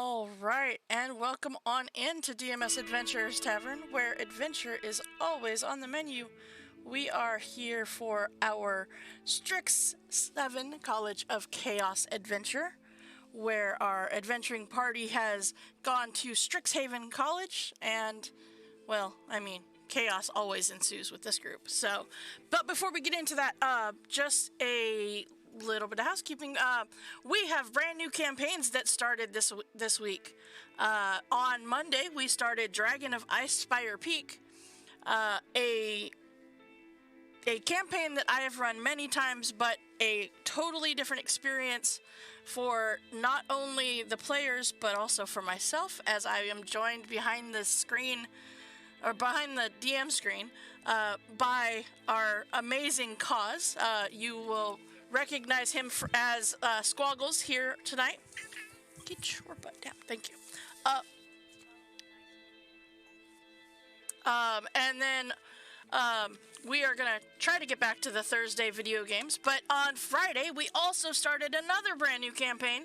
All right, and welcome on in to DMS Adventurers Tavern, where adventure is always on the menu. We are here for our StrixSeven College of Chaos adventure, where our adventuring party has gone to Strixhaven College, and, well, chaos always ensues with this group. But before we get into that, just a little bit of housekeeping. We have brand new campaigns that started this week. On Monday, we started Dragon of Icespire Peak, a campaign that I have run many times, but a totally different experience for not only the players, but also for myself, as I am joined behind the screen, or behind the DM screen, by our amazing cause. You will recognize him as Squaggles here tonight. Get your butt down. Thank you. And then we are going to try to get back to the Thursday video games. But on Friday, we also started another brand new campaign.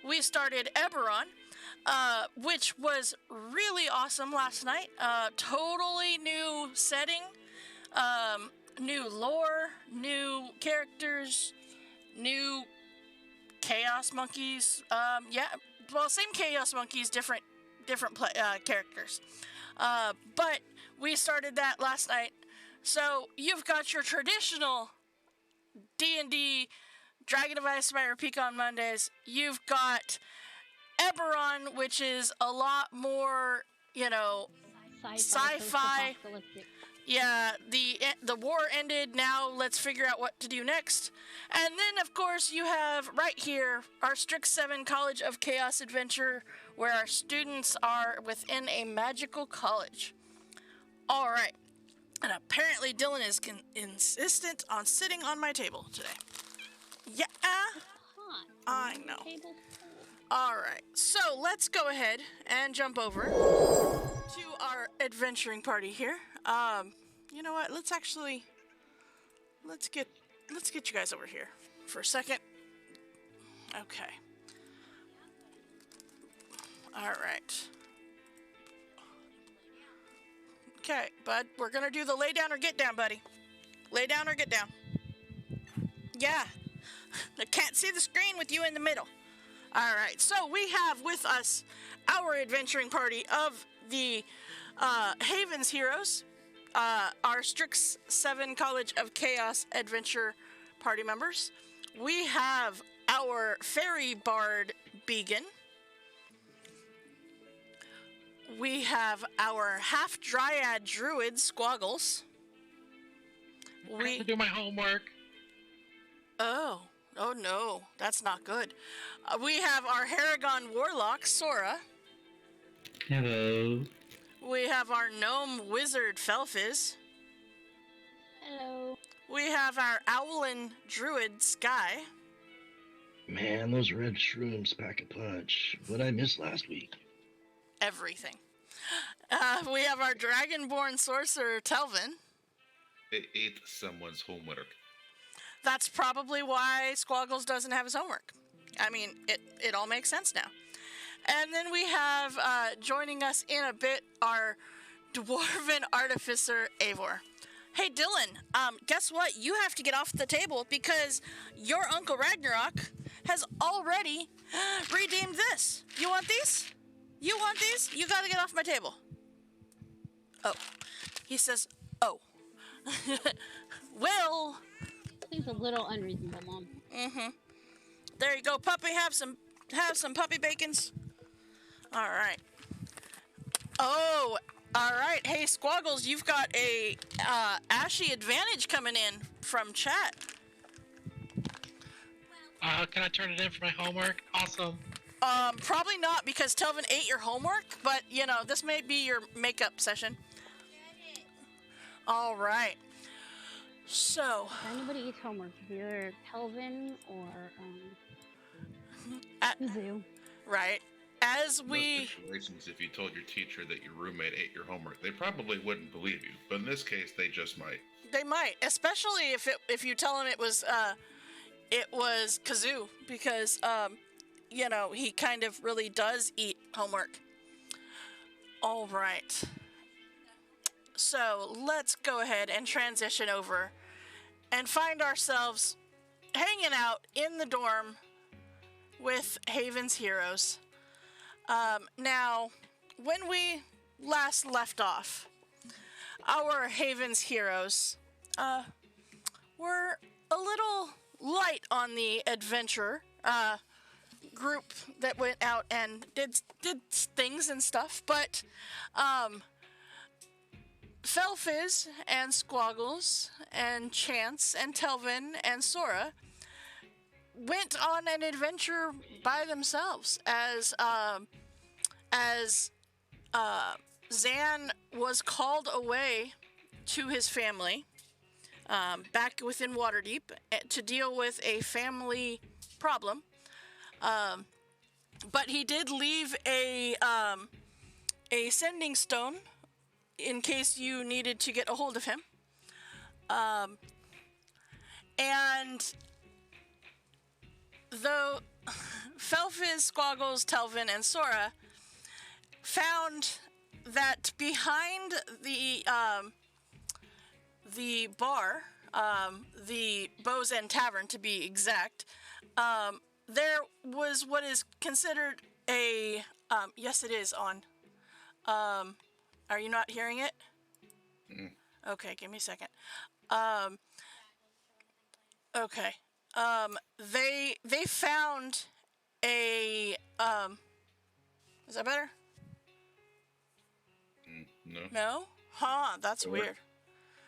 We started Eberron, which was really awesome last night. Totally new setting. New lore, new characters, new chaos monkeys. Same chaos monkeys, different characters. But we started that last night. So you've got your traditional D&D Dragon of Icespire Peak on Mondays. You've got Eberron, which is a lot more, sci-fi. Yeah, the war ended, now let's figure out what to do next. And then, of course, you have right here our StrixSeven College of Chaos Adventure, where our students are within a magical college. All right. And apparently Dylan is insistent on sitting on my table today. Yeah, I know. All right, so let's go ahead and jump over to our adventuring party here. You know what? Let's get you guys over here for a second. Okay. All right. Okay, bud, we're gonna do the lay down or get down, buddy. Lay down or get down. Yeah. I can't see the screen with you in the middle. All right, so we have with us our adventuring party of the Havens Heroes, our StrixSeven College of Chaos Adventure party members. We have our Fairy Bard Began. We have our Half-Dryad Druid Squaggles. I have to do my homework. Oh no, that's not good. We have our Haragon Warlock, Sora. Hello. We have our Gnome Wizard, Felfiz. Hello. We have our Owlin Druid, Sky. Man, those red shrooms pack a punch. What I missed last week? Everything. We have our Dragonborn Sorcerer, Telvin. They ate someone's homework. That's probably why Squaggles doesn't have his homework. I mean, it all makes sense now. And then we have, joining us in a bit, our Dwarven Artificer, Eivor. Hey, Dylan, guess what? You have to get off the table because your Uncle Ragnarok has already redeemed this. You want these? You want these? You gotta get off my table. Oh. He says, oh. Well... Seems a little unreasonable, Mom. Mm-hmm. There you go, puppy. Have some puppy bacons. All right. Oh, all right. Hey, Squaggles, you've got a Ashy advantage coming in from chat. Can I turn it in for my homework? Awesome. Probably not because Telvin ate your homework, but this may be your makeup session. All right. So, if anybody eats homework, it's either Telvin or Zoo. Right. As we... Most situations, if you told your teacher that your roommate ate your homework, they probably wouldn't believe you. But in this case, they just might. They might, especially if you tell them it was Kazoo, because he kind of really does eat homework. All right. So let's go ahead and transition over and find ourselves hanging out in the dorm with Haven's heroes. Now, when we last left off, our Haven's heroes were a little light on the adventure group that went out and did things and stuff, but Felfiz and Squaggles and Chance and Telvin and Sora went on an adventure by themselves as Zan was called away to his family back within Waterdeep to deal with a family problem. But he did leave a sending stone in case you needed to get a hold of him. And though Felfiz, Squaggles, Telvin, and Sora found that behind the bar, the Bow's End Tavern to be exact, there was what is considered a yes, it is on. Are you not hearing it? Okay, give me a second. Okay. They found a is that better? No. No? Huh, that's weird.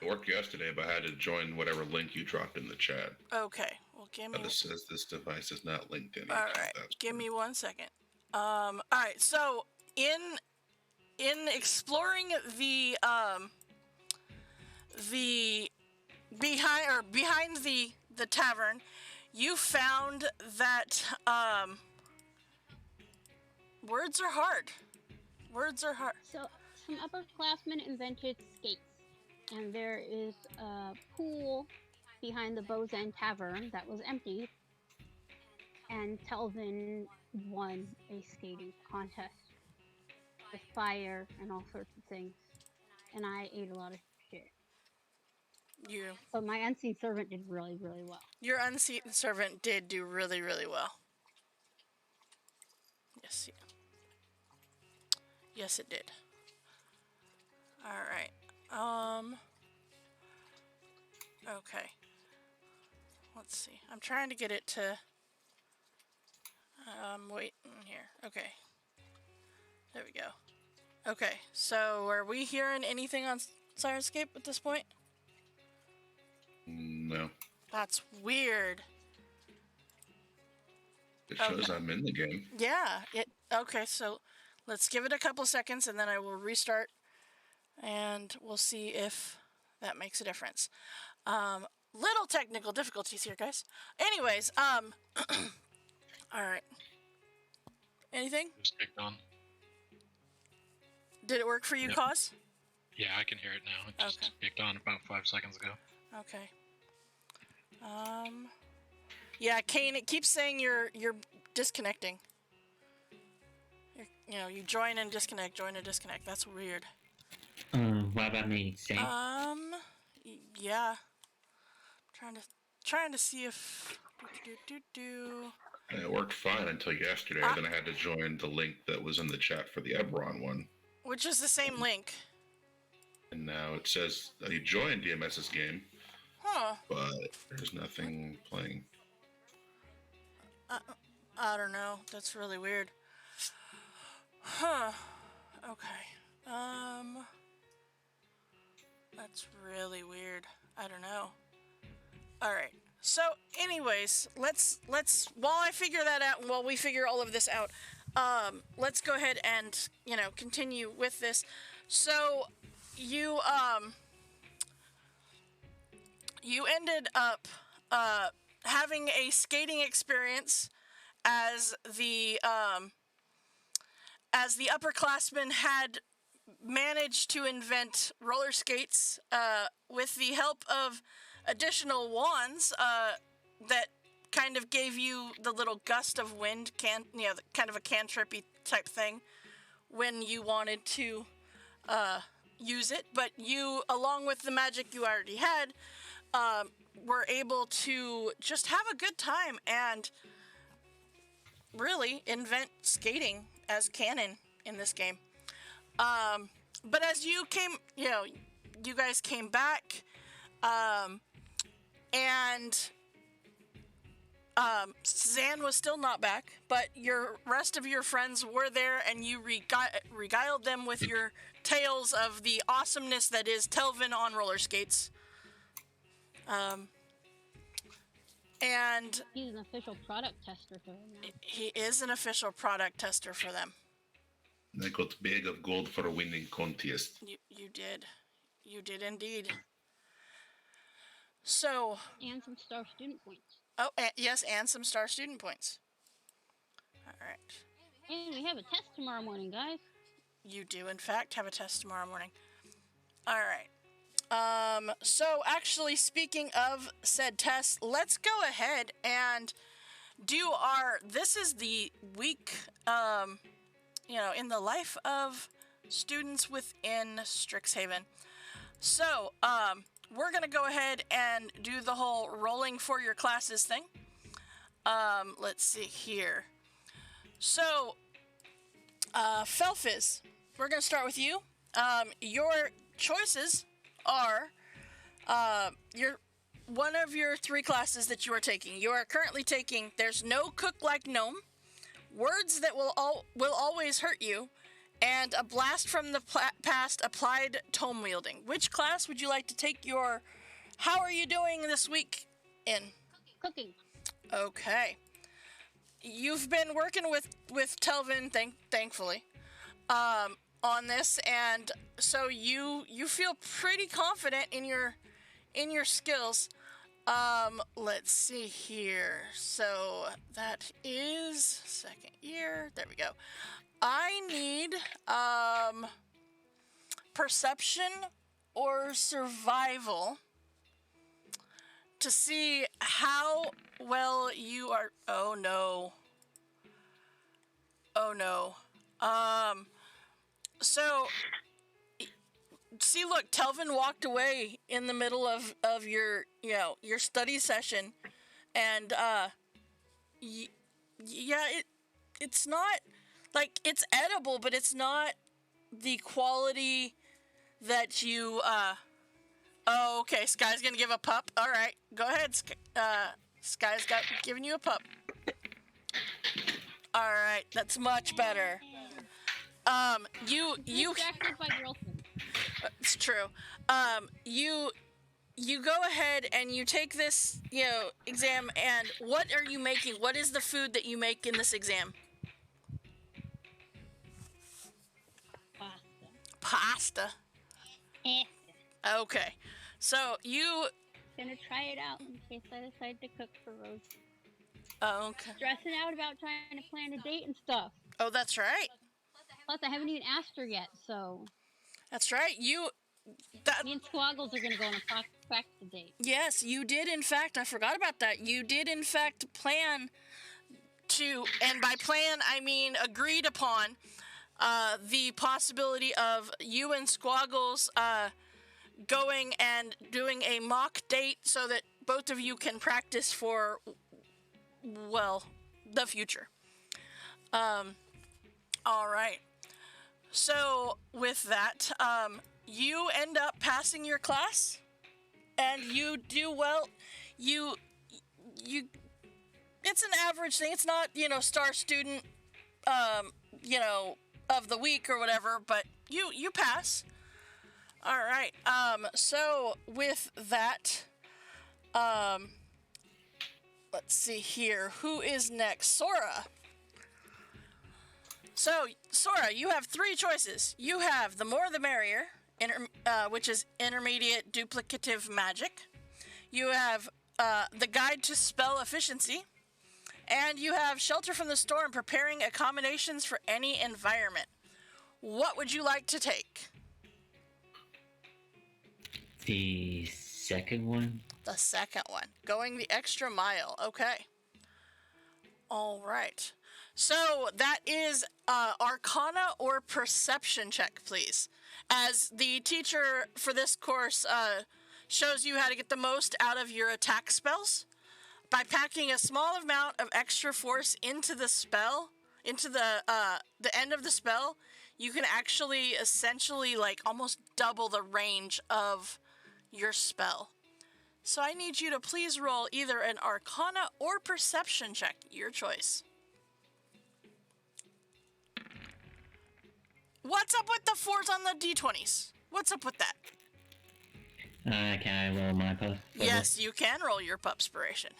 It worked yesterday, but I had to join whatever link you dropped in the chat. Okay. Well, give me This says this device is not linked in. All right. Give me 1 second. All right. So, in exploring the behind the tavern, you found that words are hard. So, some upperclassmen invented skates, and there is a pool behind the Bow's End Tavern that was empty, and Telvin won a skating contest with fire and all sorts of things, and I ate a lot of shit. But my unseen servant did really, really well. Your unseen servant did do really, really well. Yes, it did. All right. Okay. Let's see. I'm trying to get it to. Wait here. Okay. There we go. Okay. So, are we hearing anything on Sirenscape at this point? No. That's weird. It shows I'm in the game. Yeah. Okay. So, let's give it a couple seconds, and then I will restart, and we'll see if that makes a difference. Little technical difficulties here, guys. Anyways, all right. Anything? It was kicked on. Did it work for you, Yep. Cause? Yeah, I can hear it now. It just kicked on about 5 seconds ago. Okay. Yeah, Kane, it keeps saying you're disconnecting. You join and disconnect, join and disconnect. That's weird. What about me? Same? Yeah. Trying to see if And it worked fine until yesterday. Then I had to join the link that was in the chat for the Eberron one. Which is the same link. And now it says you joined DMS's game. Huh. But there's nothing playing. I don't know. That's really weird. Huh. Okay. That's really weird. I don't know. All right. So, anyways, let's while I figure that out, while we figure all of this out, let's go ahead and continue with this. So, you ended up having a skating experience as the upperclassmen had managed to invent roller skates with the help of additional wands that kind of gave you the little gust of wind, kind of a cantrippy type thing when you wanted to use it. But you, along with the magic you already had, were able to just have a good time and really invent skating as canon in this game. But as you came, you guys came back, and Zan was still not back, but your rest of your friends were there, and you regaled them with your tales of the awesomeness that is Telvin on roller skates. And he's an official product tester for them now. He is an official product tester for them. I got a bag of gold for a winning contest. You did. You did indeed. So... And some star student points. Oh, yes, and some star student points. All right. And we have a test tomorrow morning, guys. You do, in fact, have a test tomorrow morning. All right. So actually, speaking of said test, let's go ahead and do this is the week, in the life of students within StrixSeven. So, we're going to go ahead and do the whole rolling for your classes thing. Let's see here. So, Felfiz, we're going to start with you. Your choices are one of your 3 classes that you are taking. You are currently taking There's No Cook Like Gnome, Words That Will Always Hurt You, and A Blast from the Past Applied Tome Wielding. Which class would you like to take how are you doing this week in? Cooking. Okay. You've been working with Telvin, thankfully, on this, and so you feel pretty confident in your skills. Let's see here. So that is second year. There we go. I need perception or survival to see how well you are. Oh no. So see, look, Telvin walked away in the middle of your study session, and it's not like it's edible, but it's not the quality that you oh, okay, Sky's gonna give a pup. All right, go ahead, Sky's giving you a pup. All right, that's much better. You Distracted by Wilson. It's true. You go ahead and you take this, exam, and what are you making? What is the food that you make in this exam? Pasta. Okay. So you... Gonna try it out in case I decide to cook for Rose. Oh, okay. Stressing out about trying to plan a date and stuff. Oh, that's right. Plus, I haven't even asked her yet, so... That's right. Me and Squaggles are gonna go on a practice date. Yes, you did, in fact. I forgot about that. You did, in fact, plan to... And by plan, I mean agreed upon the possibility of you and Squaggles going and doing a mock date so that both of you can practice for, well, the future. All right. So with that, you end up passing your class, and you do well. You. It's an average thing. It's not, star student, of the week or whatever, but you pass. All right. So with that, let's see here. Who is next? Sora. So, Sora, you have 3 choices. You have The More the Merrier, which is intermediate duplicative magic. You have The Guide to Spell Efficiency. And you have Shelter from the Storm, preparing accommodations for any environment. What would you like to take? The second one. The second one. Going the extra mile. Okay. All right. So that is Arcana or Perception check, please. As the teacher for this course shows you how to get the most out of your attack spells by packing a small amount of extra force into the spell, into the end of the spell. You can actually essentially like almost double the range of your spell. So I need you to please roll either an Arcana or Perception check, your choice. What's up with the 4s on the d20s? What's up with that? Can I roll my puff? Yes, you can roll your Pupspiration.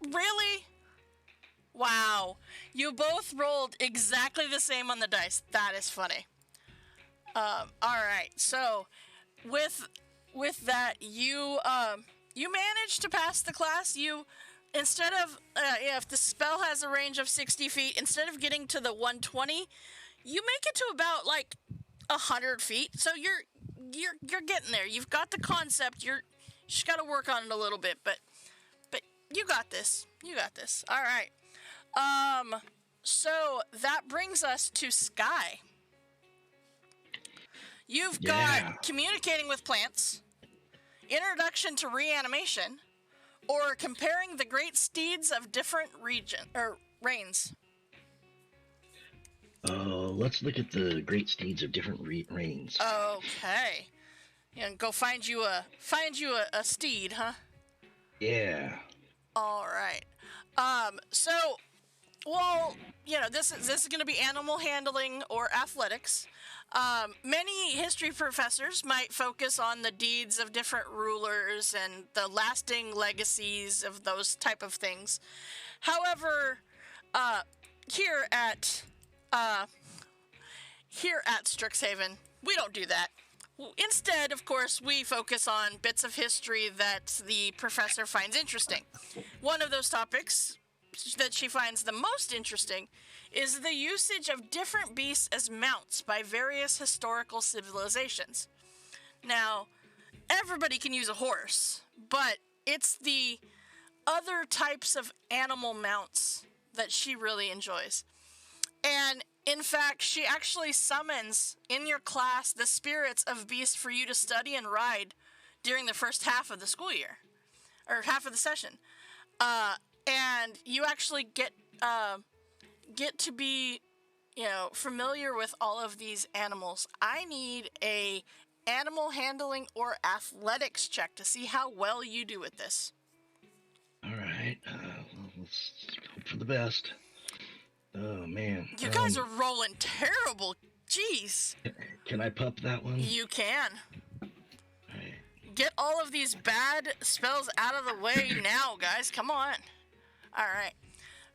Really? Wow. You both rolled exactly the same on the dice. That is funny. Alright, so with that, you managed to pass the class. You, instead of, if the spell has a range of 60 feet, instead of getting to the 120, you make it to about, like, 100 feet. So you're getting there. You've got the concept. You just got to work on it a little bit, but you got this. You got this. All right. So that brings us to Sky. You've got communicating with plants, introduction to reanimation, or comparing the great steeds of different reigns. Let's look at the great steeds of different reigns. Okay. And go find you a steed, huh? Yeah. All right. So, well, this is going to be animal handling or athletics. Many history professors might focus on the deeds of different rulers and the lasting legacies of those type of things. However, here at StrixSeven, we don't do that. Instead, of course, we focus on bits of history that the professor finds interesting. One of those topics that she finds the most interesting is the usage of different beasts as mounts by various historical civilizations. Now, everybody can use a horse, but it's the other types of animal mounts that she really enjoys. And in fact, she actually summons in your class the spirits of beasts for you to study and ride during the first half of the school year, or half of the session. And you actually get to be, familiar with all of these animals. I need a animal handling or athletics check to see how well you do with this. All right. Let's hope for the best. Oh, man. You guys are rolling terrible. Jeez. Can I pup that one? You can. All right. Get all of these bad spells out of the way now, guys. Come on. All right.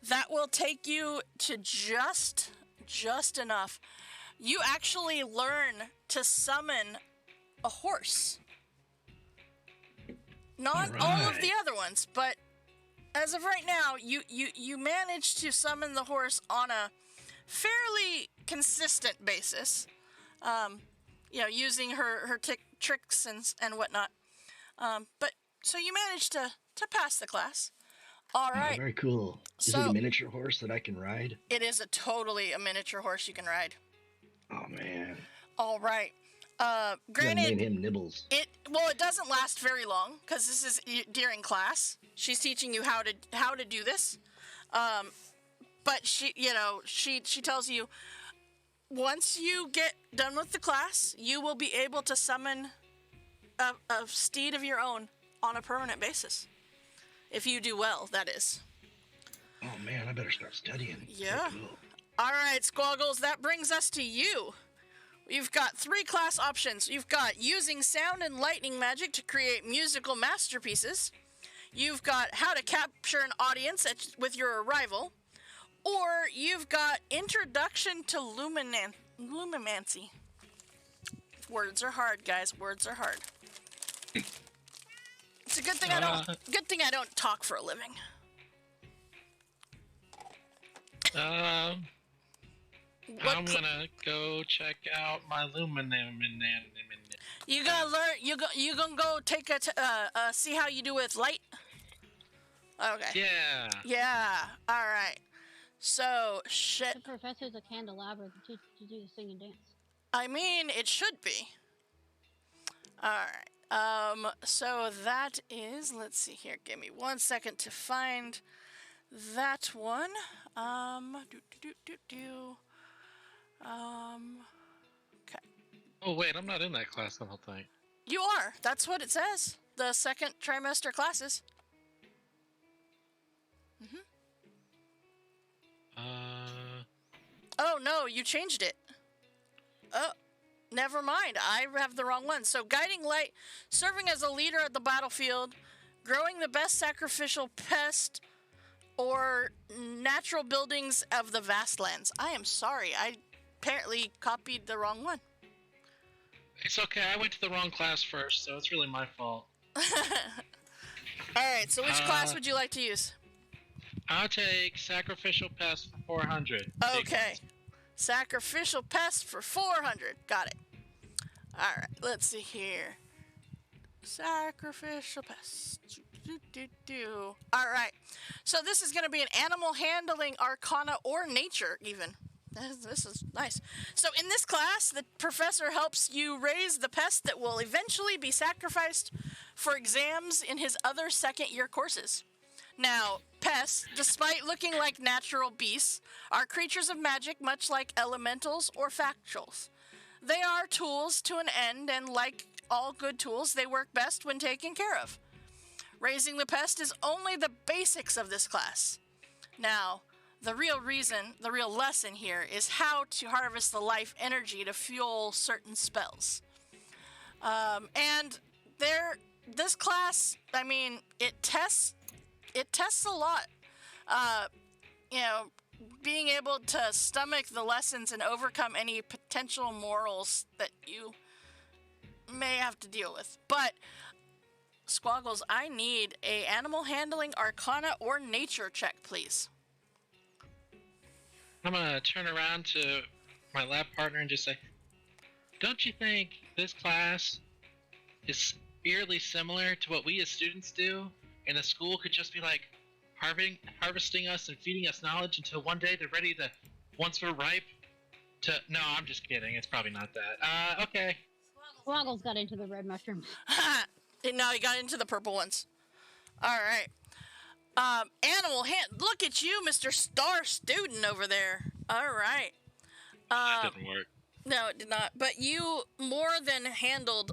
That will take you to just enough. You actually learn to summon a horse. Not all of the other ones, but as of right now, you managed to summon the horse on a fairly consistent basis. Using her tricks and whatnot. But so you managed to pass the class. All right. Very cool. Is it a miniature horse that I can ride? It is totally a miniature horse you can ride. Oh, man. All right. Granted, name him Nibbles. It doesn't last very long because this is during class. She's teaching you how to do this. But she tells you once you get done with the class, you will be able to summon a steed of your own on a permanent basis. If you do well, that is. Oh, man, I better start studying. Yeah. Cool. All right, Squaggles, that brings us to you. You've got 3 class options. You've got using sound and lightning magic to create musical masterpieces. You've got how to capture an audience with your arrival. Or you've got introduction to lumimancy. Words are hard, guys. Words are hard. It's a good thing I don't talk for a living. I'm gonna go check out my You gonna learn? You gonna go take see how you do with light? Okay. Yeah. Yeah. All right. So shit. The professor's a candelabra to do the sing and dance. I mean, it should be. All right. So that is. Let's see here. Give me 1 second to find that one. Okay. Oh wait, I'm not in that class. I don't think. You are. That's what it says. The second trimester classes. Oh no, you changed it. Oh, never mind. I have the wrong one. So guiding light, serving as a leader at the battlefield, growing the best sacrificial pest, or natural buildings of the vast lands. I am sorry. I apparently copied the wrong one. It's okay. I went to the wrong class first, so it's really my fault. All right. So which class would you like to use? I'll take sacrificial pest for 400. Okay. Sacrificial pest for 400. Got it. All right. Let's see here. Sacrificial pest. All right. So this is going to be an animal handling arcana or nature even. This is nice. So in this class, the professor helps you raise the pest that will eventually be sacrificed for exams in his other second-year courses. Now, pests, despite looking like natural beasts, are creatures of magic much like elementals or factuals. They are tools to an end, and like all good tools, they work best when taken care of. Raising the pest is only the basics of this class. Now, the real lesson here is how to harvest the life energy to fuel certain spells. And this class, I mean, it tests a lot. Being able to stomach the lessons and overcome any potential morals that you may have to deal with. But Squaggles, I need a animal handling arcana or nature check, please. I'm gonna turn around to my lab partner and just say, don't you think this class is eerily similar to what we as students do? And the school could just be like harvesting us and feeding us knowledge until one day they're ready to, once we're ripe, to... No, I'm just kidding. It's probably not that. Okay. Squaggles got into the red mushroom. No, he got into the purple ones. All right. Look at you, Mr. Star Student over there. All right. That didn't work. No, it did not. But you more than handled,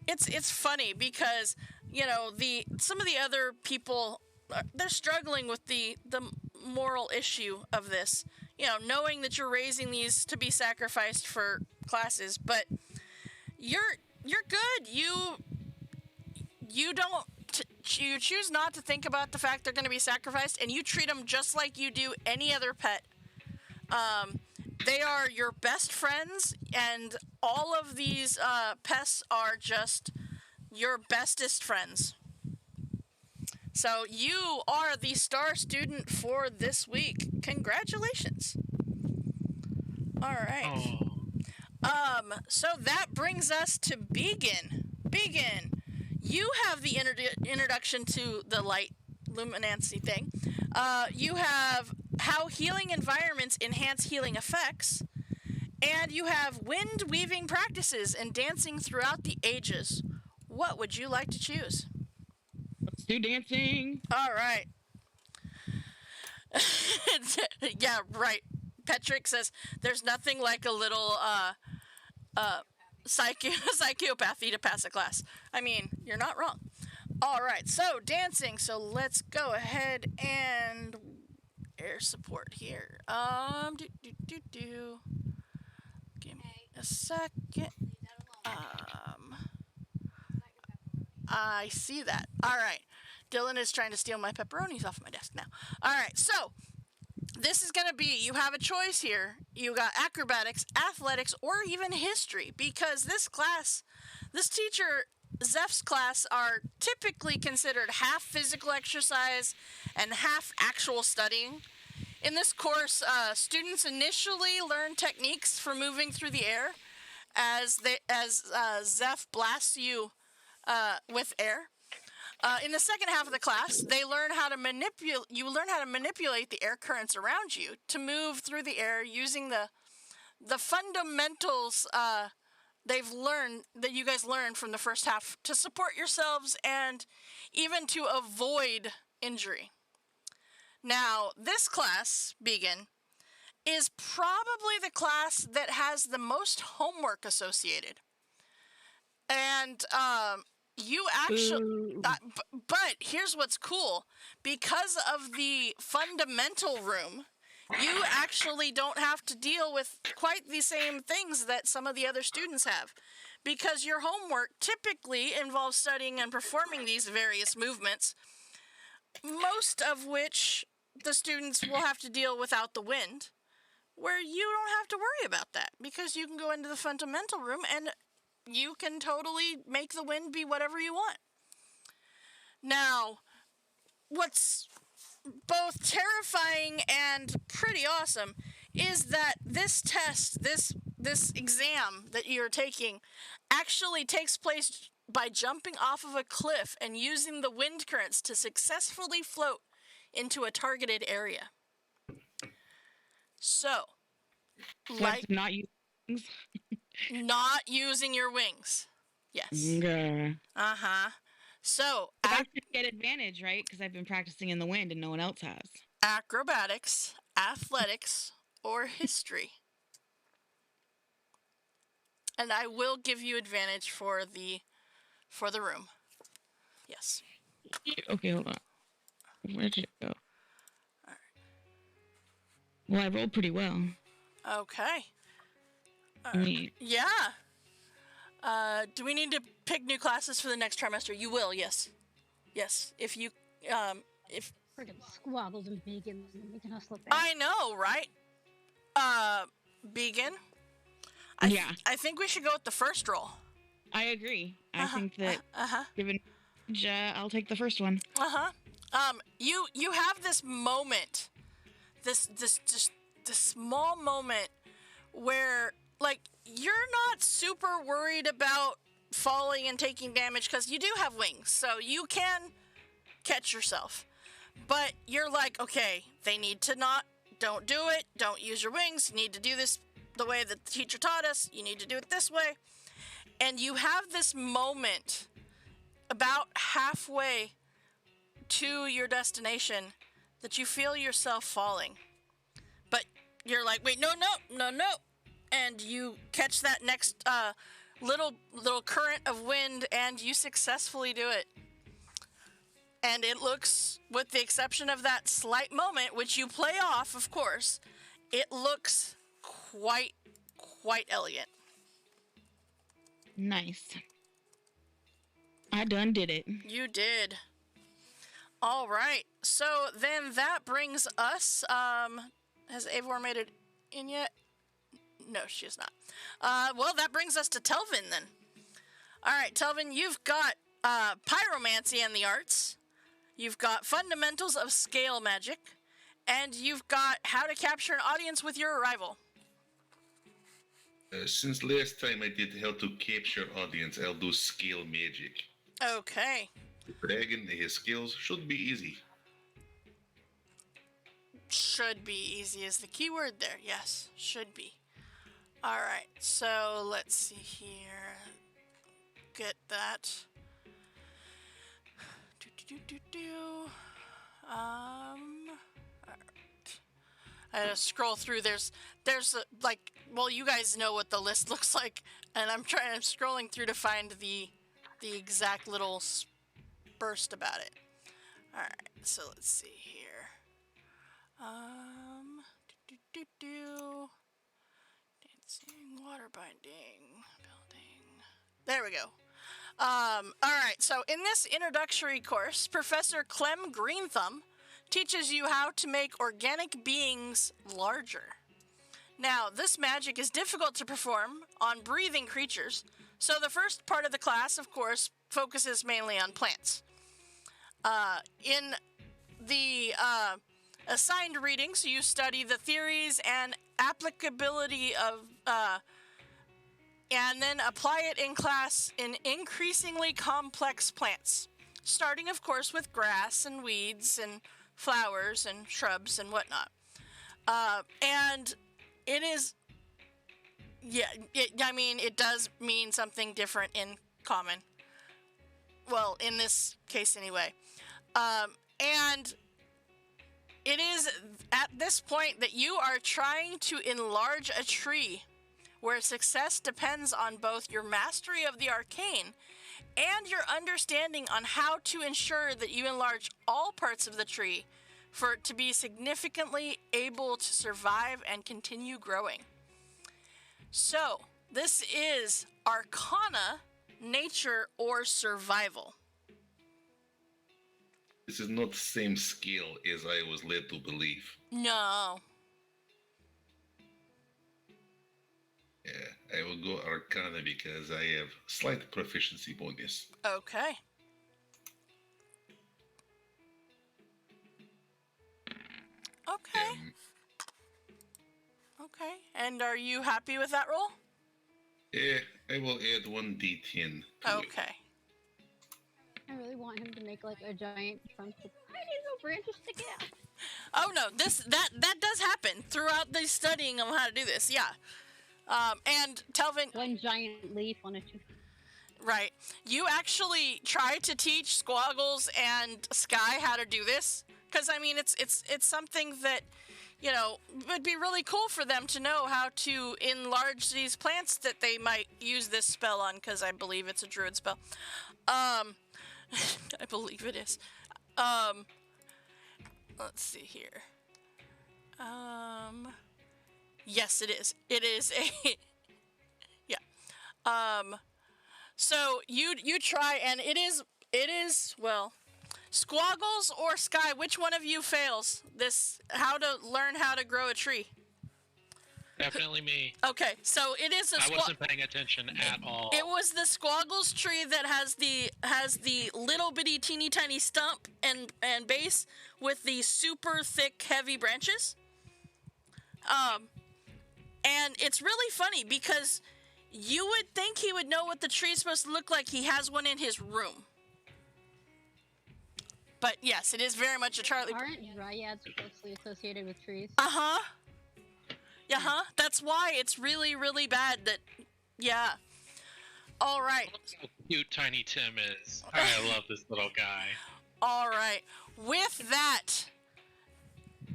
it's funny because, some of the other people, they're struggling with the moral issue of this. Knowing that you're raising these to be sacrificed for classes, but you're good. You choose not to think about the fact they're going to be sacrificed, and you treat them just like you do any other pet. They are your best friends, and all of these pests are just your bestest friends. So you are the star student for this week. Congratulations. All right. Oh. So that brings us to Begin. Begin. You have the introduction to the light luminancy thing. You have how healing environments enhance healing effects. And you have wind weaving practices and dancing throughout the ages. What would you like to choose? Let's do dancing. All right. Yeah, right. Petrick says there's nothing like a little psychopathy to pass a class. I mean, you're not wrong. All right, so dancing. So let's go ahead and air support here. Give me a second. I see that. All right. Dylan is trying to steal my pepperonis off my desk now. All right, so this is going to be, you have a choice here. You got acrobatics, athletics, or even history, because this teacher, Zeph's class, are typically considered half physical exercise and half actual studying. In this course, students initially learn techniques for moving through the air, as Zeph blasts you with air. In the second half of the class, they learn how to you learn how to manipulate the air currents around you to move through the air using the fundamentals that you guys learned from the first half to support yourselves and even to avoid injury. Now, this class, Began, is probably the class that has the most homework associated. And you actually, but here's what's cool. Because of the fundamental room, you actually don't have to deal with quite the same things that some of the other students have. Because your homework typically involves studying and performing these various movements, most of which the students will have to deal without the wind, where you don't have to worry about that because you can go into the fundamental room and you can totally make the wind be whatever you want. Now, what's both terrifying and pretty awesome is that this test, this exam that you're taking, actually takes place by jumping off of a cliff and using the wind currents to successfully float into a targeted area. So like not use wings? Not using your wings. Yes. Okay. Uh-huh. So, I should get advantage, right? Because I've been practicing in the wind and no one else has. Acrobatics, athletics, or history. And I will give you advantage for the room. Yes. Okay, hold on. Where did it go? All right. Well, I rolled pretty well. Okay. Yeah. Do we need to pick new classes for the next trimester? You will, yes. Yes. If Friggin' squabbles and Began making us look bad. I know, right? Began? I think we should go with the first roll. I agree. I think that given I'll take the first one. You have this moment, this small moment where, like, you're not super worried about falling and taking damage because you do have wings, so you can catch yourself. But you're like, okay, they need to don't do it, don't use your wings, you need to do this the way that the teacher taught us, you need to do it this way. And you have this moment about halfway to your destination that you feel yourself falling. But you're like, wait, no. And you catch that next little current of wind and you successfully do it. And it looks, with the exception of that slight moment, which you play off, of course, it looks quite elegant. Nice. I done did it. You did. All right. So then that brings us, has Eivor made it in yet? No, she has not. Well, that brings us to Telvin then. All right, Telvin, you've got pyromancy and the arts. You've got fundamentals of scale magic. And you've got how to capture an audience with your arrival. Since last time I did how to capture audience, I'll do scale magic. Okay. The dragon, his skills should be easy. Should be easy is the key word there. Yes, should be. All right, so let's see here. Get that. All right. I had to scroll through. There's you guys know what the list looks like, and I'm scrolling through to find the exact little burst about it. All right, so let's see here. Dancing, water binding, building. There we go. All right, so in this introductory course, Professor Clem Greenthumb teaches you how to make organic beings larger. Now, this magic is difficult to perform on breathing creatures, so the first part of the class, of course, focuses mainly on plants. In the assigned readings, you study the theories and applicability of and then apply it in class in increasingly complex plants, starting, of course, with grass and weeds and flowers and shrubs and whatnot. And it is, it does mean something different in common. Well, in this case anyway. And it is at this point that you are trying to enlarge a tree where success depends on both your mastery of the arcane and your understanding on how to ensure that you enlarge all parts of the tree for it to be significantly able to survive and continue growing. So, this is Arcana, Nature, or Survival. This is not the same skill as I was led to believe. No. Yeah, I will go Arcana because I have slight proficiency bonus. Okay. Okay. Okay. And are you happy with that roll? Yeah, I will add 1d10 to Okay. it. I really want him to make like a giant trunk with tiny little branches sticking out. Oh no, that does happen throughout the studying of how to do this. Yeah. And Telvin, one giant leaf on a tree. Right. You actually try to teach Squaggles and Sky how to do this, because I mean it's something that, you know, would be really cool for them to know how to enlarge these plants that they might use this spell on, because I believe it's a druid spell. I believe it is. Let's see here. Yes, it is. It is a yeah. So you try, and it is well, Squaggles or Sky, which one of you fails this? How to learn how to grow a tree? Definitely me. Okay, so it is a I wasn't paying attention at all. It was the Squaggles tree that has the little bitty teeny tiny stump and base with the super thick heavy branches. And it's really funny because you would think he would know what the tree is supposed to look like. He has one in his room. But yes, it is very much a Charlie. Aren't dryads closely associated with trees? Uh-huh. Uh-huh. That's why it's really, really bad that, yeah. All right. Look how cute Tiny Tim is. I love this little guy. All right. With that,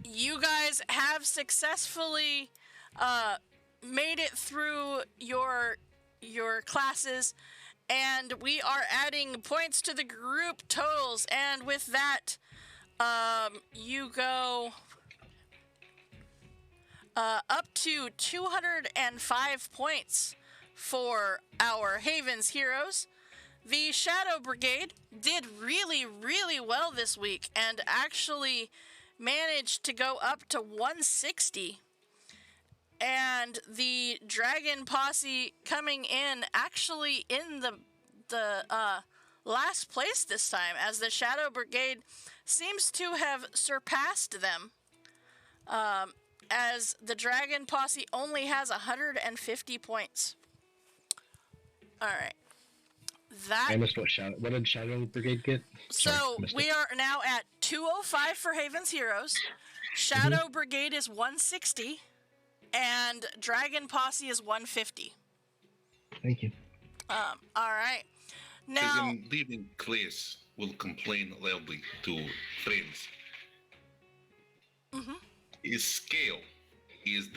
you guys have successfully made it through your classes, and we are adding points to the group totals. And with that, you go up to 205 points for our Haven's heroes. The Shadow Brigade did really, really well this week and actually managed to go up to 160. And the Dragon Posse coming in actually in the last place this time, as the Shadow Brigade seems to have surpassed them. As the Dragon Posse only has 150 points. All right. I missed what did Shadow Brigade get? So we are now at 205 for Haven's Heroes. Shadow Brigade is 160, and Dragon Posse is 150. Thank you. All right. Now, As in leaving class will complain loudly to friends. Is scale, is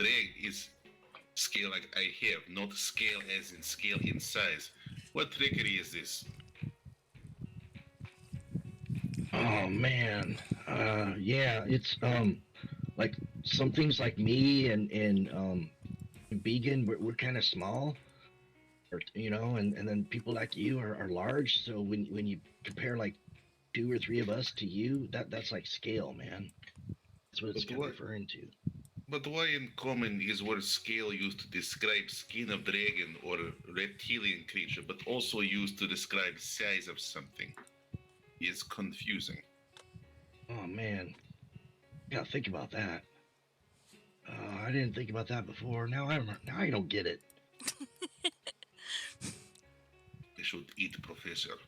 scale like I have, not scale as in scale in size. What trickery is this? Oh man, yeah, it's like some things like me and Vegan, we're kind of small, or, you know, and then people like you are large. So when you compare like 2 or 3 of us to you, that's like scale, man. That's what it's kind of referring to. But why in common is word scale used to describe skin of dragon or reptilian creature, but also used to describe size of something? Is confusing. Oh man, gotta think about that. I didn't think about that before. Now I don't get it. professor,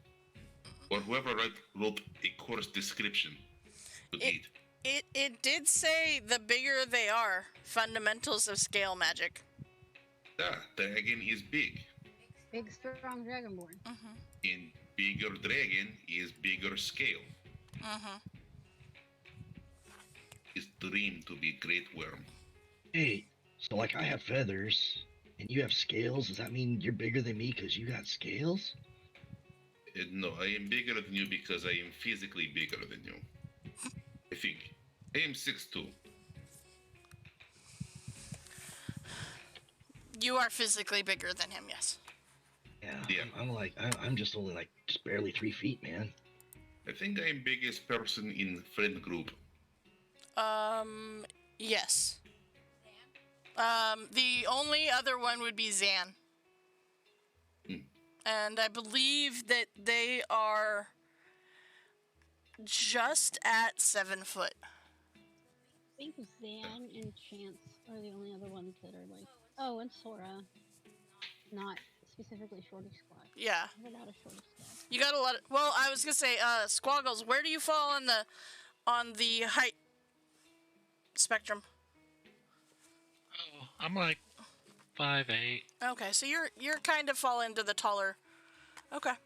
or whoever wrote a course description to It- It did say the bigger they are, fundamentals of scale magic. The dragon is big. Big, strong dragonborn. In bigger dragon is bigger scale. Is dreamed to be great worm. Hey, so like I have feathers and you have scales. Does that mean you're bigger than me because you got scales? No, I am bigger than you because I am physically bigger than you. I think. I am 6'2". You are physically bigger than him, yes. Yeah. I'm just only like just barely 3 feet, man. I think I am biggest person in friend group. Yes. The only other one would be Zan. And I believe that they are just at 7 foot. I think Zan and Chance are the only other ones that are like. Oh, and Sora. Not specifically Shorty Squad. Yeah. I have a lot of Shorty Squad. You got a lot of, well, I was gonna say, Squaggles, where do you fall on the height spectrum? Oh, I'm like 5'8". Okay, so you're kind of fall into the taller. Okay.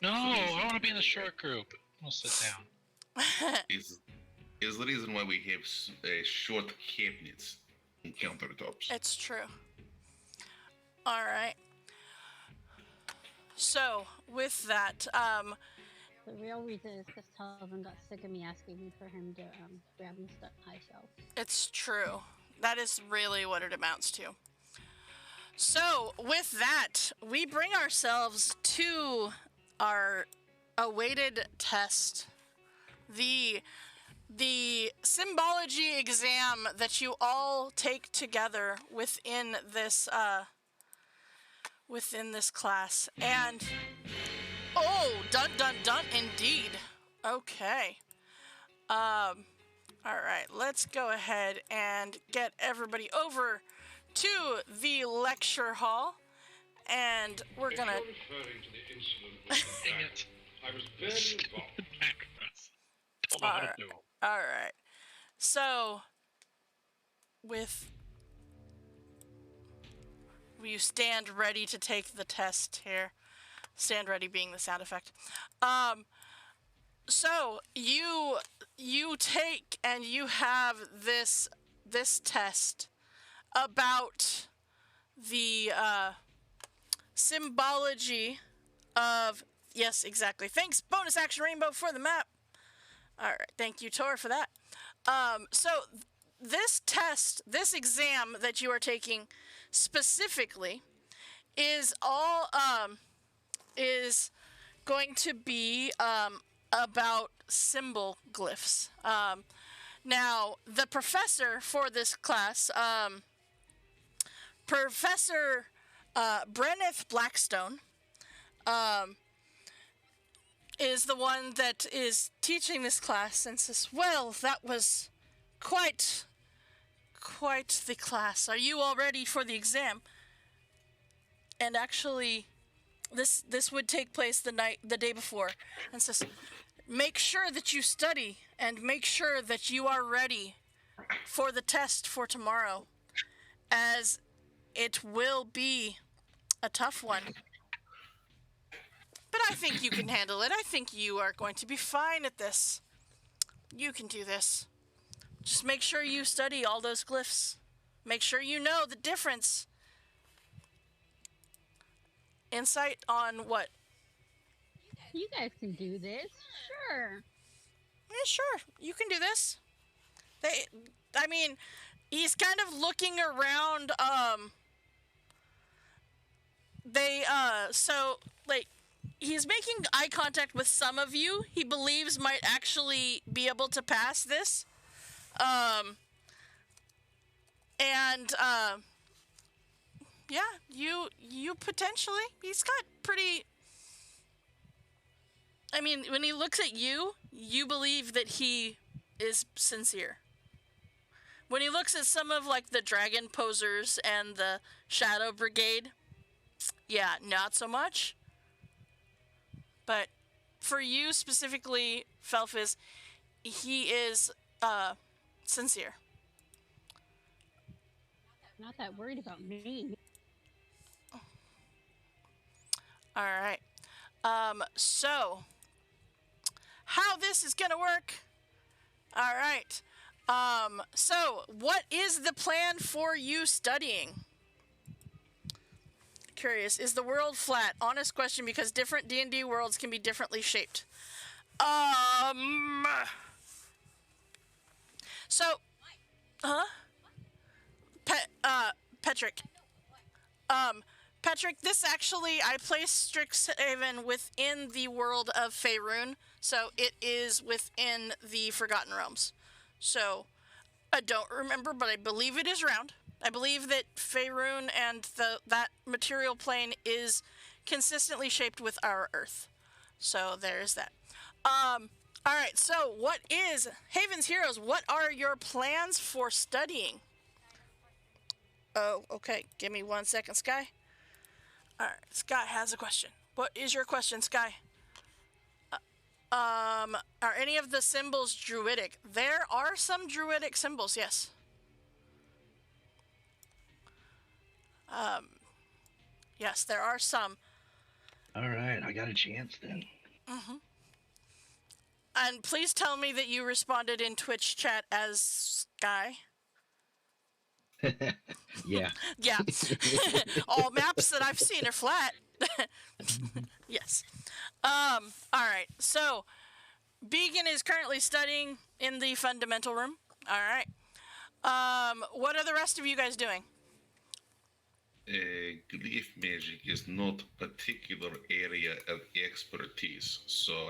No, I want to be in the short group. I'll sit down. Is the reason why we have short cabinets and countertops. It's true. All right. So, with that, The real reason is because Telvin got sick of me asking for him to grab me stuff high shelf. it's true. That is really what it amounts to. So, with that, we bring ourselves to our awaited test. The symbology exam that you all take together within this class. And oh, dun dun dun indeed. Okay. All right, let's go ahead and get everybody over to the lecture hall, and we're gonna. If you're referring to the incident with the Dang dragon, it. I was very involved. Don't know how to do 'em. All right. So, will you stand ready to take the test here? Stand ready being the sound effect. So you take and you have this test about the symbology of, yes, exactly. Thanks, Bonus Action Rainbow, for the map. All right, thank you, Tor, for that. So this test, this exam that you are taking specifically, is going to be about symbol glyphs. Now, the professor for this class, Professor Brenneth Blackstone, is the one that is teaching this class, and says, well, that was quite the class. Are you all ready for the exam? And actually, this would take place the day before, and says, make sure that you study and make sure that you are ready for the test for tomorrow, as it will be a tough one. But I think you can handle it. I think you are going to be fine at this. You can do this. Just make sure you study all those glyphs. Make sure you know the difference. Insight on what? You guys can do this. Sure. Yeah, sure. You can do this. He's kind of looking around, he's making eye contact with some of you he believes might actually be able to pass this. You potentially, he's got pretty, when he looks at you, you believe that he is sincere. When he looks at some of, the dragon posers and the Shadow Brigade, yeah, not so much. But for you specifically, Felfis, he is sincere. Not that worried about me. All right. So how this is gonna work? All right. So what is the plan for you studying? Curious. Is the world flat? Honest question, because different D&D worlds can be differently shaped. So, Petrick. Patrick, this actually, I placed StrixSeven within the world of Faerun, so it is within the Forgotten Realms. So, I don't remember, but I believe it is round. I believe that Faerun and that material plane is consistently shaped with our Earth. So, there's that. Alright, so what is, Haven's Heroes, what are your plans for studying? Oh, okay, give me 1 second, Sky. Alright, Sky has a question. What is your question, Sky? Are any of the symbols druidic? There are some druidic symbols, yes. Yes, there are some. Alright, I got a chance then. Mm-hmm. And please tell me that you responded in Twitch chat as Sky. Yeah. Yeah. All maps that I've seen are flat. Yes. All right. So, Beacon is currently studying in the fundamental room. All right. What are the rest of you guys doing? Glyph magic is not a particular area of expertise, so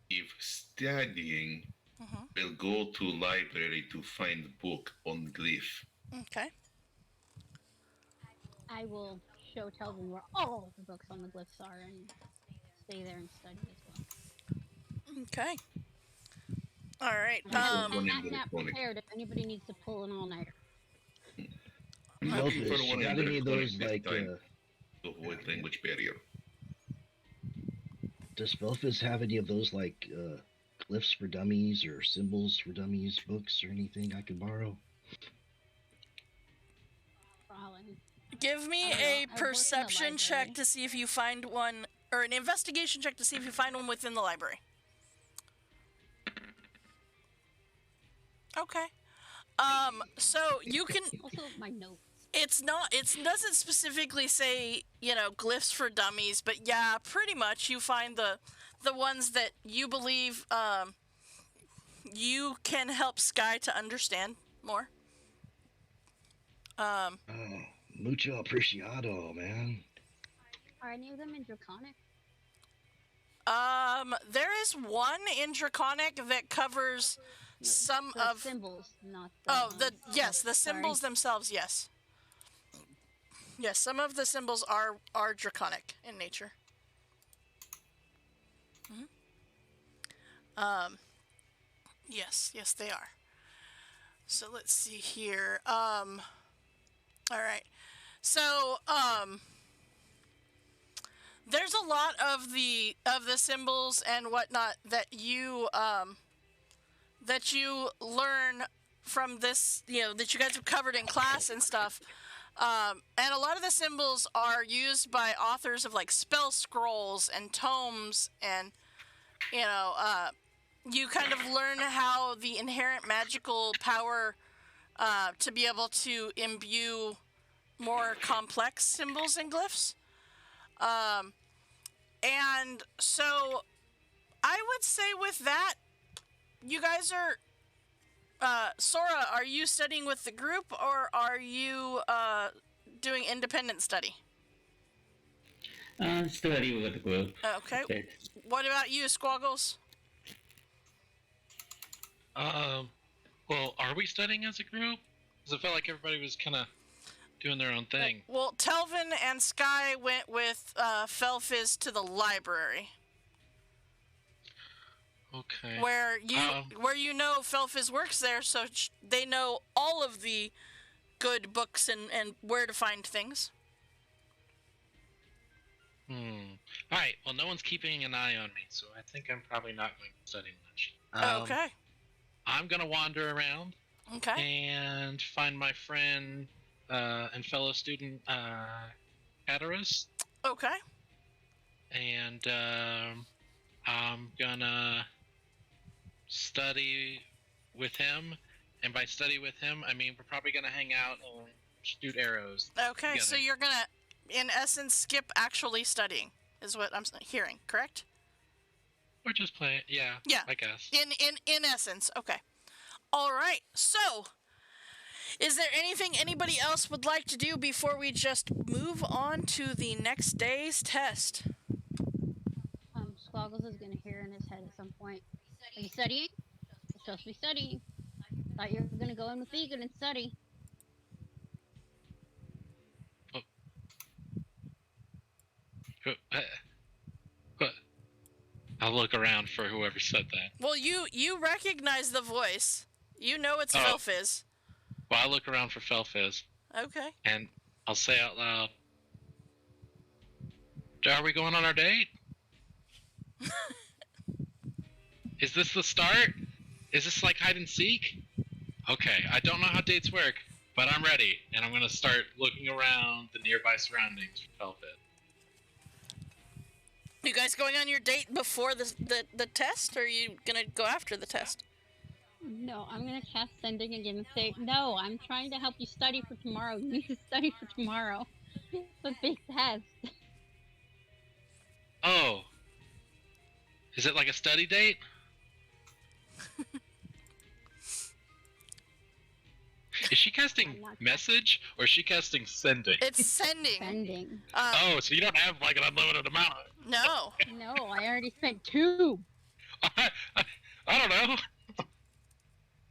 if studying, we'll go to library to find book on glyph. Okay. I will show Telvin where all the books on the glyphs are and stay there and study as well. Okay. All right. I'm not prepared if anybody needs to pull an all-nighter. You got any of those, like, to avoid language barrier. Does Belfast have any of those, like, glyphs for dummies or symbols for dummies books or anything I can borrow? Give me a perception check to see if you find one, or an investigation check to see if you find one within the library. Okay. So you can. Also, my notes. It doesn't specifically say, glyphs for dummies, but yeah, pretty much you find the ones that you believe you can help Sky to understand more. Mucho apreciado, man. Are any of them in Draconic? There is one in Draconic that covers some the of symbols, not the the symbols themselves, yes. Yes, some of the symbols are Draconic in nature. Mm-hmm. Yes, they are. So let's see here. All right. So, there's a lot of the symbols and whatnot that you learn from this, that you guys have covered in class and stuff. And a lot of the symbols are used by authors of like spell scrolls and tomes, and you kind of learn how the inherent magical power to be able to imbue more complex symbols and glyphs. And so I would say with that, you guys are, Sora, are you studying with the group or are you doing independent study? Study with the group. Okay. What about you, Squaggles? Well, are we studying as a group? Because I felt like everybody was kind of doing their own thing. Well, Telvin and Sky went with Felfiz to the library. Okay. Where Felfiz works there, so they know all of the good books and where to find things. Alright, well, no one's keeping an eye on me, so I think I'm probably not going to study much. Okay. I'm going to wander around Okay. and find my friend and fellow student, Hatteras. Okay. And I'm gonna study with him. And by study with him, I mean we're probably gonna hang out and shoot arrows. Okay, together. so you're gonna, in essence, skip actually studying, is what I'm hearing, correct? Or just play it, yeah. Yeah. I guess. In essence, okay. All right. So, is there anything anybody else would like to do before we just move on to the next day's test? Squaggles is gonna hear in his head at some point. Are you studying? You're supposed to be studying. Thought you were gonna go in with Vegan and study. I'll look around for whoever said that. Well, you recognize the voice. You know it's Felfiz. Well, I'll look around for Felfiz. Okay. And I'll say out loud, are we going on our date? Is this the start? Is this like hide and seek? Okay, I don't know how dates work, but I'm ready, and I'm gonna start looking around the nearby surroundings for Felfiz. You guys going on your date before the test, or are you gonna go after the test? No, I'm gonna cast sending again and say, no, I'm trying to help you study for tomorrow. You need to study for tomorrow. It's a big test. Oh. Is it like a study date? Is she casting message, or is she casting sending? It's sending. Sending. Oh, so you don't have like an unlimited amount. No. No, I already spent 2. I don't know.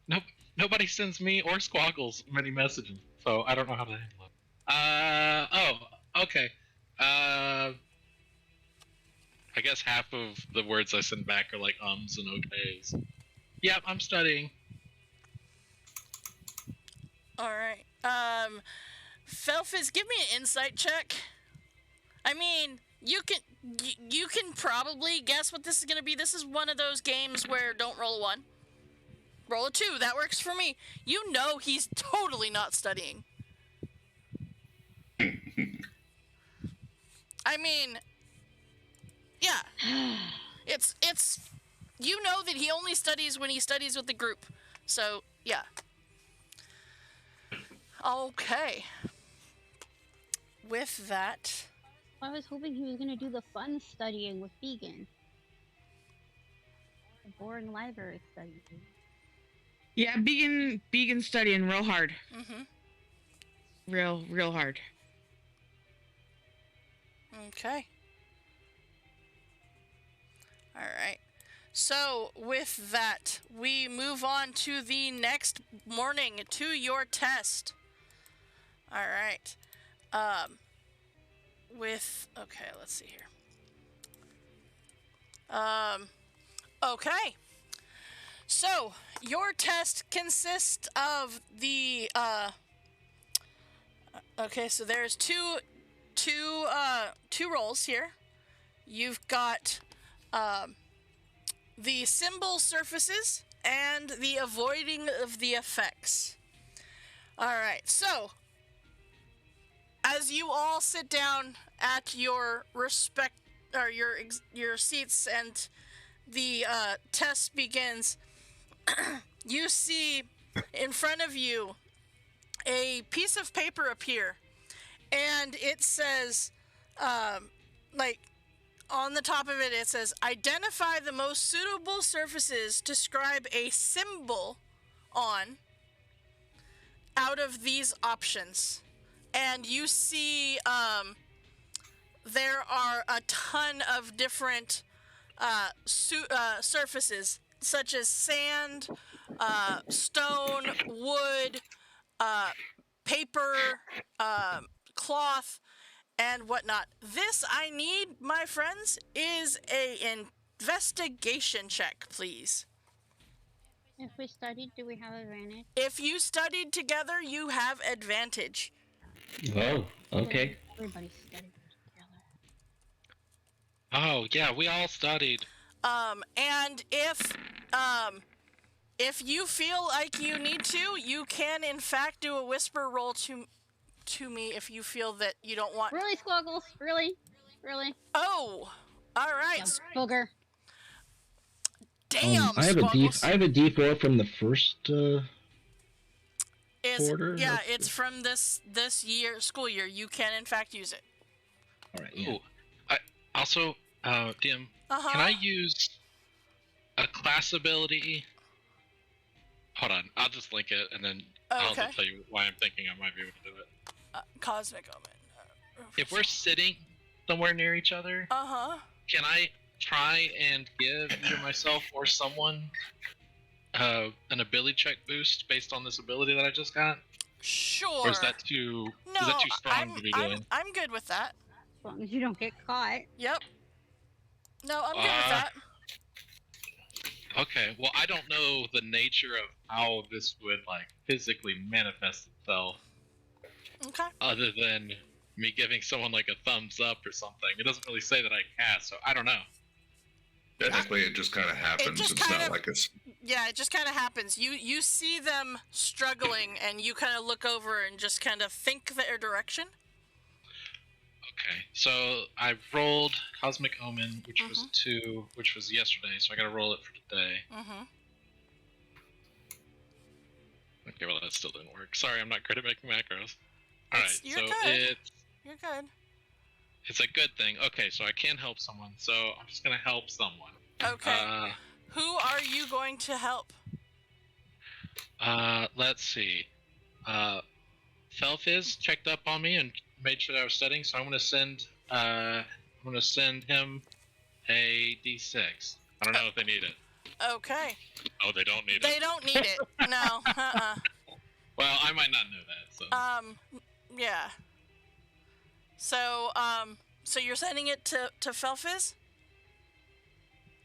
No, nobody sends me or Squaggles many messages, so I don't know how to handle it. Okay. I guess half of the words I send back are like ums and okays. Yep, I'm studying. All right. Felfiz, give me an insight check. I mean, you can probably guess what this is gonna be. This is one of those games where don't roll a 1. Roll a 2. That works for me. You know he's totally not studying. I mean, yeah. It's you know that he only studies when he studies with the group. So, yeah. Okay. With that, I was hoping he was gonna do the fun studying with Vegan. The boring library study. Yeah, Vegan studying real hard. Mm-hmm. Real hard. Okay. All right. So, with that, we move on to the next morning, to your test. All right. Okay, let's see here. Okay. So, your test consists of the, okay, so there's two roles here. You've got, the symbol surfaces and the avoiding of the effects. All right, so as you all sit down at your your seats and the test begins, you see in front of you a piece of paper appear, and it says, on the top of it, it says, identify the most suitable surfaces to scribe a symbol on out of these options. And you see there are a ton of different surfaces, such as sand, stone, wood, paper, cloth, and whatnot. This, I need, my friends, is an investigation check, please. If we studied, do we have advantage? If you studied together, you have advantage. Oh, okay. Everybody studied together. Oh yeah, we all studied. And if you feel like you need to, you can in fact do a whisper roll to me if you feel that you don't want. Really, Squaggles? Really? Oh, all right. Yeah, booger. Damn, I have Squaggles. I have a D4 from the first quarter. Yeah, it's from this school year. You can in fact use it. All right. Yeah. Ooh, I also, DM. Can I use a class ability? Hold on, I'll just link it and then I'll just tell you why I'm thinking I might be able to do it. Cosmic Omen. If we're sitting somewhere near each other, can I try and give either myself or someone an ability check boost based on this ability that I just got? Sure. Or is that too strong to be doing? I'm good with that. As long as you don't get caught. Yep. No, I'm good with that. Okay, well, I don't know the nature of how this would, like, physically manifest itself. Okay. Other than me giving someone, like, a thumbs up or something. It doesn't really say that I cast, so I don't know. Technically, it just kind of happens. It's not like it's... Yeah, it just kind of happens. You see them struggling, and you kind of look over and just kind of think their direction. Okay, so I rolled Cosmic Omen, which was 2, which was yesterday, so I gotta roll it for today. Okay, well that still didn't work. Sorry, I'm not great at making macros. Alright, You're so good. You're good. it's a good thing. Okay, so I can help someone, so I'm just gonna help someone. Okay. Who are you going to help? Let's see. Felfiz checked up on me and made sure that I was studying, so I'm gonna send him a D6. I don't know if they need it. Okay. Oh, they don't need it. They don't need it. No. Well, I might not know that. So. Yeah. So, so you're sending it to Felfiz?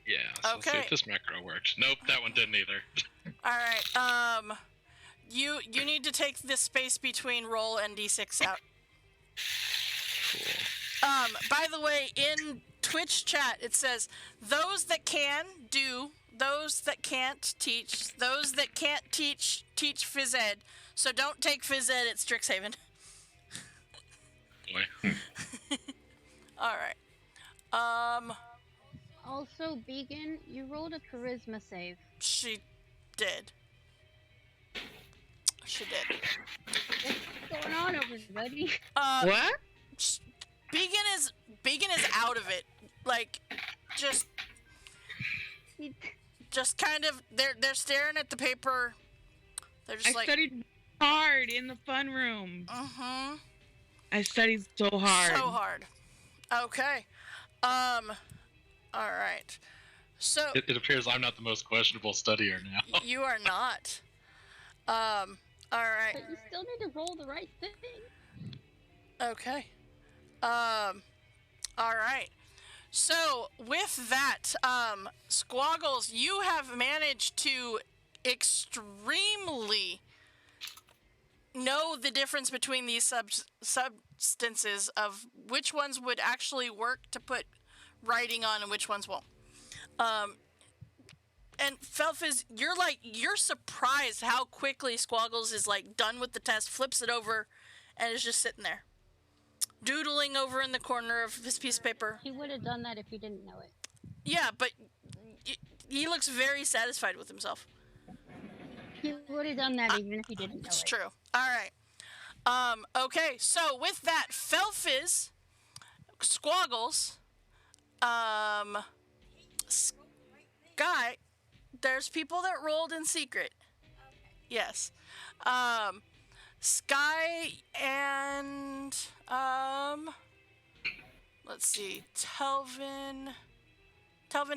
Yeah. So Okay. see if this macro works. Nope, that one didn't either. All right. You need to take this space between roll and D6 out. Cool. By the way, in Twitch chat it says those that can do, those that can't teach, those that can't teach phys ed. So don't take phys ed at StrixSeven. Boy. All right. Also, Beacon, you rolled a charisma save. She did. What's going on, everybody? What? Beacon is out of it. Like, just kind of they're staring at the paper. They're just I studied hard in the fun room. I studied so hard. So hard. Okay. All right. So It appears I'm not the most questionable studier now. You are not. All right. But you still need to roll the right thing. Okay. All right. So with that, Squaggles, you have managed to extremely know the difference between these substances of which ones would actually work to put writing on and which ones won't. And Felfiz, you're surprised how quickly Squaggles is like done with the test, flips it over, and is just sitting there, doodling over in the corner of his piece of paper. He would have done that if he didn't know it. Yeah, but he looks very satisfied with himself. He would have done that even if he didn't know It's it. true. All right. Okay, so with that, Felfiz, Squaggles, Sky, there's people that rolled in secret. Yes. Sky and, let's see, Telvin,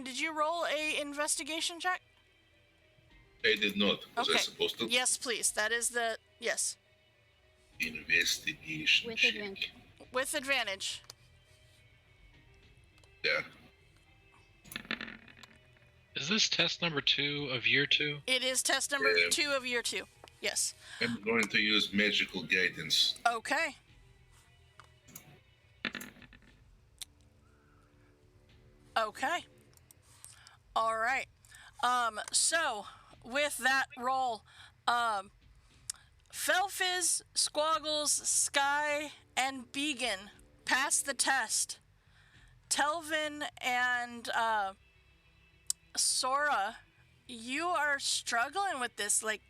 did you roll a investigation check? I did not. Was I Okay. supposed to? Yes, please. That is yes. Investigation With check. advantage. With advantage. Yeah. Is this test number 2 of year 2? It is test number 2 of year 2. Yes. I'm going to use magical guidance. Okay. Okay. All right. So with that roll, Felfiz, Squaggles, Sky, and Began pass the test. Telvin and Sora, you are struggling with this. Like,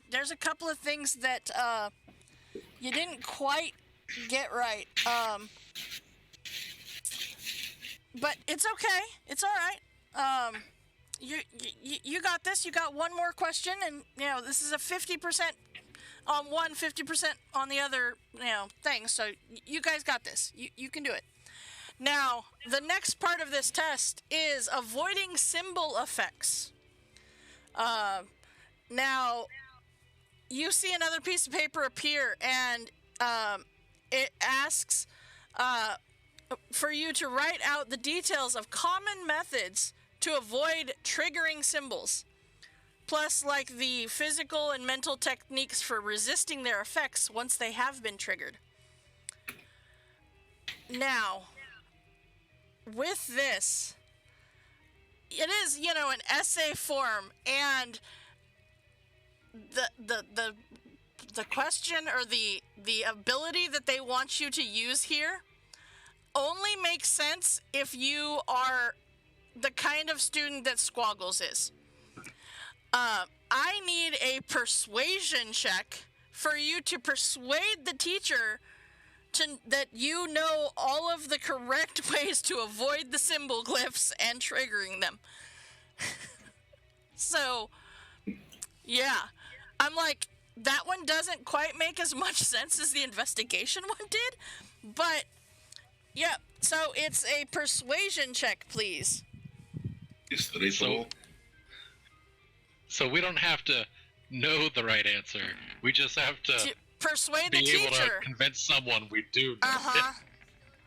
there's a couple of things that you didn't quite get right. But it's okay. It's all right. You got this. You got one more question, and this is a 50% on one, 50% on the other, thing. So you guys got this. You can do it. Now, the next part of this test is avoiding symbol effects. Now, you see another piece of paper appear, and it asks for you to write out the details of common methods to avoid triggering symbols, plus like the physical and mental techniques for resisting their effects once they have been triggered. Now, with this, it is, an essay form, and the question or the ability that they want you to use here only makes sense if you are the kind of student that Squaggles is. I need a persuasion check for you to persuade the teacher that you know all of the correct ways to avoid the symbol glyphs and triggering them. So, yeah. I'm like, that one doesn't quite make as much sense as the investigation one did, but, yeah. So, it's a persuasion check, please. So we don't have to know the right answer. We just have to persuade the be teacher. Able to convince someone we do know.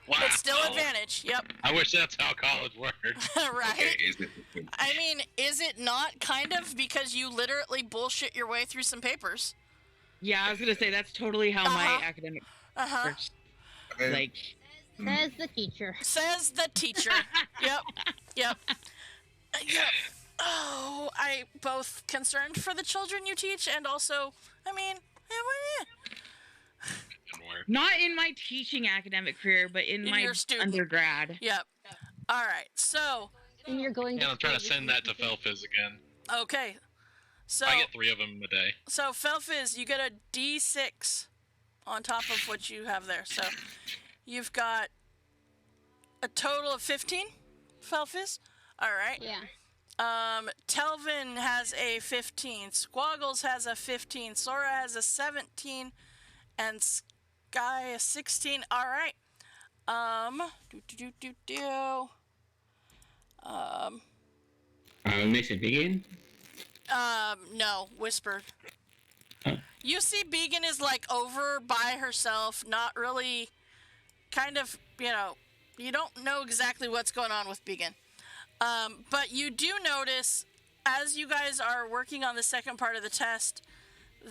Wow. It's still advantage. Yep. I wish that's how college worked. Right. Okay, I mean, is it not kind of, because you literally bullshit your way through some papers? Yeah, I was gonna say that's totally how my academic works. Like, says the teacher. Says the teacher. Yep. Yep. Oh, I both concerned for the children you teach, and also, I mean, not in my teaching academic career, but in my undergrad. Yep. All right, so. And you're going. And I'm trying to send that to Felfiz again. Okay. So I get 3 of them a day. So Felfiz, you get a D6 on top of what you have there. So you've got a total of 15, Felfiz. All right. Yeah. Telvin has a 15, Squaggles has a 15, Sora has a 17, and Sky a 16. All right. Mr. Begin? No, whispered. You see Began is like over by herself, not really, kind of, you don't know exactly what's going on with Began. But you do notice, as you guys are working on the second part of the test,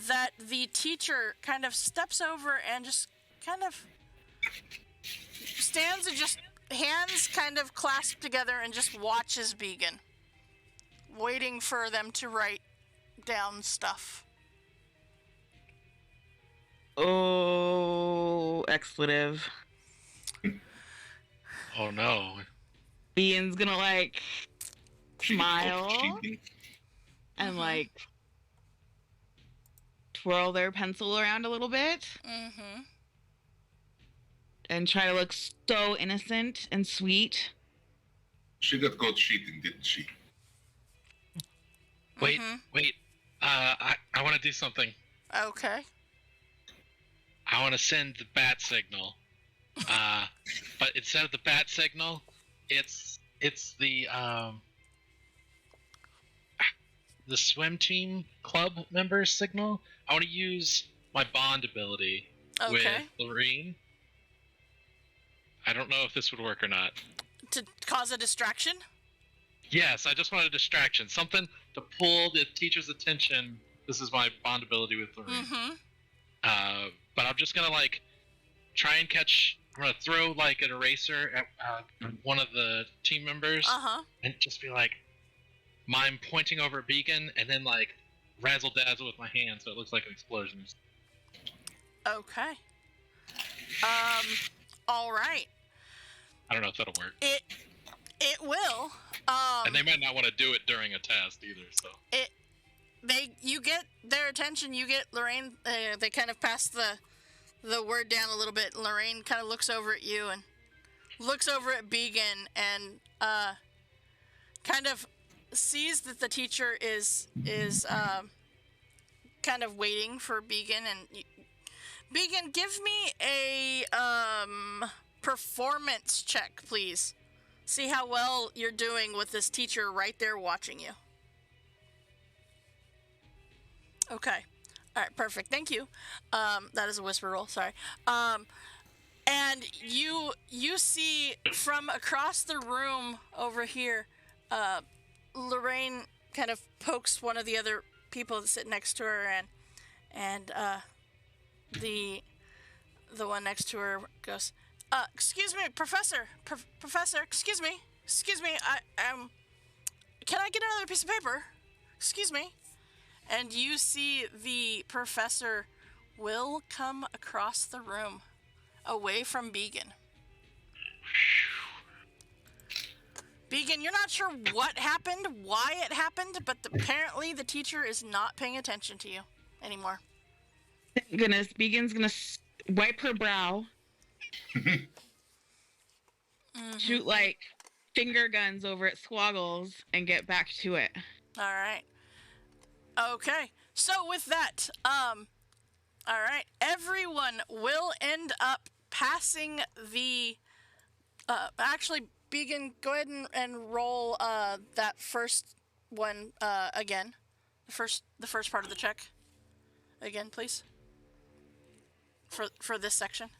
that the teacher kind of steps over and just kind of stands and just hands kind of clasped together and just watches Began, waiting for them to write down stuff. Oh, expletive. Oh no. Ian's gonna smile and twirl their pencil around a little bit. Mm-hmm. And try to look so innocent and sweet. She got caught cheating, didn't she? Wait. I want to do something. Okay. I want to send the bat signal. But instead of the bat signal, it's the swim team club members signal. I want to use my bond ability with Lorene. I don't know if this would work or not. To cause a distraction? Yes, I just want a distraction. Something to pull the teacher's attention. This is my bond ability with Lorene. Mm-hmm. But I'm just gonna try and catch I'm gonna throw like an eraser at one of the team members, and just be like, mime pointing over at Beacon, and then like razzle dazzle with my hand so it looks like an explosion. Okay. All right. I don't know if that'll work. It will. And they might not want to do it during a test either. So you get their attention. You get Lorraine. They kind of pass the word down a little bit. Lorraine kind of looks over at you and looks over at Began and kind of sees that the teacher is kind of waiting for Began. And Began, give me a performance check, please. See how well you're doing with this teacher right there watching you. Okay. All right, perfect. Thank you. That is a whisper roll. Sorry. And you see from across the room over here, Lorraine kind of pokes one of the other people that sit next to her, and the one next to her goes, "Excuse me, Professor. Professor, excuse me. Can I get another piece of paper? Excuse me." And you see the professor will come across the room, away from Began. Began, you're not sure what happened, why it happened, but apparently the teacher is not paying attention to you anymore. Thank goodness. Began's gonna wipe her brow, shoot like finger guns over at Squaggles, and get back to it. All right. Okay, so with that, all right, everyone will end up passing the, actually, Began, go ahead and roll, that first one, again. The first part of the check. Again, please. For this section.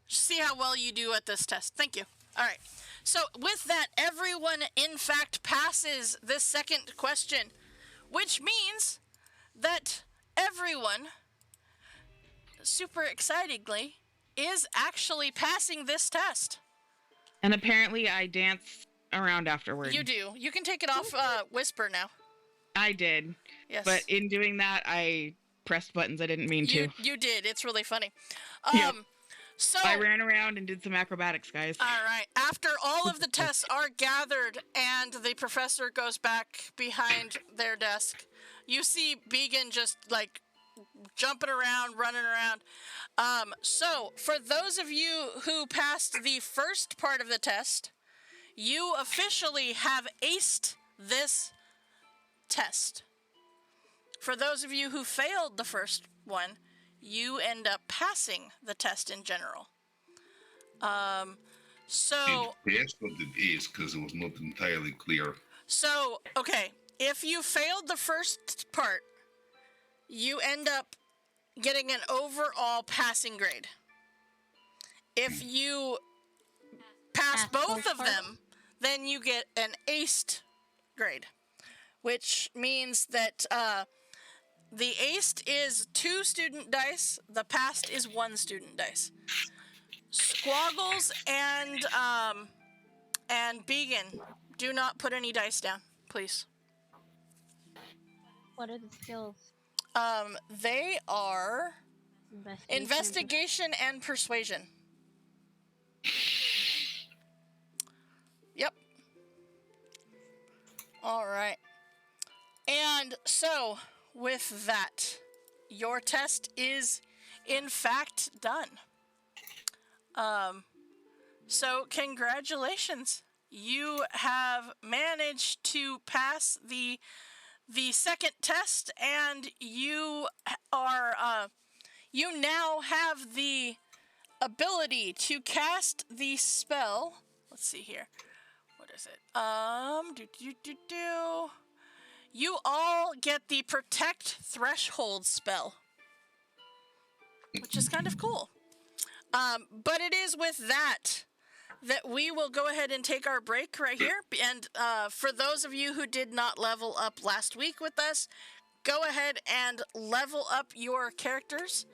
See how well you do at this test. Thank you. All right, so with that, everyone, in fact, passes this second question. Which means that everyone, super excitingly, is actually passing this test. And apparently I dance around afterward. You do. You can take it off Whisper now. I did. Yes. But in doing that, I pressed buttons I didn't mean to. You did. It's really funny. Yep. So I ran around and did some acrobatics, guys. All right. After all of the tests are gathered and the professor goes back behind their desk, you see Began just like jumping around, running around. So for those of you who passed the first part of the test, you officially have aced this test. For those of you who failed the first one, you end up passing the test in general. So Yes, but it is because it was not entirely clear. So, okay, if you failed the first part, you end up getting an overall passing grade. If you pass both of them, then you get an aced grade, which means that the aced is 2 student dice, the passed is 1 student dice. Squaggles and Began, do not put any dice down, please. What are the skills? They are investigation and persuasion. Yep. All right. And so, with that, your test is, in fact, done. So congratulations. You have managed to pass the second test, and you are, you now have the ability to cast the spell. Let's see here. What is it? You all get the Protect Threshold spell, which is kind of cool. But it is with that we will go ahead and take our break right here. And for those of you who did not level up last week with us, go ahead and level up your characters.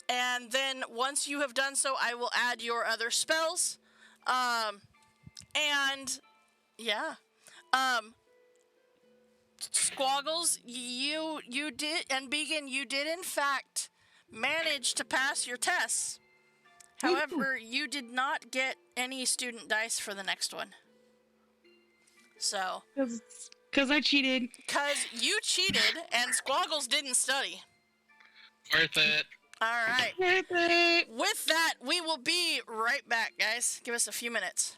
And then once you have done so, I will add your other spells. And yeah. Squaggles, you did, and Beacon, you did in fact manage to pass your tests. However, you did not get any student dice for the next one. So, because I cheated. because you cheated and Squaggles didn't study. Worth it. All right. Worth it. With that, we will be right back, guys. Give us a few minutes.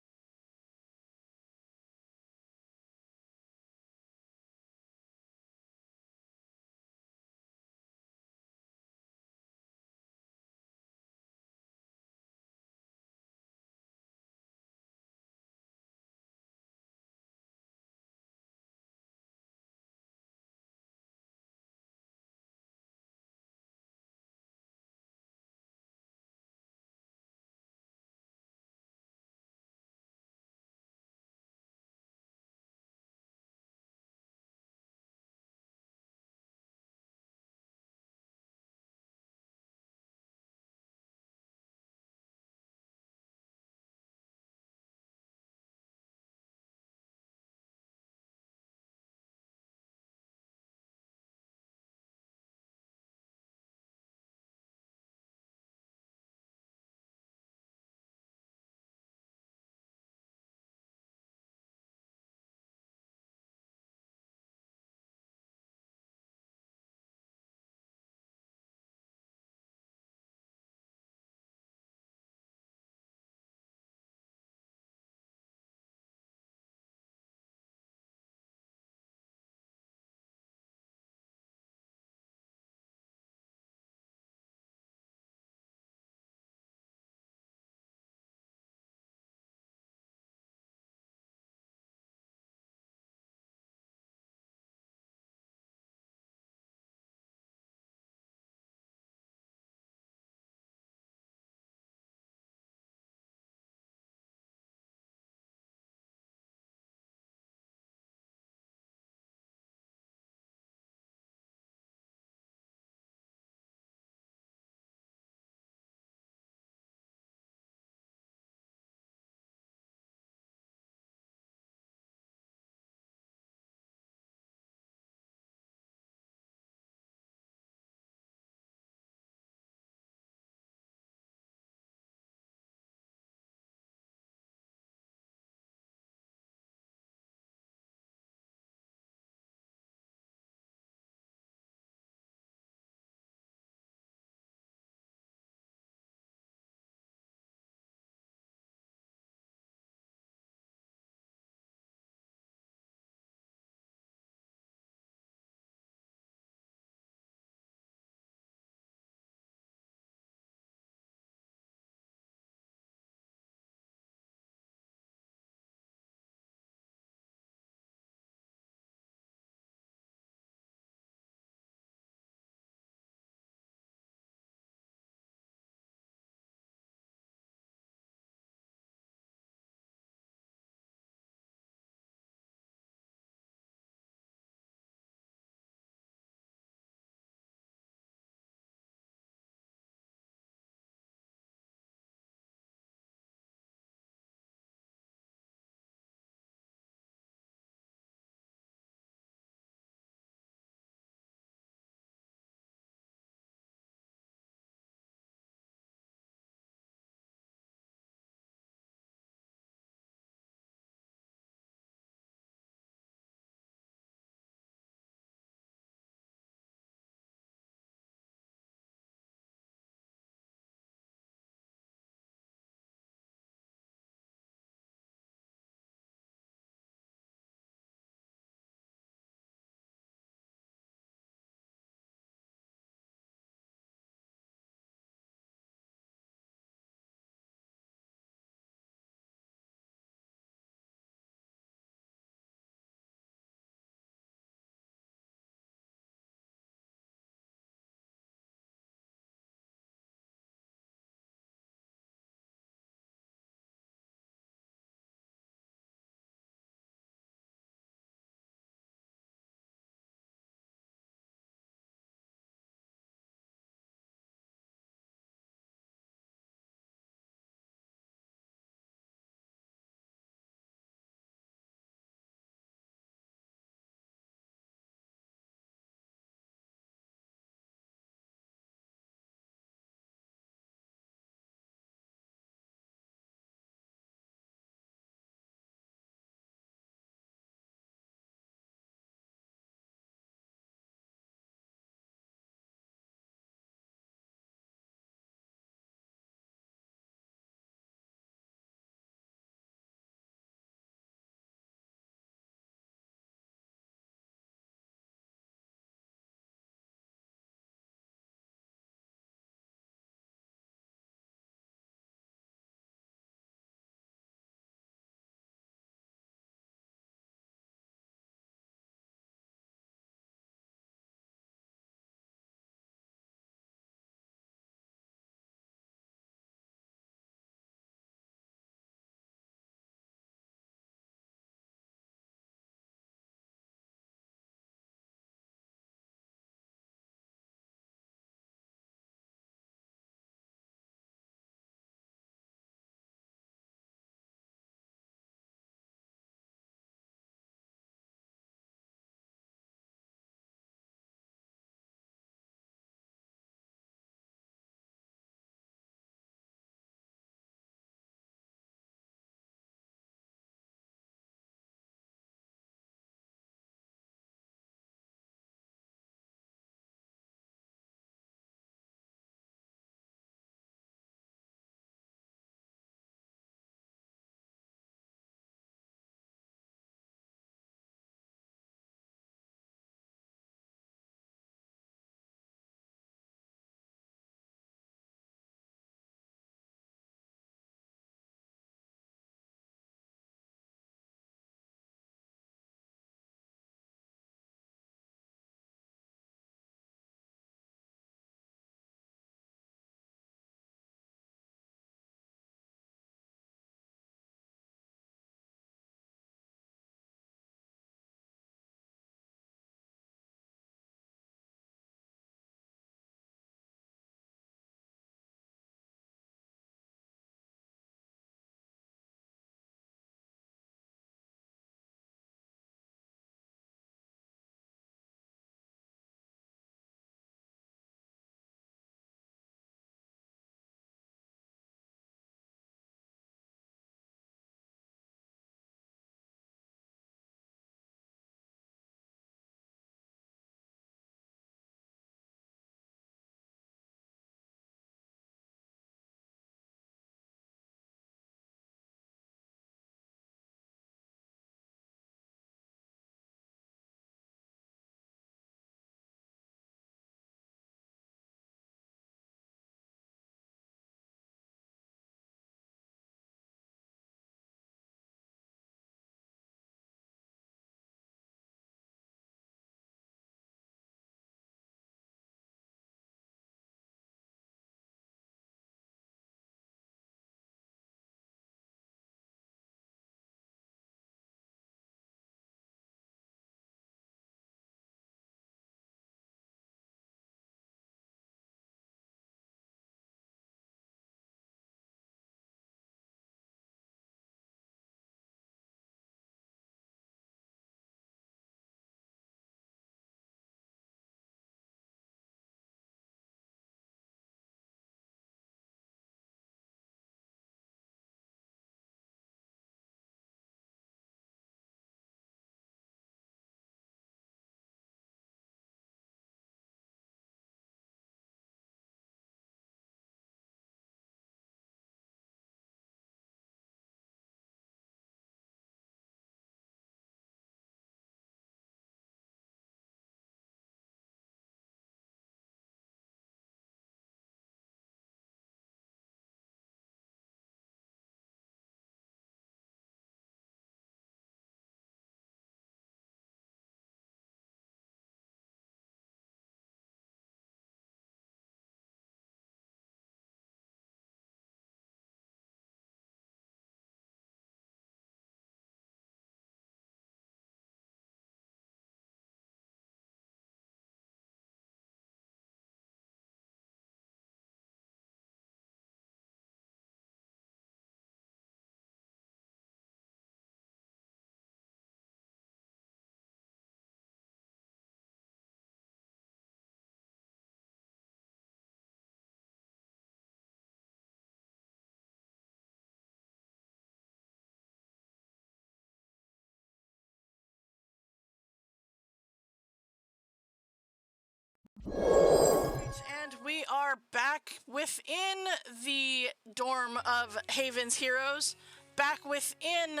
are back within the dorm of Haven's Heroes, back within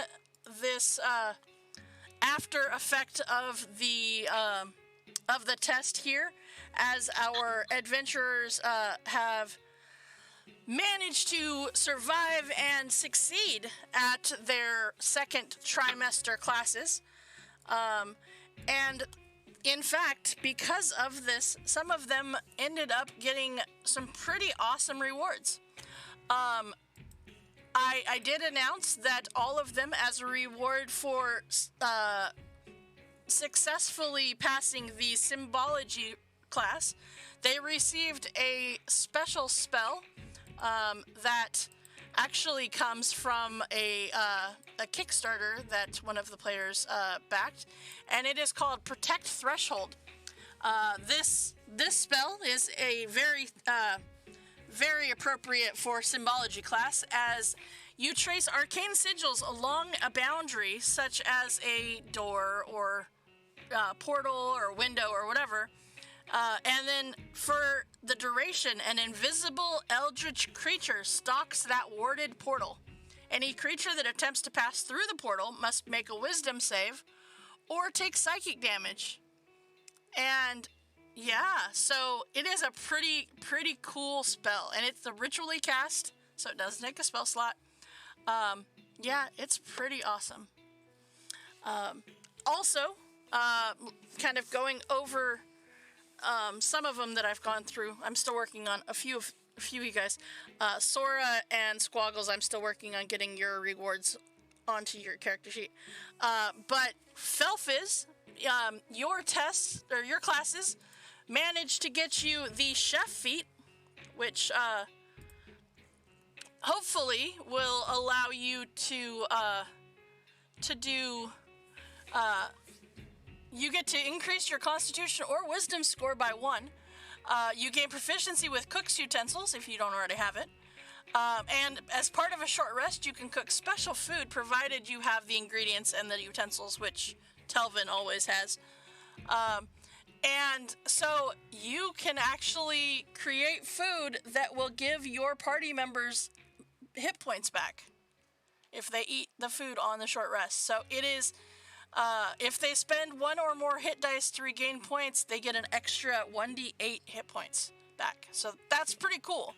this after effect of the test here, as our adventurers have managed to survive and succeed at their second trimester classes. And in fact, because of this, some of them ended up getting some pretty awesome rewards. I did announce that all of them, as a reward for successfully passing the symbology class, they received a special spell that actually comes from a Kickstarter that one of the players backed, and it is called Protect Threshold. This spell is a very appropriate for symbology class, as you trace arcane sigils along a boundary, such as a door or portal or window or whatever. And then for the duration, an invisible eldritch creature stalks that warded portal. Any creature that attempts to pass through the portal must make a wisdom save or take psychic damage. And yeah, so it is a pretty cool spell. And it's the ritually cast, so it does take a spell slot. Yeah, it's pretty awesome. Also, kind of going over some of them that I've gone through. I'm still working on a few of you guys. Sora and Squaggles, I'm still working on getting your rewards onto your character sheet. But Felfiz, your tests, or your classes, managed to get you the chef feat, which hopefully will allow you to do... you get to increase your constitution or wisdom score by 1. You gain proficiency with cook's utensils if you don't already have it. And as part of a short rest, you can cook special food provided you have the ingredients and the utensils, which Telvin always has. And so you can actually create food that will give your party members hit points back if they eat the food on the short rest. So it is... if they spend 1 or more hit dice to regain points, they get an extra 1d8 hit points back. So that's pretty cool.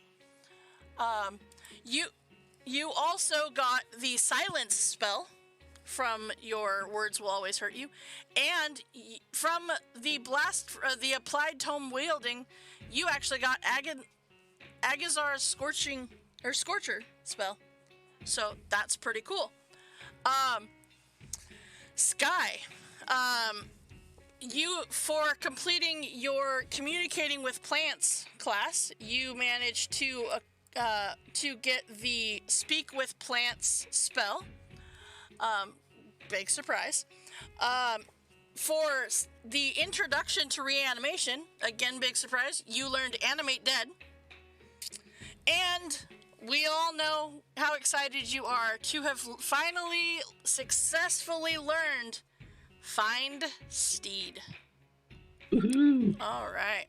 You also got the silence spell from your Words Will Always Hurt You, and from the the applied tome wielding, you actually got Agazar's Scorcher spell. So that's pretty cool. Sky, for completing your Communicating with Plants class, you managed to get the Speak with Plants spell. Big surprise. For the Introduction to Reanimation, again, big surprise, you learned Animate Dead. And we all know how excited you are to have finally successfully learned Find Steed. Woohoo! All right.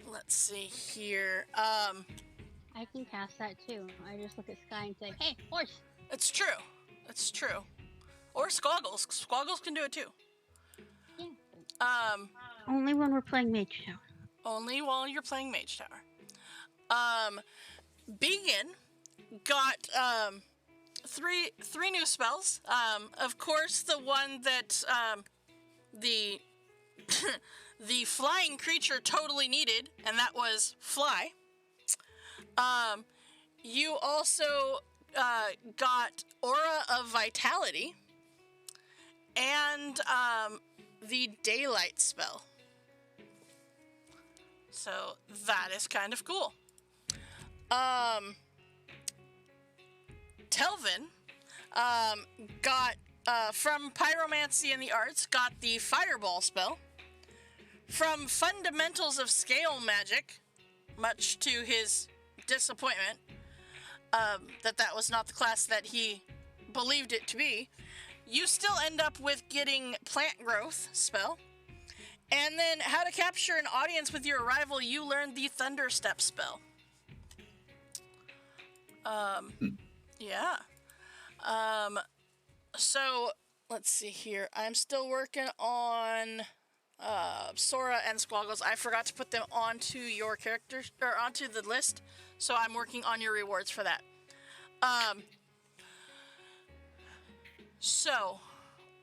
Let's see here. I can cast that too. I just look at Sky and say, "Hey, horse." It's true. It's true. Or Squaggles. Squaggles can do it too. Yeah. Only when we're playing Mage Tower. Only while you're playing Mage Tower. Began got three new spells. Of course, the one that the the flying creature totally needed, and that was Fly. You also got Aura of Vitality and the Daylight spell. So that is kind of cool. Telvin got from Pyromancy and the Arts, got the Fireball spell. From Fundamentals of Scale Magic, much to his disappointment, that was not the class that he believed it to be, you still end up with getting Plant Growth spell. And then how to capture an audience with your arrival, you learned the Thunderstep spell. Yeah. So, let's see here. I'm still working on Sora and Squaggles. I forgot to put them onto your character, or onto the list, so I'm working on your rewards for that. So,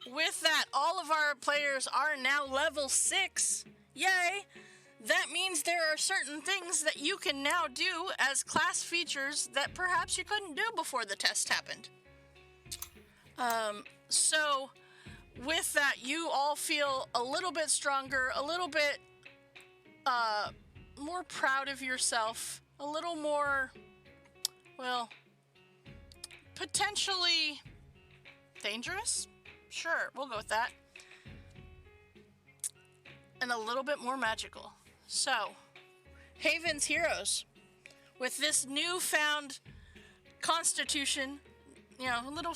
with that, all of our players are now level 6. Yay! That means there are certain things that you can now do as class features that perhaps you couldn't do before the test happened. So, with that, you all feel a little bit stronger, a little bit more proud of yourself, a little more, well, potentially dangerous? Sure, we'll go with that. And a little bit more magical. So, Haven's Heroes, with this newfound constitution, you know, a little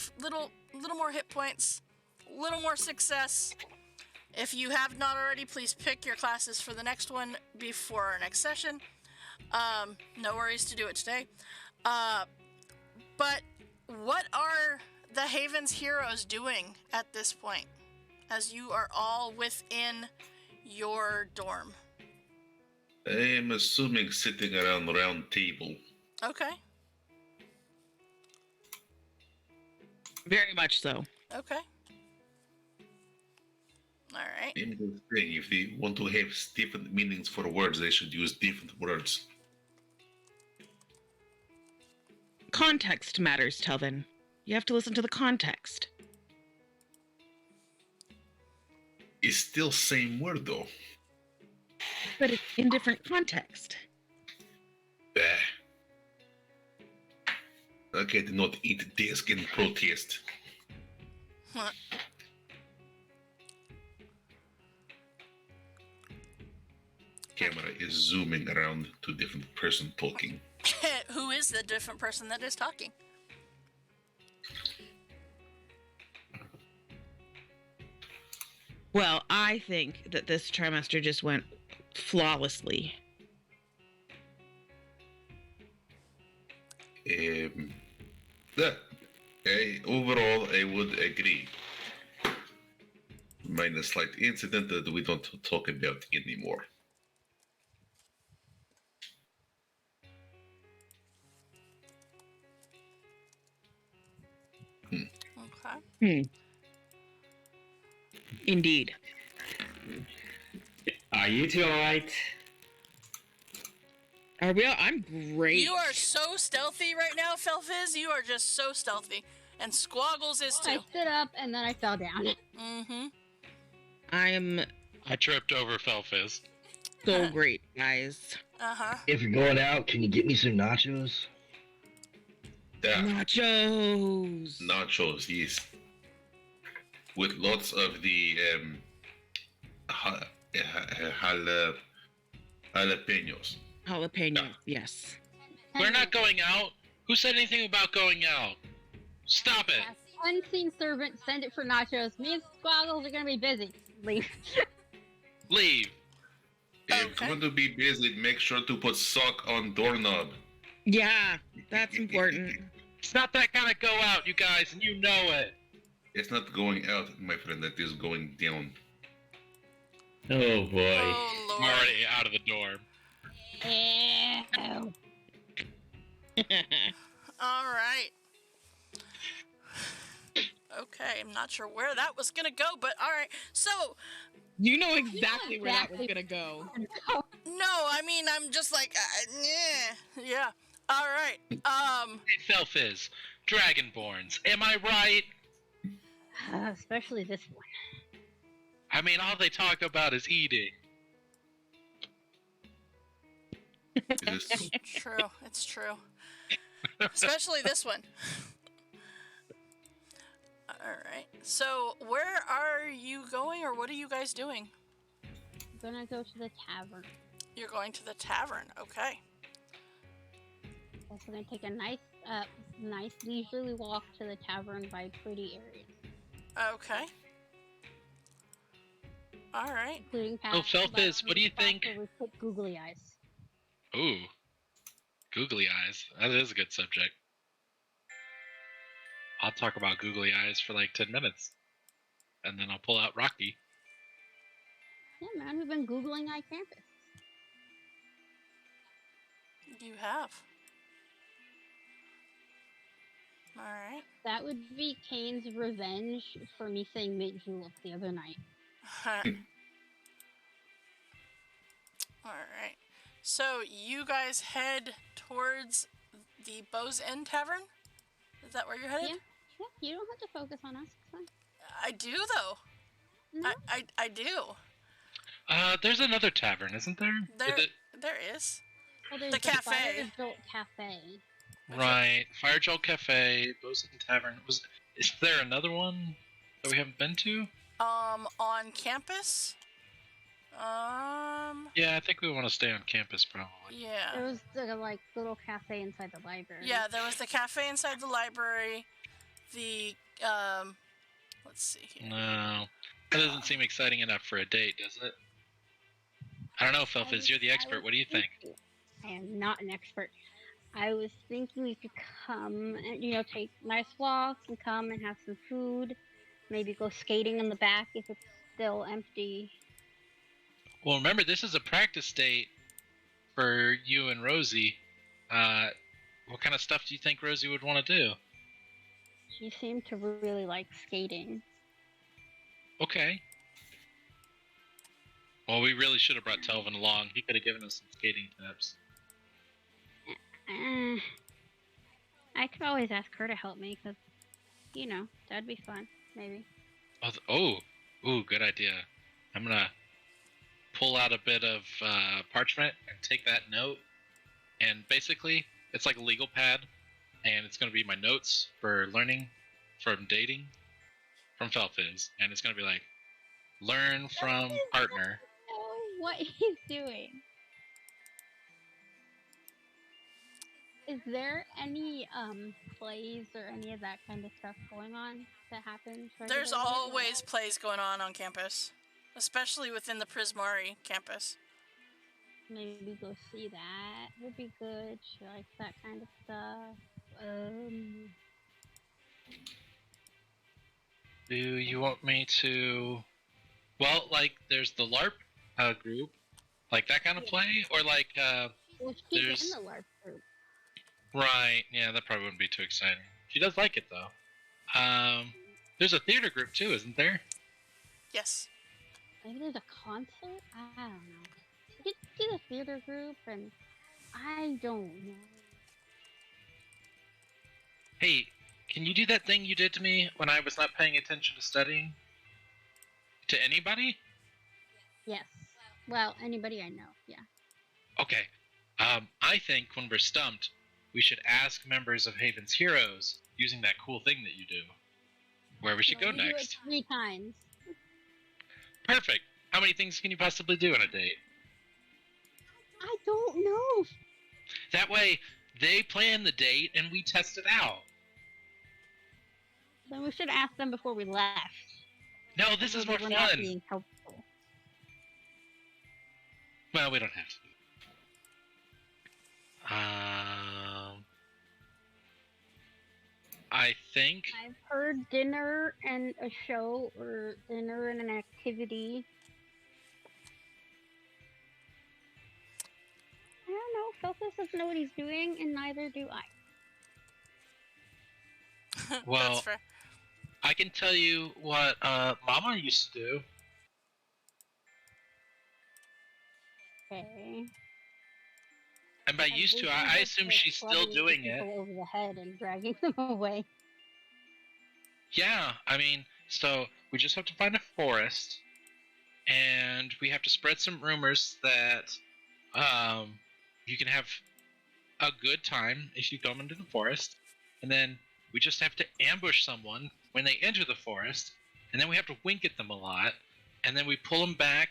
more hit points, a little more success. If you have not already, please pick your classes for the next one before our next session. No worries to do it today. But what are the Haven's Heroes doing at this point, as you are all within your dorm? I'm assuming sitting around the round table. Okay. Very much so. Okay. All right. I'm just saying, if they want to have different meanings for words, they should use different words. Context matters, Telvin. You have to listen to the context. It's still same word though. But it's in different context. Bah. Okay, do not eat desk in protest. Huh. Camera is zooming around to different person talking. Who is the different person that is talking? Well, I think that this trimester just went flawlessly. Overall, I would agree. Minus slight incident that we don't talk about anymore. Okay. Indeed. Are you two alright? Are we all? I'm great. You are so stealthy right now, Felfiz. You are just so stealthy. And Squaggles is I too. stood up and then I fell down. Mm-hmm. I tripped over Felfiz. So great, guys. Uh-huh. If you're going out, can you get me some nachos? Yeah, Nachos. nachos, yes. With lots of the jalapenos. Jalapeno. Yes. We're not going out. Who said anything about going out? Stop it. Yes, unseen servant, send it for nachos. Me and Squaggles are gonna be busy. Leave. Leave. If Okay. you want to be busy, make sure to put sock on doorknob. Yeah, that's important. It's not that kind of go out, you guys, and you know it. It's not going out, my friend. That is going down. Oh boy. Oh, I'm Lord. already out of the dorm. Ew. All right. Okay, I'm not sure where that was going to go, but all right. So, You know exactly where that was exactly. gonna go. no, I mean, I'm just like, yeah. All right. Hey, Felfiz, Dragonborns, am I right? Especially this one. I mean, all they talk about is eating. This True. It's true. Especially this one. All right. So, where are you going, or what are you guys doing? I'm gonna go to the tavern. You're going to the tavern. Okay. Also gonna take a nice leisurely walk to the tavern by pretty areas. Okay. All right. including Oh, Felfiz, what do you think? We put googly eyes. Ooh, googly eyes. That is a good subject. I'll talk about googly eyes for like 10 minutes. And then I'll pull out Rocky. Yeah, man, we've been Googling iCampus. You have. All right. That would be Kane's revenge for me saying Mint Julep the other night. All right. So you guys head towards the Bow's End Tavern? Is that where you're headed? Yeah, you don't have to focus on us. It's fine. I do, though. No? I do. There's another tavern, isn't there? There is. Well, there's The cafe. Fire Adult Cafe. Right. Fire Joel Cafe, Bosun Tavern. Is there another one that we haven't been to? On campus? Yeah, I think we want to stay on campus, probably. Yeah. There was the little cafe inside the library. Yeah, there was the cafe inside the library. The, let's see here. No. That doesn't seem exciting enough for a date, does it? I don't know, Felfiz, you're the expert. What do you think? I am not an expert. I was thinking we could come and, take nice walks and come and have some food. Maybe go skating in the back if it's still empty. Well, remember, this is a practice date for you and Rosie. What kind of stuff do you think Rosie would want to do? She seemed to really like skating. Okay. Well, we really should have brought Telvin along. He could have given us some skating tips. I could always ask her to help me, because, that'd be fun, maybe. Ooh, good idea. I'm going to pull out a bit of parchment and take that note. And basically, it's like a legal pad. And it's going to be my notes for learning from dating from Felfiz. And it's going to be like, learn from partner. Know what he's doing. Is there any plays or any of that kind of stuff going on that happens? There's always plays going on campus, especially within the Prismari campus. Maybe go see that would be good. She likes that kind of stuff. Do you want me to... Well, there's the LARP group. Like that kind of play? Or well, she's in the LARP group. Right, yeah, that probably wouldn't be too exciting. She does like it, though. There's a theater group, too, isn't there? Yes. Maybe there's a concert? I don't know. You could see the theater group, and I don't know. Hey, can you do that thing you did to me when I was not paying attention to studying? To anybody? Yes. Well, anybody I know, yeah. Okay. I think when we're stumped, we should ask members of Haven's Heroes, using that cool thing that you do, where we should go next. Do it 3 times. Perfect. How many things can you possibly do on a date? I don't know. That way, they plan the date and we test it out. Then we should ask them before we left. No, this is more We're fun. not being helpful. Well, we don't have to. I think... I've heard dinner and a show, or dinner and an activity. I don't know. Felfiz doesn't know what he's doing, and neither do I. Well, I can tell you what Mama used to do. Okay. And by used to, I assume she's still doing it. Over the head and dragging them away. Yeah, I mean, so we just have to find a forest, and we have to spread some rumors that you can have a good time if you come into the forest, and then we just have to ambush someone when they enter the forest, and then we have to wink at them a lot, and then we pull them back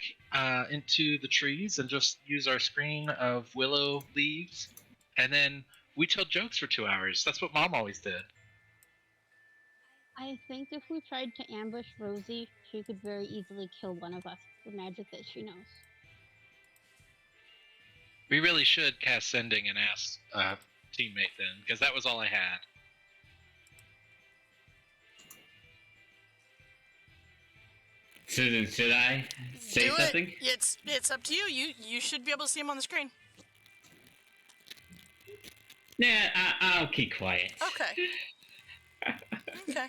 into the trees and just use our screen of willow leaves, and then we tell jokes for 2 hours. That's what Mom always did. I think if we tried to ambush Rosie, she could very easily kill one of us with magic that she knows. We really should cast Sending and ask teammate then, because that was all I had. Susan, should I say Do something? it. It's up to you. You should be able to see him on the screen. Nah, I'll keep quiet. Okay. Okay.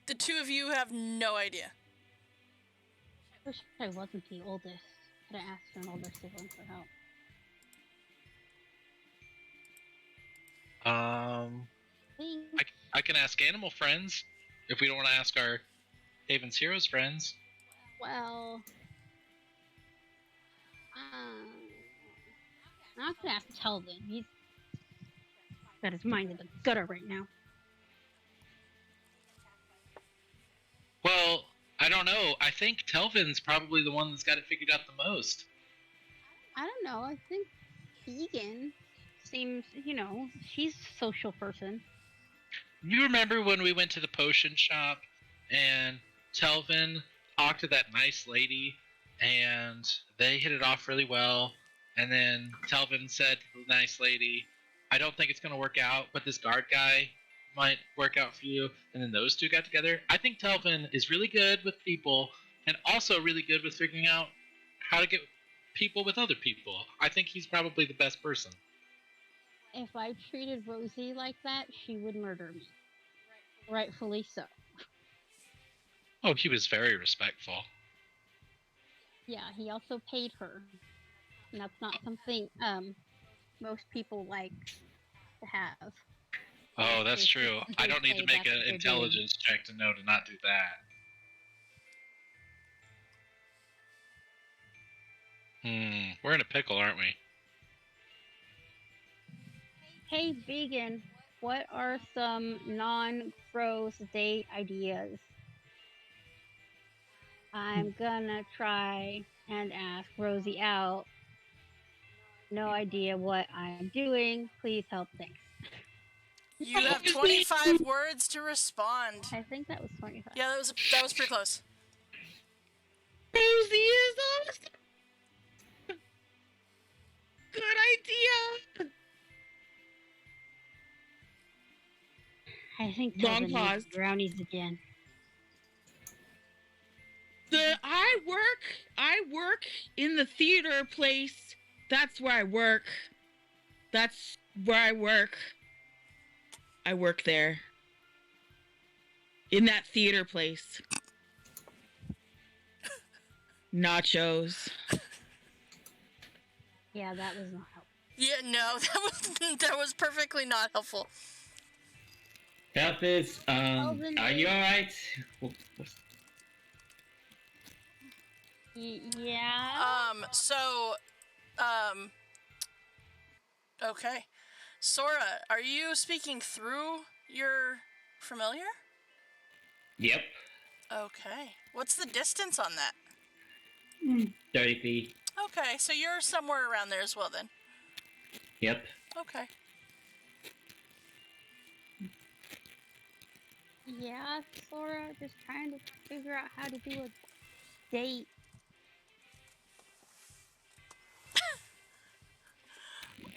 The two of you have no idea. I wish I wasn't the oldest. Could have asked an older sibling for help. I can ask animal friends if we don't want to ask our Haven's Heroes friends. Well, I'm not gonna have to tell them. He's got his mind in the gutter right now. Well, I don't know. I think Telvin's probably the one that's got it figured out the most. I don't know. I think Vegan seems, she's a social person. You remember when we went to the potion shop and Telvin talked to that nice lady and they hit it off really well, and then Telvin said to the nice lady, I don't think it's going to work out, but this guard guy might work out for you, and then those two got together. I think Telvin is really good with people and also really good with figuring out how to get people with other people. I think he's probably the best person. If I treated Rosie like that, she would murder me. Rightfully so. Oh, he was very respectful. Yeah, he also paid her. And that's not something most people like to have. Oh, that's true. I don't need to make an intelligence check to know to not do that. We're in a pickle, aren't we? Hey, Vegan, what are some non-gross date ideas? I'm gonna try and ask Rosie out. No idea what I'm doing. Please help. Thanks. You have 25 words to respond. I think that was 25. Yeah, that was pretty close. Rosie is awesome. Good idea. I think Long pause. Brownies again. I work in the theater place. That's where I work. That's where I work. I work there. In that theater place. Nachos. Yeah, that was not helpful. Yeah, no, that was perfectly not helpful. Elvis, are you alright? Yeah. Okay. Sora, are you speaking through your familiar? Yep. Okay. What's the distance on that? 30 feet. Okay, so you're somewhere around there as well then. Yep. Okay. Yeah, Sora, just trying to figure out how to do a date.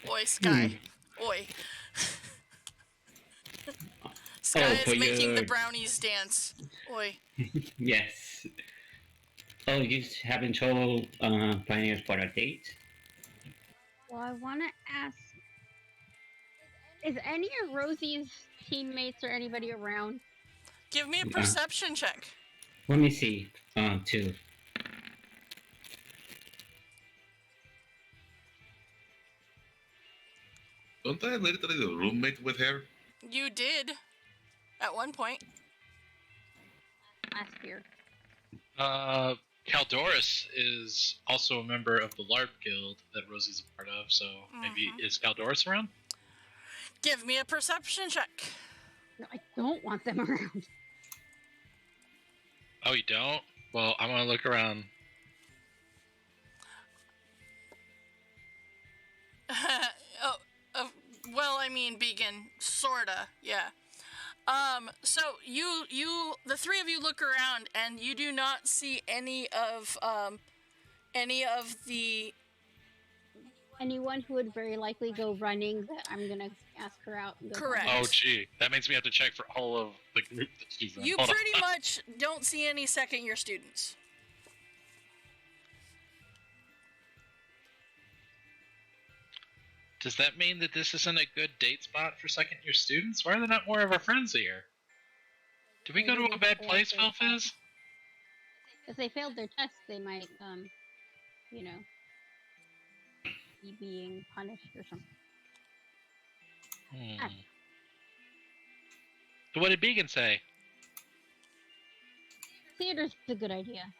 Oi, Sky. Oi. Sky is making the brownies dance. Oi. Yes. Oh, you having trouble finding for a date? Well, I want to ask, is any of Rosie's teammates or anybody around? Give me a perception check. Let me see. 2. Don't I literally roommate with her? You did. At one point. Last year. Caldoris is also a member of the LARP guild that Rosie's a part of, so maybe is Caldoris around? Give me a perception check. No, I don't want them around. Oh, you don't? Well, I'm gonna look around. Well, I mean Beacon, sorta, yeah. So the three of you look around, and you do not see any of the... Anyone who would very likely go running that I'm gonna ask her out and go. Correct. Oh, gee. That means we have to check for all of the group that she's in. You Hold on. pretty much don't see any second-year students. Does that mean that this isn't a good date spot for second-year students? Why are there not more of our friends here? Did we go to a bad place, Philfizz? If they failed their test, they might, you know, be being punished or something. So what did Beacon say? Theater's a good idea.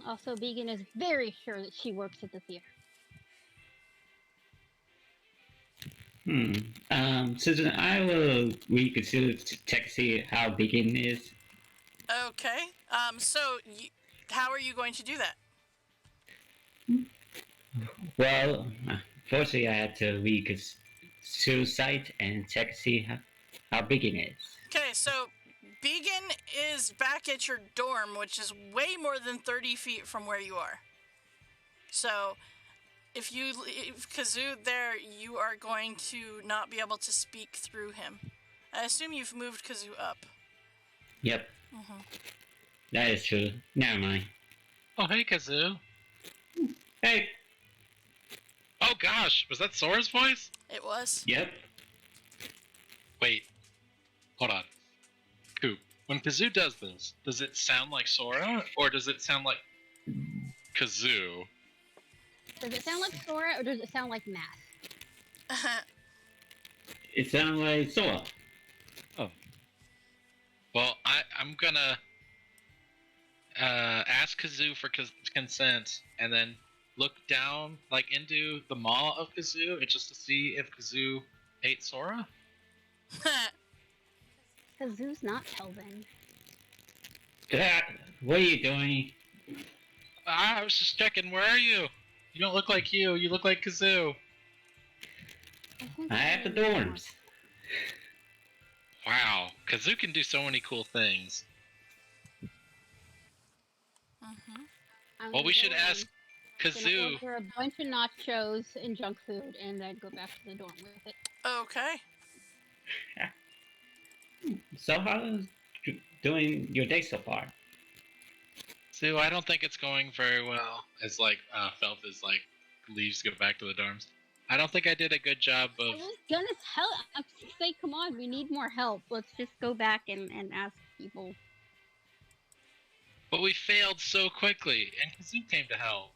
Also, Beacon is very sure that she works at the theater. Susan, I will reconsider to check to see how Beacon is. Okay. So how are you going to do that? Well, fortunately, I had to reconsider site and check to see how Beacon is. Okay, so Beacon is back at your dorm, which is way more than 30 feet from where you are. So if you leave Kazoo there, you are going to not be able to speak through him. I assume you've moved Kazoo up. Yep. Mm-hmm. That is true. Never mind. Oh, hey, Kazoo. Hey! Oh, gosh. Was that Sora's voice? It was. Yep. Wait. Hold on. Coop, when Kazoo does this, does it sound like Sora, or does it sound like Kazoo? Does it sound like Sora or does it sound like math? It sounds like Sora. Oh. Well, I'm gonna ask Kazoo for consent, and then look down, like, into the maw of Kazoo, just to see if Kazoo ate Sora? Kazoo's not Kelvin. What are you doing? I was just checking, where are you? You don't look like you look like Kazoo. I have the dorms. Wow, Kazoo can do so many cool things. Mm-hmm. Well, we should ask Kazoo. Order a bunch of nachos and junk food, and then go back to the dorm with it. Okay. So how's doing your day so far? Sue, I don't think it's going very well. As Felf is leaves to go back to the dorms. I don't think I did a good job of. I was gonna say, come on, we need more help. Let's just go back and ask people. But we failed so quickly, and Kazoo came to help.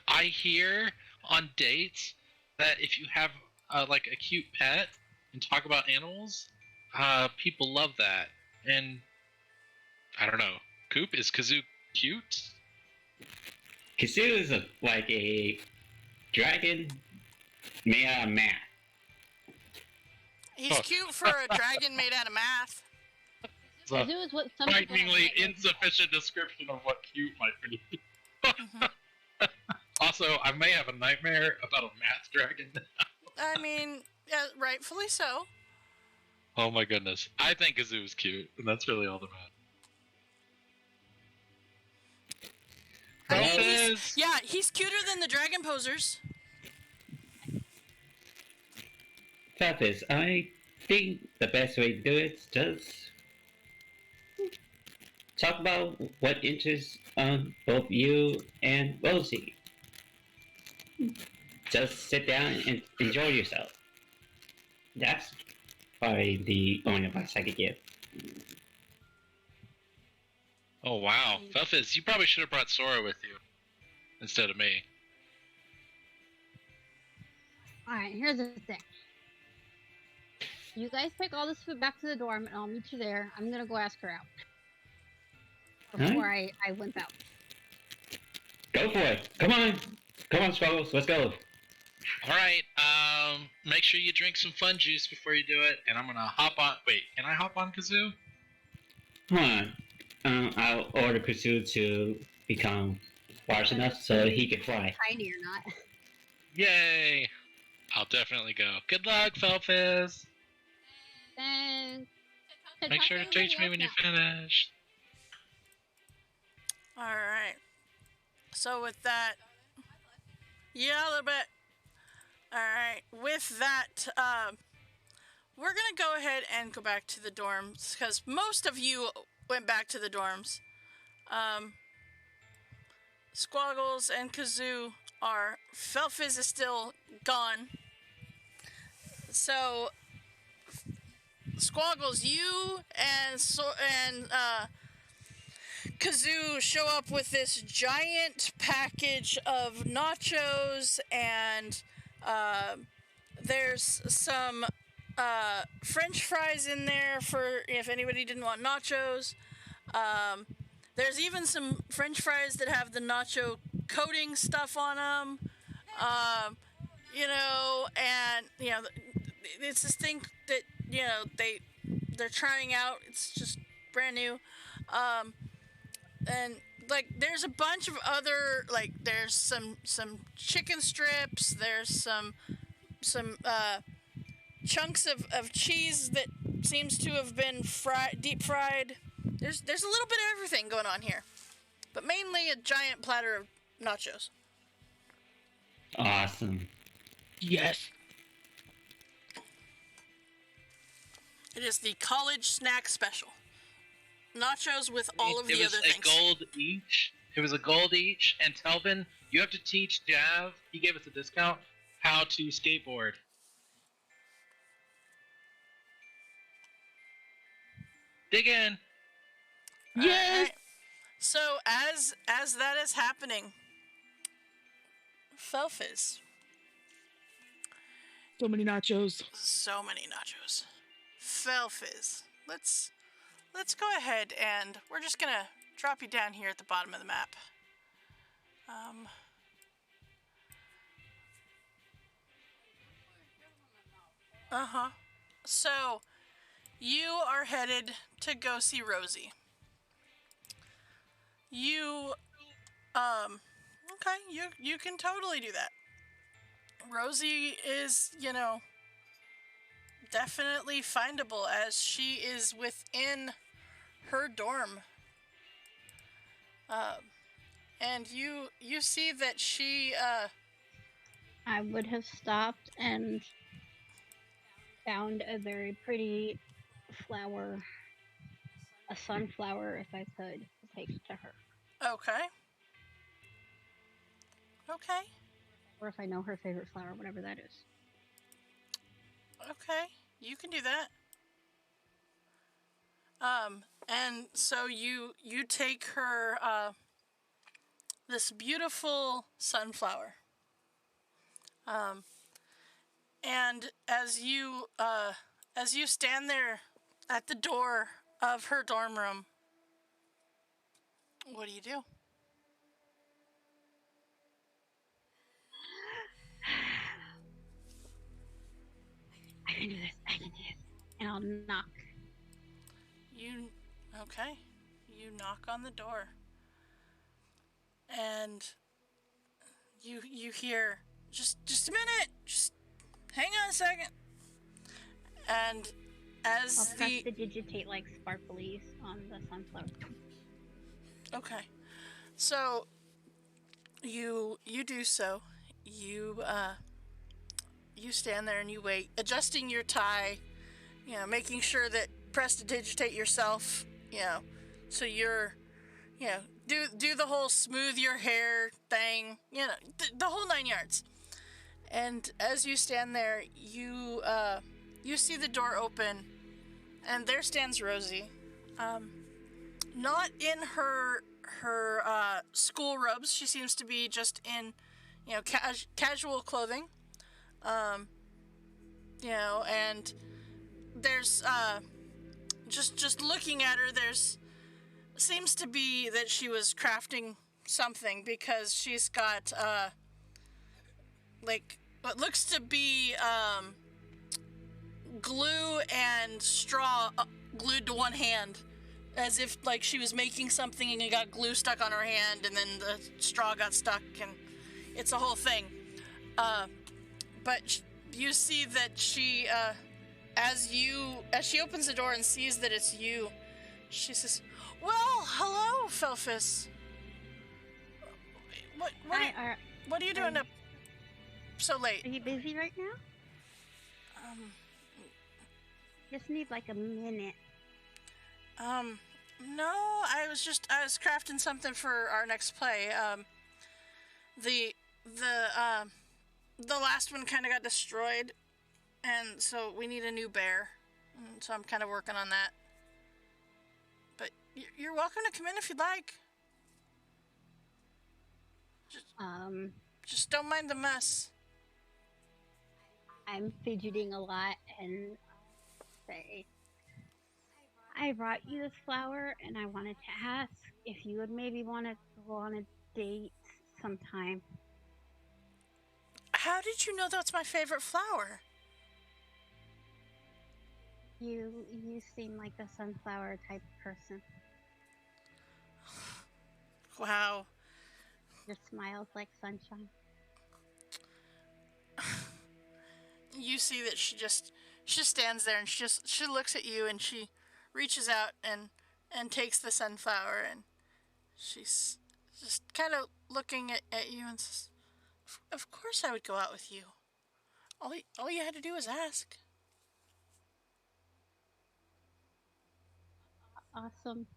I hear on dates that if you have a cute pet and talk about animals, people love that. And I don't know. Coop, is Kazoo cute? Kazoo is like a dragon made out of math. He's cute for a dragon made out of math. Kazoo is what some people Frighteningly insufficient description of what cute might be. Also, I may have a nightmare about a math dragon. I mean, yeah, rightfully so. Oh my goodness. I think Kazoo is cute, and that's really all that matters. I mean, he's cuter than the dragon posers. Fact is, I think the best way to do it is just talk about what interests both you and Rosie. Just sit down and enjoy yourself. That's probably the only advice I could give. Oh wow. Felfizz, you probably should have brought Sora with you instead of me. Alright, here's the thing. You guys take all this food back to the dorm, and I'll meet you there. I'm gonna go ask her out. Before I wimp out. Go for it. Come on. Come on, Struggles. Let's go. Alright, make sure you drink some fun juice before you do it, and I'm gonna hop on. Wait, can I hop on Kazoo? Come on. I'll order Kazoo to become large enough so he can fly. Tiny or not. Yay! I'll definitely go. Good luck, Felfis. Thanks. Make sure to teach me when you're finished. All right. So with that, yeah, a little bit. All right. With that, we're gonna go ahead and go back to the dorms because most of you went back to the dorms. Squaggles and Kazoo are. Felfis is still gone. So, Squaggles, you and Kazoo show up with this giant package of nachos, and there's some French fries in there for if anybody didn't want nachos. There's even some French fries that have the nacho coating stuff on them. And it's this thing that they're trying out. It's just brand new. And like there's a bunch of other there's some chicken strips. There's some chunks of cheese that seems to have been deep fried. There's a little bit of everything going on here, but mainly a giant platter of nachos. Awesome. Yes. It is the college snack special. Nachos with all of the other things. It was a gold each. It was a gold each, and Telvin, you have to teach Jav, he gave us a discount, how to skateboard. Dig in. Yes. Right. So as that is happening, Felfis. So many nachos. So many nachos. Felfis. Let's go ahead and we're just gonna drop you down here at the bottom of the map. So you are headed to go see Rosie. You can totally do that. Rosie is, definitely findable as she is within her dorm. And you see that she, I would have stopped and found a very pretty flower, a sunflower, if I could, to take to her. Okay. Or if I know her favorite flower, whatever that is. Okay, you can do that. And so you take her, this beautiful sunflower. And as you stand there at the door of her dorm room, what do you do? I can do this. And I'll knock. You knock on the door. And you hear, just a minute, just hang on a second. And as I'll press the digitate like sparklies on the sunflower. Okay. So you do so. You stand there and you wait, adjusting your tie, making sure that prestidigitate yourself, so you're, do the whole smooth your hair thing, the whole 9 yards. And as you stand there, you see the door open, and there stands Rosie, not in her school robes. She seems to be just in, casual clothing. And there's, just looking at her, seems to be that she was crafting something, because she's got, what looks to be, glue and straw glued to one hand, as if, she was making something and it got glue stuck on her hand, and then the straw got stuck, and it's a whole thing. But you see that she, as she opens the door and sees that it's you, she says, "Well, hello, Felfis. What are you doing up so late?" Are you busy right now? Just need like a minute. No, I was crafting something for our next play. The last one kind of got destroyed, and so we need a new bear. So I'm kind of working on that. But you're welcome to come in if you'd like. Just don't mind the mess. I'm fidgeting a lot and say, I brought you this flower and I wanted to ask if you would maybe want to go on a date sometime. How did you know that's my favorite flower? You seem like a sunflower type person. Wow. Your smile's like sunshine. You see that she stands there and she looks at you and she reaches out and takes the sunflower, and she's just kind of looking at you and says, "Of course I would go out with you. All you had to do was ask." Awesome.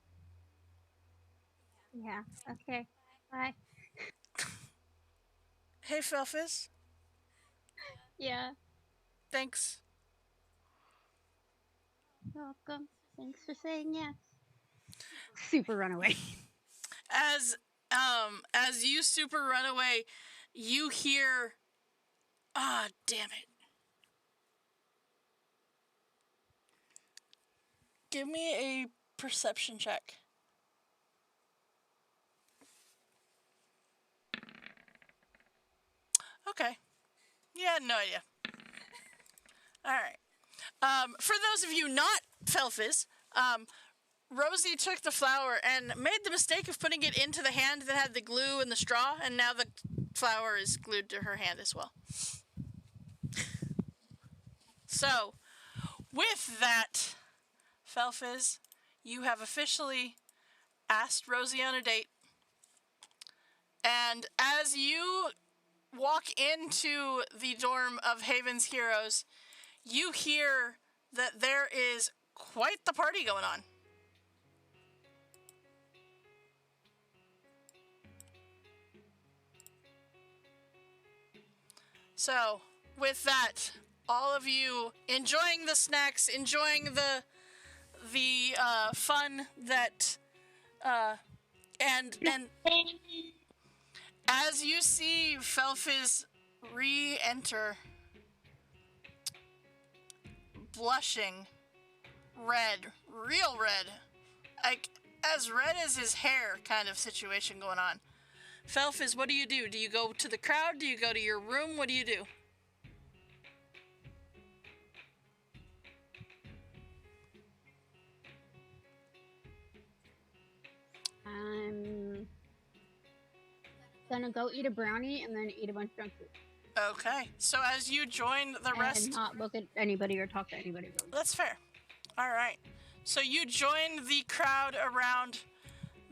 Yeah, okay. Bye. Hey, Felfis. Yeah. Thanks. Welcome. Thanks for saying yes. Super runaway. As you super run away, you hear, damn it. Give me a perception check. Okay. Yeah, no idea. Alright. For those of you not Felfis, Rosie took the flower and made the mistake of putting it into the hand that had the glue and the straw, and now the flower is glued to her hand as well. So, with that, Felfis, you have officially asked Rosie on a date. And as you walk into the dorm of Haven's Heroes, you hear that there is quite the party going on. So, with that, all of you enjoying the snacks, enjoying the fun that, and as you see Felfis re-enter, blushing, red, real red, like as red as his hair kind of situation going on. Felfis, what do you do? Do you go to the crowd? Do you go to your room? What do you do? I'm gonna go eat a brownie and then eat a bunch of junk food. Okay, so as you join the rest... And not look at anybody or talk to anybody. Really. That's fair. Alright. So you join the crowd around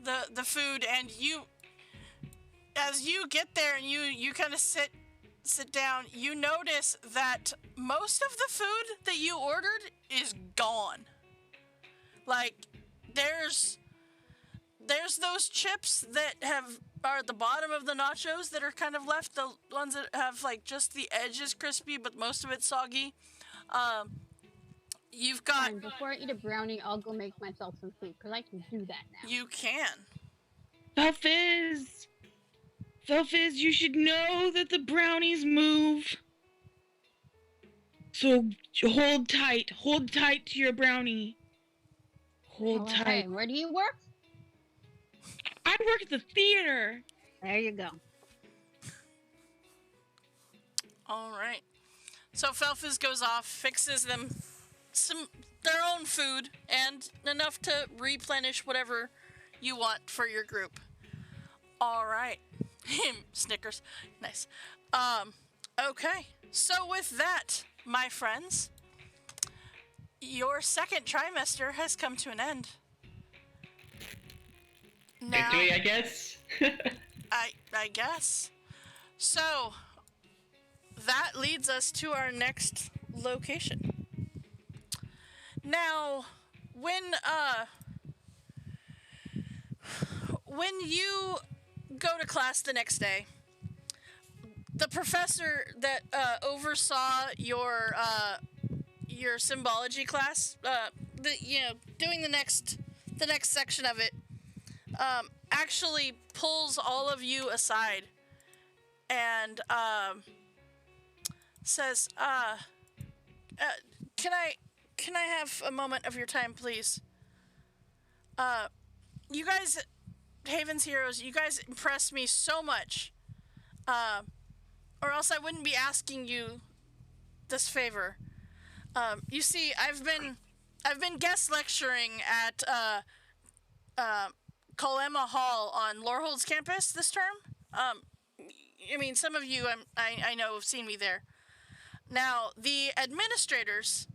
the food, and you... As you get there and you kind of sit down, you notice that most of the food that you ordered is gone. Like, there's those chips that are at the bottom of the nachos that are kind of left, the ones that have like just the edges crispy but most of it soggy. You've got... And before I eat a brownie, I'll go make myself some food, because I can do that now. You can. Felfis, you should know that the brownies move. So hold tight to your brownie. Hold tight. Where do you work? I work at the theater. There you go. Alright. So Felfis goes off, fixes them their own food, and enough to replenish whatever you want for your group. Alright. Snickers. Nice. Okay. So with that, my friends, your second trimester has come to an end. Now, Victory, I guess. I guess. So that leads us to our next location. Now, when you go to class the next day, the professor that oversaw your symbology class, doing the next section of it, actually pulls all of you aside and says, "Can I have a moment of your time, please? You guys, Haven's Heroes, you guys impress me so much. Or else I wouldn't be asking you this favor. You see, I've been guest lecturing at Kolema Hall on Lorehold's campus this term. I mean, some of you I know have seen me there. Now, the administrators,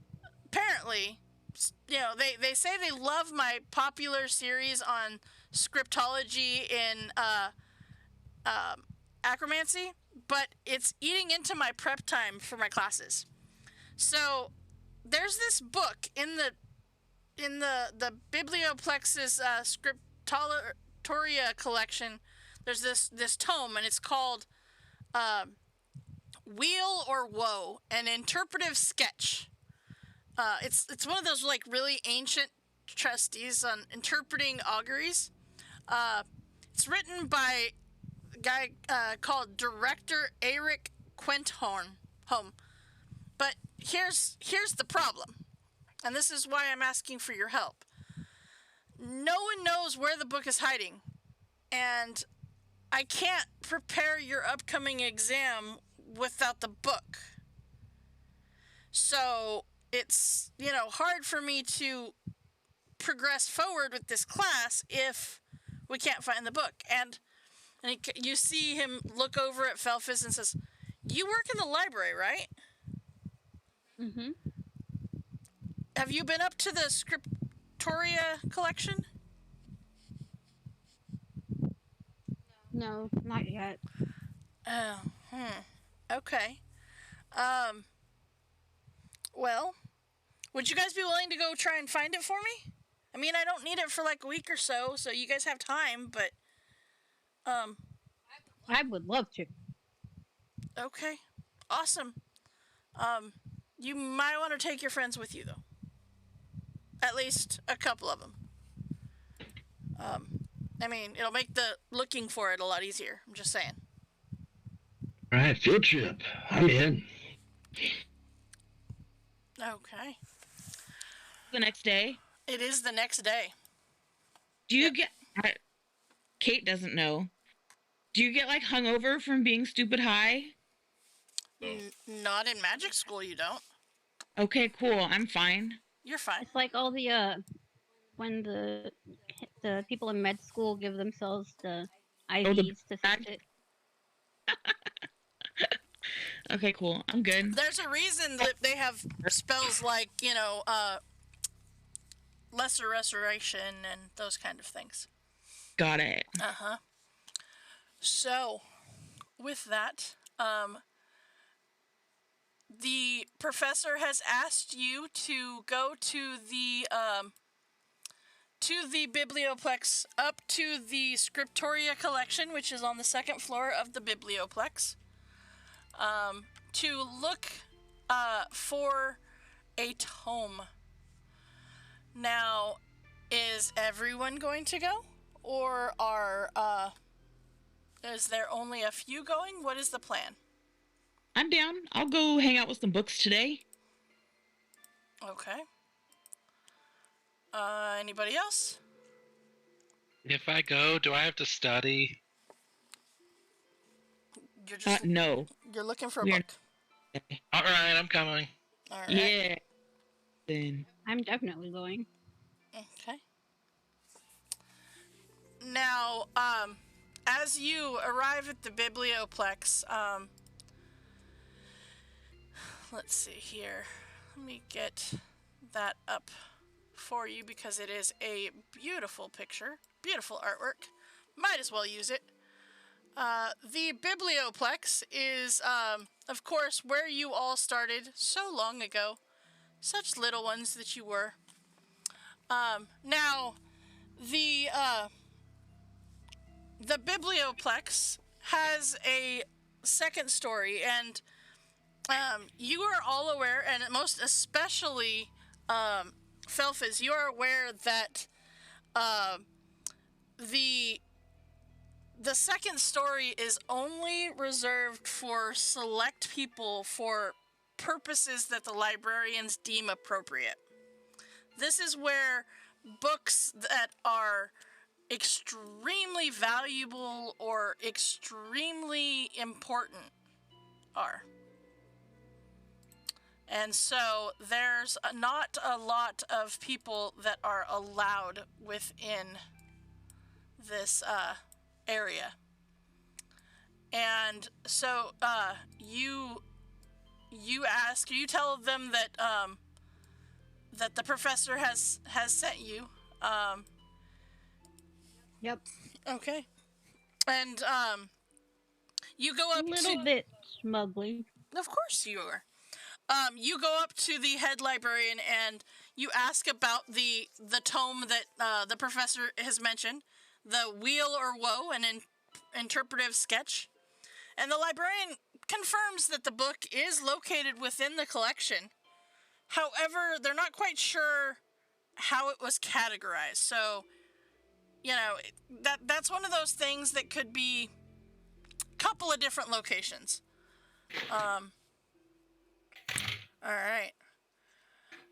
apparently, they say they love my popular series on scriptology in acromancy, but it's eating into my prep time for my classes. So there's this book in the Biblioplex's Scriptoria collection. There's this tome, and it's called Wheel or Woe, an interpretive sketch. It's one of those like really ancient trustees on interpreting auguries. It's written by a guy called Director Eric Quenthorn. But here's the problem, and this is why I'm asking for your help. No one knows where the book is hiding, and I can't prepare your upcoming exam without the book. So it's, hard for me to progress forward with this class if we can't find the book. And you see him look over at Felfis and says, "You work in the library, right?" Mm-hmm. Have you been up to the Scriptoria collection? No, not yet. Oh, okay. Well, would you guys be willing to go try and find it for me? I mean, I don't need it for like a week or so you guys have time, but, I would love to. okay. Awesome. You might want to take your friends with you, though. At least a couple of them. I mean, it'll make the looking for it a lot easier. I'm just saying. All right, field trip. I'm in. Okay. The next day. It is the next day. Do you get... Kate doesn't know. Do you get, like, hungover from being stupid high? Not in magic school, you don't. Okay, cool. I'm fine. You're fine. It's like all the when the people in med school give themselves the IVs to fix it. Okay, cool. I'm good. There's a reason that they have spells like, lesser restoration and those kind of things. Got it. Uh-huh. So, with that, the professor has asked you to go to the Biblioplex, up to the Scriptoria collection, which is on the second floor of the Biblioplex, to look for a tome. Now, is everyone going to go? Or is there only a few going? What is the plan? I'm down. I'll go hang out with some books today. Okay. Anybody else? If I go, do I have to study? You're just No. You're looking for a We're- book. All right, I'm coming. All right. Yeah. Then I'm definitely going. Okay. Now, as you arrive at the Biblioplex, let's see here. Let me get that up for you because it is a beautiful picture, beautiful artwork. Might as well use it. The Biblioplex is, of course, where you all started so long ago. Such little ones that you were. Now, the Biblioplex has a second story, and you are all aware, and most especially Felfis, you are aware that the second story is only reserved for select people for purposes that the librarians deem appropriate. This is where books that are extremely valuable or extremely important are. And so there's not a lot of people that are allowed within this area. And so you tell them that that the professor has sent you. Yep. Okay. And you go up A little bit smugly. Of course you are. You go up to the head librarian and you ask about the tome that the professor has mentioned, the Wheel or Woe, an interpretive sketch. And the librarian confirms that the book is located within the collection. However, they're not quite sure how it was categorized. So, you know, that's one of those things that could be a couple of different locations. All right.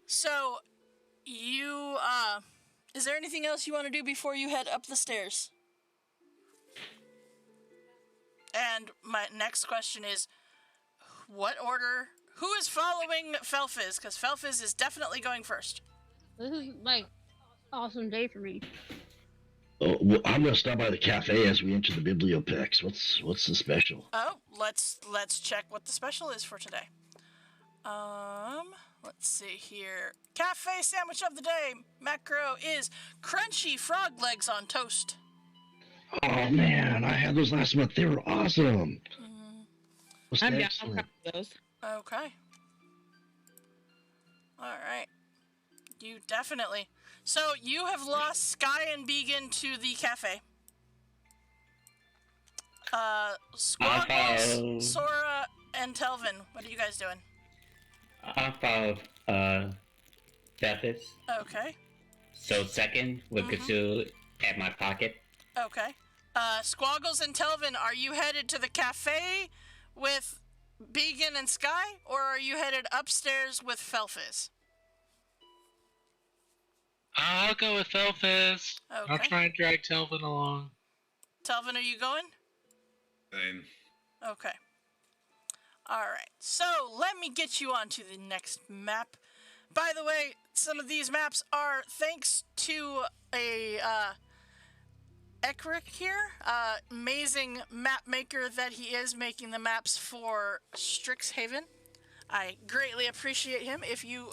So, you, is there anything else you want to do before you head up the stairs? And my next question is, what order? Who is following Felfiz? Because Felfiz is definitely going first. This is, like, awesome day for me. Oh, well, I'm gonna stop by the cafe as we enter the Biblioplex. What's the special? Oh, let's check what the special is for today. Let's see here. Cafe sandwich of the day. Macro is crunchy frog legs on toast. Oh man, I had those last month. They were awesome. I'm down Excellent. for those. Okay. All right. You definitely. So you have lost Sky and Began to the cafe. Squaggles, Sora, and Telvin, what are you guys doing? I follow Felfis. Okay. So second with Kazoo at my pocket. Okay. Squaggles and Telvin, are you headed to the cafe with Began and Sky, or are you headed upstairs with Felfiz? I'll go with Felfiz. Okay. I'll try and drag Telvin along. Telvin, are you going? Fine. Okay. All right. So let me get you onto the next map. By the way, some of these maps are thanks to a Ekric here, amazing map maker that he is, making the maps for StrixSeven. I greatly appreciate him. If you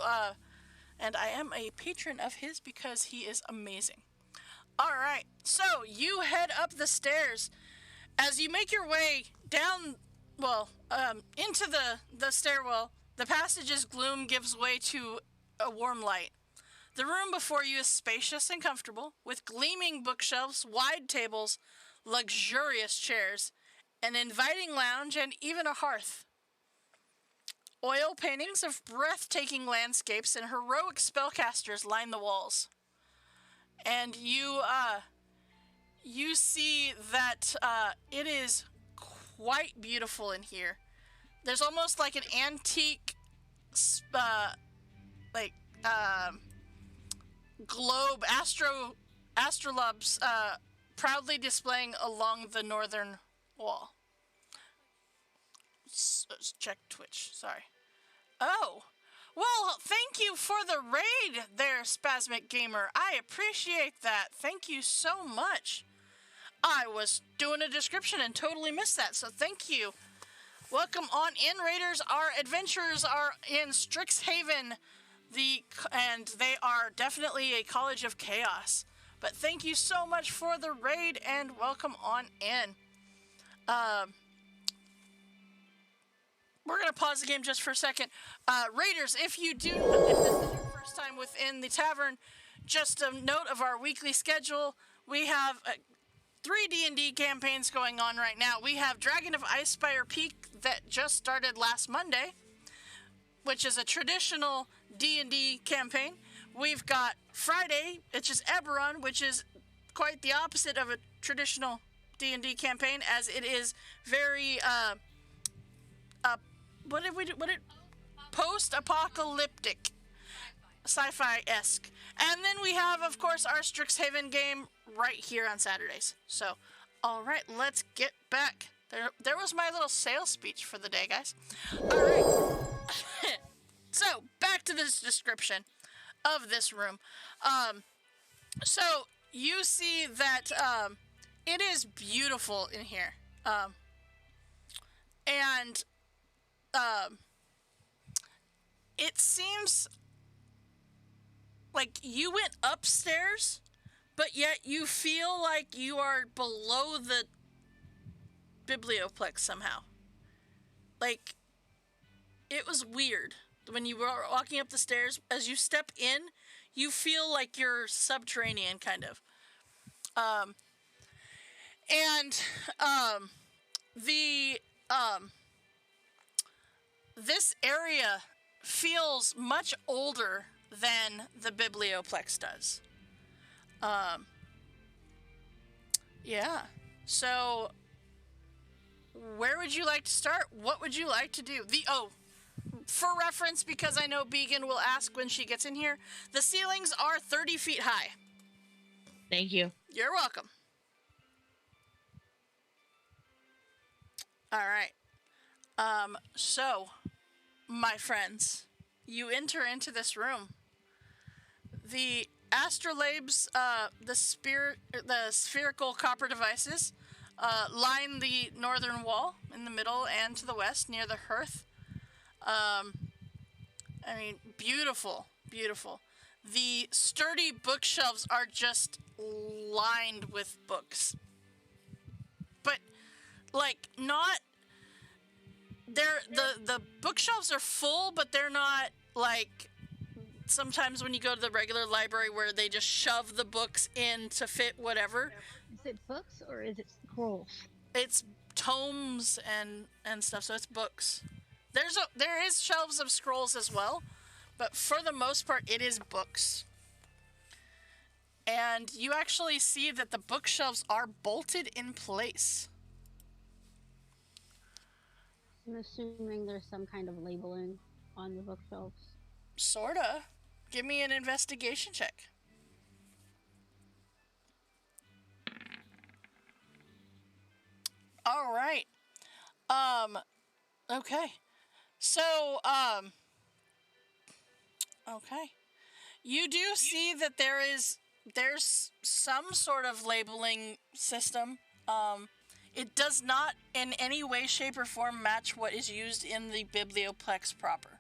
and I am a patron of his because he is amazing. All right. So you head up the stairs. As you make your way down, into the stairwell, the passage's gloom gives way to a warm light. The room before you is spacious and comfortable, with gleaming bookshelves, wide tables, luxurious chairs, an inviting lounge, and even a hearth. Oil paintings of breathtaking landscapes and heroic spellcasters line the walls. And you see that it is quite beautiful in here. There's almost like an antique, globe, astrolabes, proudly displaying along the northern wall. Let's check Twitch, sorry. Oh, well, thank you for the raid there, Spasmic Gamer. I appreciate that. Thank you so much. I was doing a description and totally missed that, so thank you. Welcome on in, Raiders. Our adventurers are in StrixSeven, and they are definitely a college of chaos. But thank you so much for the raid, and welcome on in. We're going to pause the game just for a second. Raiders, if this is your first time within the tavern, just a note of our weekly schedule. We have 3 D&D campaigns going on right now. We have Dragon of Icespire Peak that just started last Monday, which is a traditional D&D campaign. We've got Friday, which is Eberron, which is quite the opposite of a traditional D&D campaign, as it is very post-apocalyptic, sci-fi-esque. And then we have, of course, our StrixSeven game right here on Saturdays. So, all right, let's get back. There was my little sales speech for the day, guys. All right. So, back to this description of this room. So, you see that it is beautiful in here. And it seems like you went upstairs, but yet you feel like you are below the biblioplex somehow. Like, it was weird. When you were walking up the stairs, as you step in, you feel like you're subterranean, kind of. This area feels much older than the biblioplex does. Yeah. So, where would you like to start? What would you like to do? For reference, because I know Began will ask when she gets in here, the ceilings are 30 feet high. Thank you. You're welcome. All right. So, my friends, you enter into this room. The astrolabes, the spherical copper devices, line the northern wall in the middle and to the west near the hearth. Beautiful, beautiful. The sturdy bookshelves are just lined with books. But, not... The bookshelves are full, but they're not, sometimes when you go to the regular library where they just shove the books in to fit whatever. Is it books or is it scrolls? It's tomes and stuff, so it's books. There is shelves of scrolls as well, but for the most part, it is books. And you actually see that the bookshelves are bolted in place. I'm assuming there's some kind of labeling on the bookshelves. Sorta. Give me an investigation check. All right. Okay. So, okay. You do see that there's some sort of labeling system. It does not in any way, shape, or form match what is used in the biblioplex proper.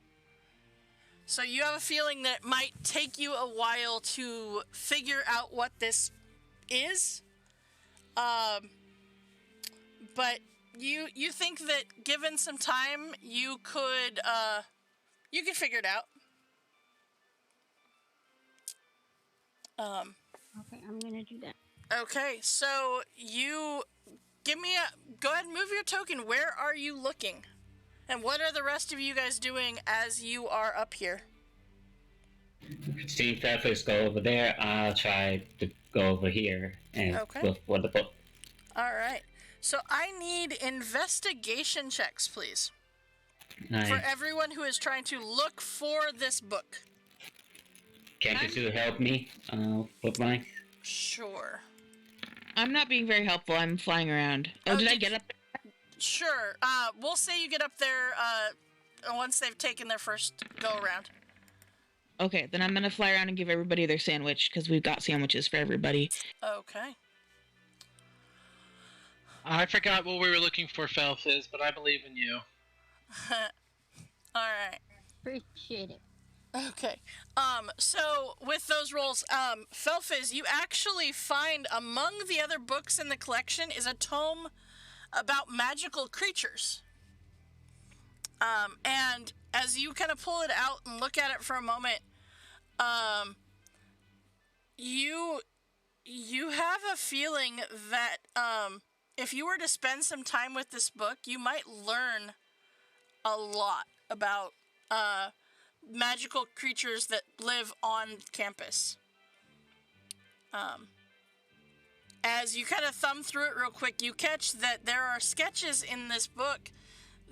So you have a feeling that it might take you a while to figure out what this is. But you think that given some time, you could figure it out. Okay, I'm gonna do that. Okay, so you go ahead and move your token. Where are you looking? And what are the rest of you guys doing as you are up here? See if I first go over there, I'll try to go over here and look for the book. Alright. So I need investigation checks, please. Nice. For everyone who is trying to look for this book. Can't you help me with mine? Sure. I'm not being very helpful. I'm flying around. Oh, did I get up there? Sure. We'll say you get up there once they've taken their first go around. Okay, then I'm going to fly around and give everybody their sandwich, because we've got sandwiches for everybody. Okay. I forgot what we were looking for, Felfizz, but I believe in you. All right. Appreciate it. Okay. So with those rolls, Felfiz, you actually find among the other books in the collection is a tome about magical creatures. And as you kind of pull it out and look at it for a moment, you have a feeling that if you were to spend some time with this book, you might learn a lot about magical creatures that live on campus. As you kind of thumb through it real quick, you catch that there are sketches in this book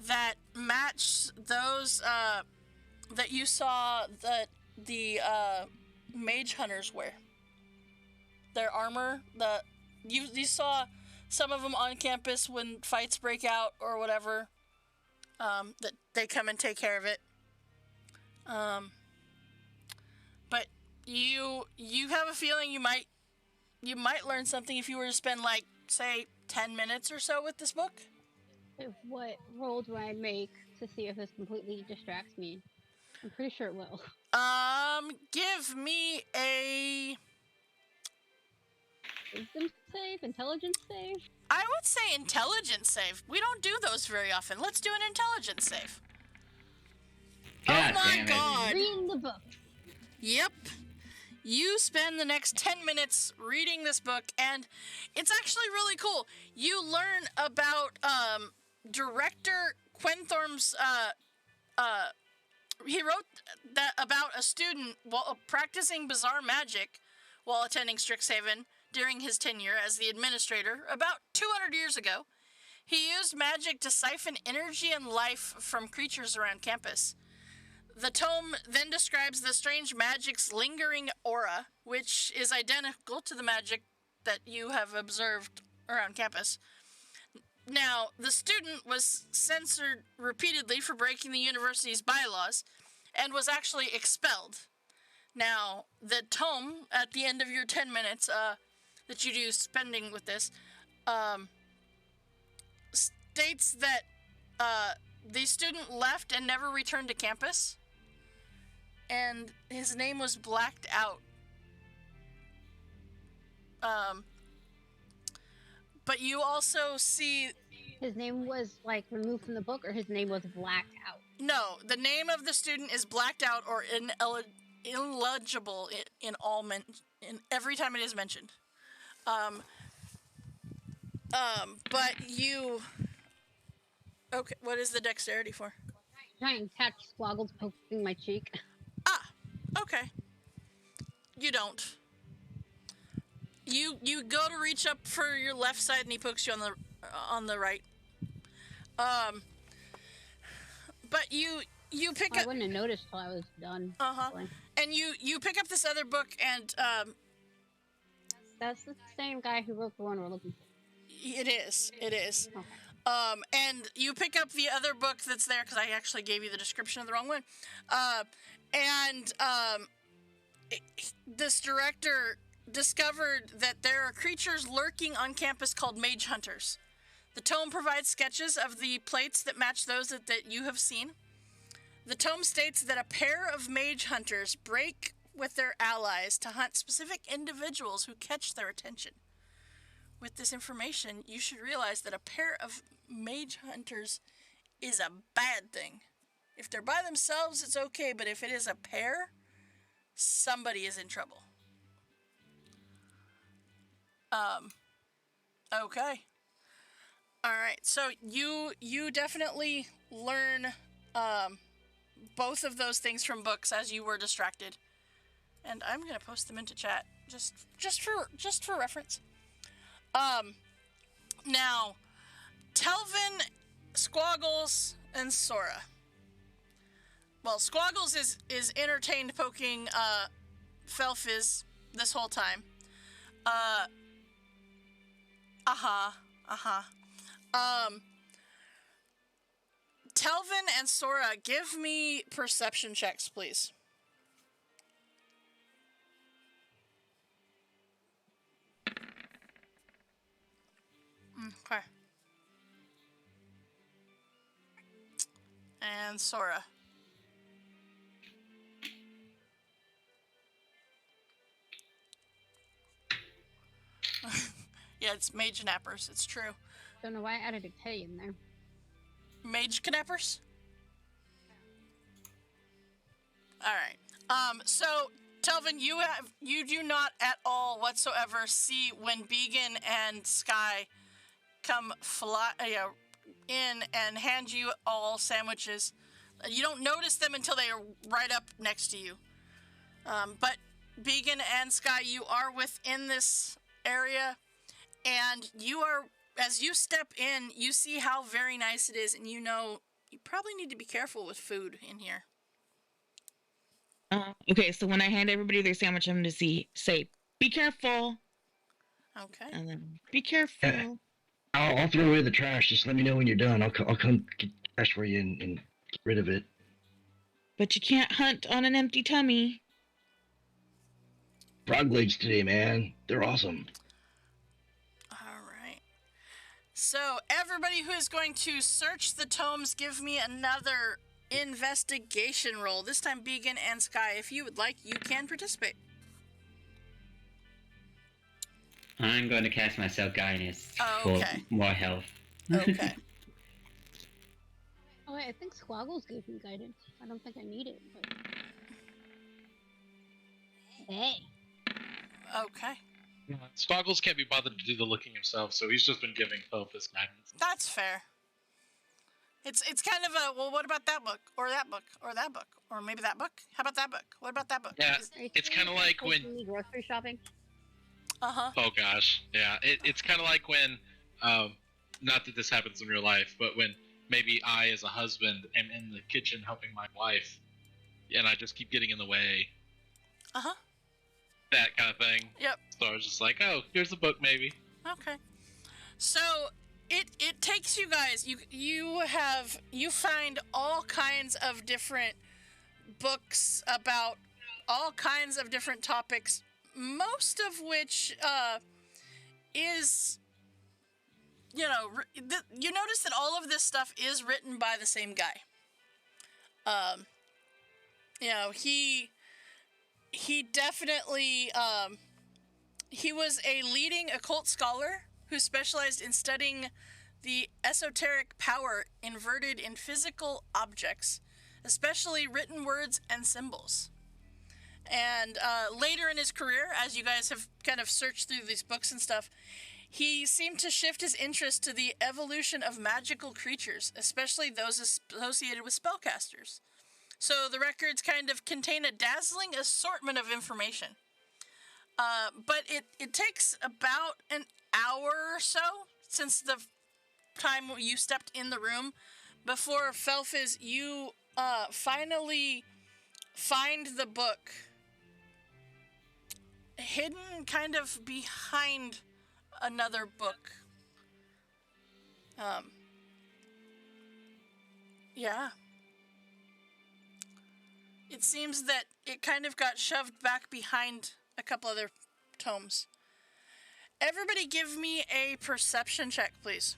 that match those that you saw that the mage hunters wear. Their armor, you saw some of them on campus when fights break out or whatever. That they come and take care of it. But you have a feeling you might learn something if you were to spend, like, say, 10 minutes or so with this book. What roll do I make to see if this completely distracts me? I'm pretty sure it will. Give me a Wisdom save? Intelligence save? I would say intelligence save. We don't do those very often. Let's do an intelligence save. God oh my damn it. god. Reading the book. Yep. You spend the next 10 minutes reading this book, and it's actually really cool. You learn about director Quenthorm's he wrote that about a student while practicing bizarre magic while attending StrixSeven during his tenure as the administrator about 200 years ago. He used magic to siphon energy and life from creatures around campus. The tome then describes the strange magic's lingering aura, which is identical to the magic that you have observed around campus. Now, the student was censored repeatedly for breaking the university's bylaws and was actually expelled. Now, the tome, at the end of your 10 minutes that you do spending with this, states that the student left and never returned to campus, and his name was blacked out. But you also see... His name was, like, removed from the book, or his name was blacked out? No, the name of the student is blacked out or illegible in all every time it is mentioned. But you... Okay, what is the dexterity for? Try and catch Squaggles poking my cheek. Ah, okay. You don't. You go to reach up for your left side, and he pokes you on the right. But you pick up. I wouldn't have noticed till I was done. And you pick up this other book, and that's the same guy who wrote the one we're looking for. It is. Okay. And you pick up the other book that's there, because I actually gave you the description of the wrong one. This director discovered that there are creatures lurking on campus called mage hunters. The tome provides sketches of the plates that match those that you have seen. The tome states that a pair of mage hunters break with their allies to hunt specific individuals who catch their attention. With this information, you should realize that a pair of mage hunters is a bad thing. If they're by themselves, it's okay, but if it is a pair, somebody is in trouble. Okay. All right. So you definitely learn both of those things from books as you were distracted, and I'm gonna post them into chat just for reference. Now, Telvin, Squaggles, and Sora. Well, Squaggles is entertained poking Felfiz this whole time. Telvin and Sora, give me perception checks, please. Okay. and Sora. Yeah, it's mage knappers. It's true. Don't know why I added a K in there. Mage knappers? All right. So Telvin, you do not at all whatsoever see when Began and Sky come in and hand you all sandwiches. You don't notice them until they are right up next to you. But Began and Sky, you are within this area, and as you step in, you see how very nice it is, and you know you probably need to be careful with food in here. Okay, so when I hand everybody their sandwich, I'm going to say, be careful. Okay. And then, be careful. I'll throw away the trash. Just let me know when you're done. I'll come get trash for you and get rid of it. But you can't hunt on an empty tummy. Frog legs today, man. They're awesome. All right. So everybody who is going to search the tomes, give me another investigation roll. This time, Began and Sky, if you would like, you can participate. I'm going to cast myself guidance Okay. for more health. Okay. Oh, wait, I think Squaggles gave me guidance. I don't think I need it, but... Hey. Okay. Squaggles can't be bothered to do the looking himself, so he's just been giving Felphus guidance. That's fair. It's kind of a, well, what about that book? Or that book? Or that book? Or maybe that book? How about that book? What about that book? Yeah, it's kind of like when... grocery shopping? Uh-huh. Oh, gosh. Yeah, it's kind of like when... not that this happens in real life, but when maybe I, as a husband, am in the kitchen helping my wife, and I just keep getting in the way. Uh-huh. That kind of thing. Yep. So I was just like, oh, here's a book, maybe. Okay. So it takes you guys, you find all kinds of different books about all kinds of different topics, most of which is, you notice that all of this stuff is written by the same guy. He definitely, he was a leading occult scholar who specialized in studying the esoteric power inverted in physical objects, especially written words and symbols. And later in his career, as you guys have kind of searched through these books and stuff, he seemed to shift his interest to the evolution of magical creatures, especially those associated with spellcasters. So the records kind of contain a dazzling assortment of information. But it takes about an hour or so since the time you stepped in the room before, Felphus, you finally find the book hidden kind of behind another book. Yeah. It seems that it kind of got shoved back behind a couple other tomes. Everybody give me a perception check, please.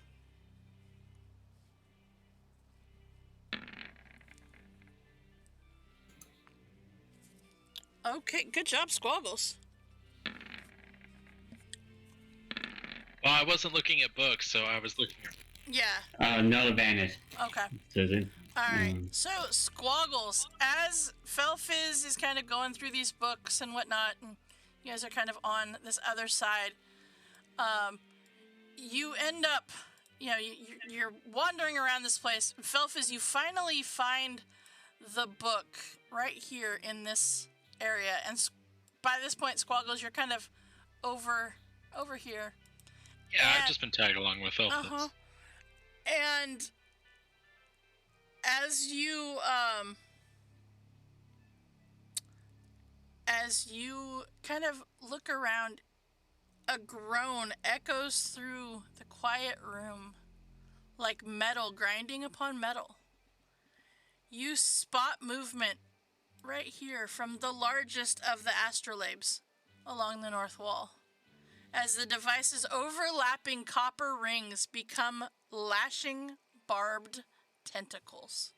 Okay, good job, Squaggles. Well, I wasn't looking at books, so I was looking at... Yeah. No advantage. Okay. Susan. Alright, so Squaggles, as Felphus is kind of going through these books and whatnot, and you guys are kind of on this other side, you end up, you're wandering around this place. Felphus, you finally find the book right here in this area, and by this point, Squaggles, you're kind of over here. Yeah, I've just been tagging along with Felphus. Uh-huh. And as you kind of look around, a groan echoes through the quiet room like metal grinding upon metal. You spot movement right here from the largest of the astrolabes along the north wall, as the device's overlapping copper rings become lashing, barbed tentacles.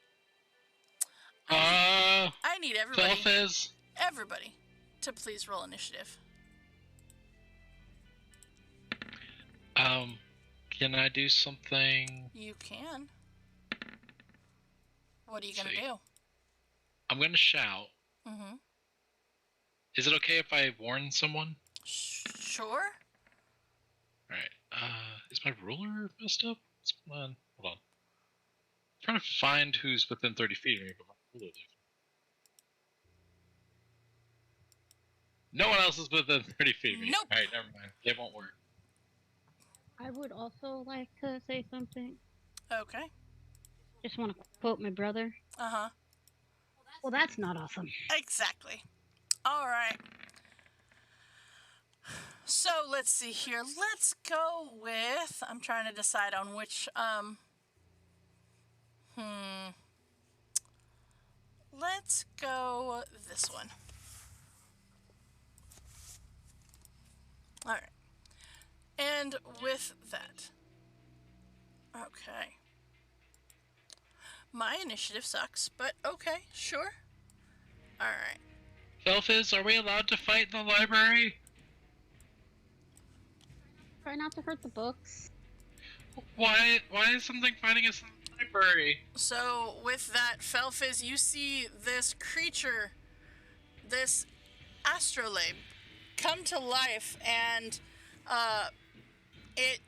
I need Felfiz. everybody to please roll initiative. Can I do something? You can. What are you Let's gonna see. do? I'm gonna shout. Mm-hmm. Is it okay if I warn someone? Sure. Alright. Is my ruler messed up? What's going on? Hold on. I'm trying to find who's within 30 feet of me, but my ruler is. No one else is within 30 feet of me. Nope. Alright, never mind. It won't work. I would also like to say something. Okay. Just want to quote my brother. Uh-huh. Well, that's not awesome. Exactly. All right. So let's see here. Let's go with. I'm trying to decide on which. Let's go this one. All right. And with that. Okay. My initiative sucks, but okay, sure. All right. Felfiz, are we allowed to fight in the library? Try not to hurt the books. Why is something fighting us in the library? So with that, Felfiz, you see this creature, this astrolabe, come to life, and it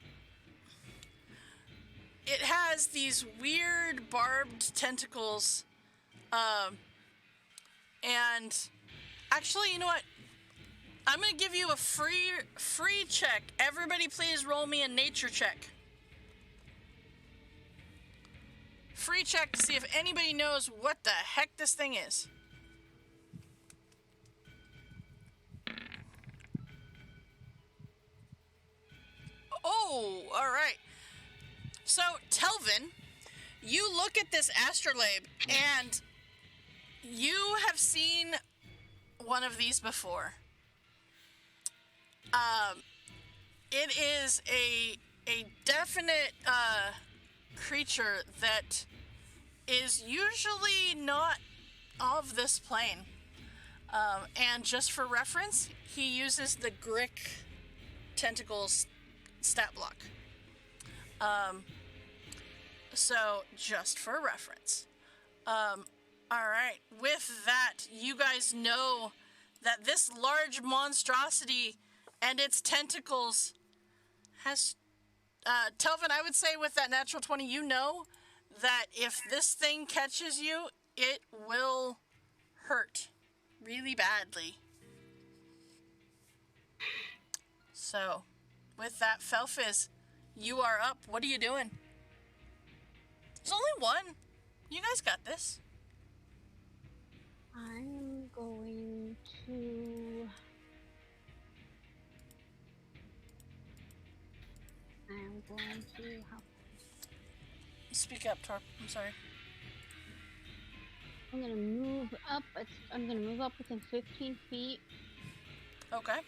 has these weird barbed tentacles, and actually, you know what? I'm gonna give you a free check. Everybody, please roll me a nature check. Free check to see if anybody knows what the heck this thing is. Oh, all right. So, Telvin, you look at this astrolabe, and you have seen one of these before. It is a definite creature that is usually not of this plane. And just for reference, he uses the Grick tentacles stat block. So just for reference. Alright, with that, you guys know that this large monstrosity and its tentacles has... Telvin, I would say with that natural 20, you know that if this thing catches you, it will hurt really badly. So, with that, Felfiz, you are up. What are you doing? There's only one. You guys got this. I'm going to... Speak up, Torp. I'm sorry. I'm gonna move up. I'm gonna move up within 15 feet. Okay.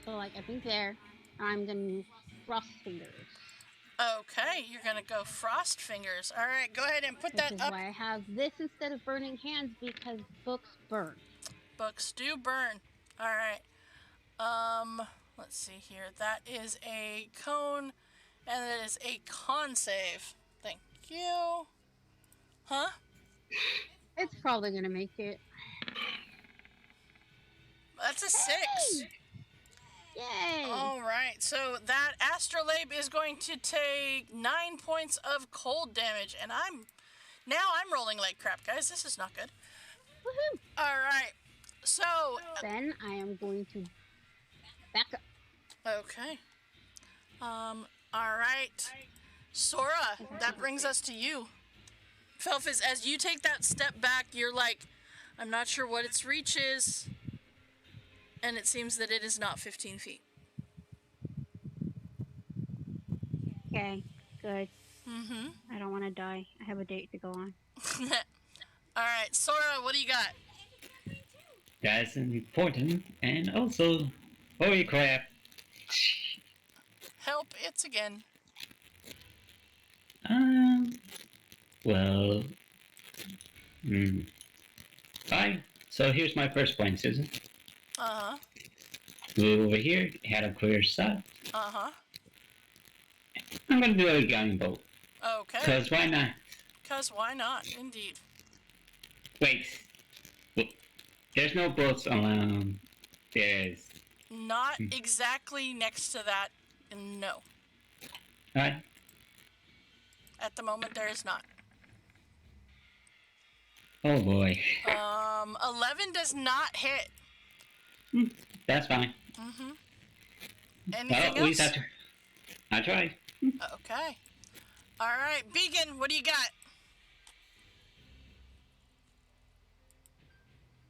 So, like, I think there. I'm gonna use frost fingers. Okay, you're gonna go frost fingers. All right, go ahead and put that up. This is why I have this instead of burning hands, because books burn. Books do burn. All right. Let's see here. That is a cone, and it is a con save. Thank you. Huh? It's probably gonna make it. That's a 6. Yay! All right, so that astrolabe is going to take 9 points of cold damage, and I'm rolling like crap, guys. This is not good. Woohoo! All right, so then I am going to back up. Okay. All right, Sora, that brings us to you. Felfiz, as you take that step back, you're like, I'm not sure what its reach is. And it seems that it is not 15 feet. Okay, good. Mm-hmm. I don't want to die. I have a date to go on. All right, Sora, what do you got? That's important, and also, holy crap. Help, it's again. Well, Fine. So here's my first point, Susan. Uh-huh. Move over here, had a clear shot. Uh-huh. I'm gonna do a gun bolt. Okay. Cause why not? Because why not, indeed. Wait. There's no bolts around. There's... Not exactly next to that, no. Alright. At the moment, there is not. Oh boy. 11 does not hit. That's fine. Mm-hmm. Well, Anything at least else? I tried. Okay. All right, Beacon, what do you got?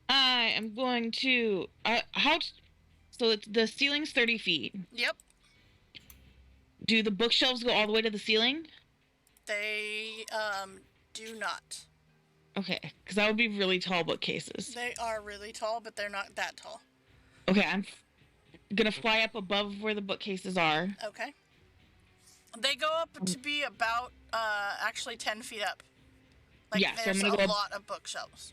I am going to so the ceiling's 30 feet. Yep. Do the bookshelves go all the way to the ceiling? They do not. Okay, because that would be really tall bookcases. They are really tall, but they're not that tall. Okay, I'm gonna fly up above where the bookcases are. Okay. They go up to be about actually 10 feet up. Like, Yeah, so there's I'm gonna a go lot of bookshelves.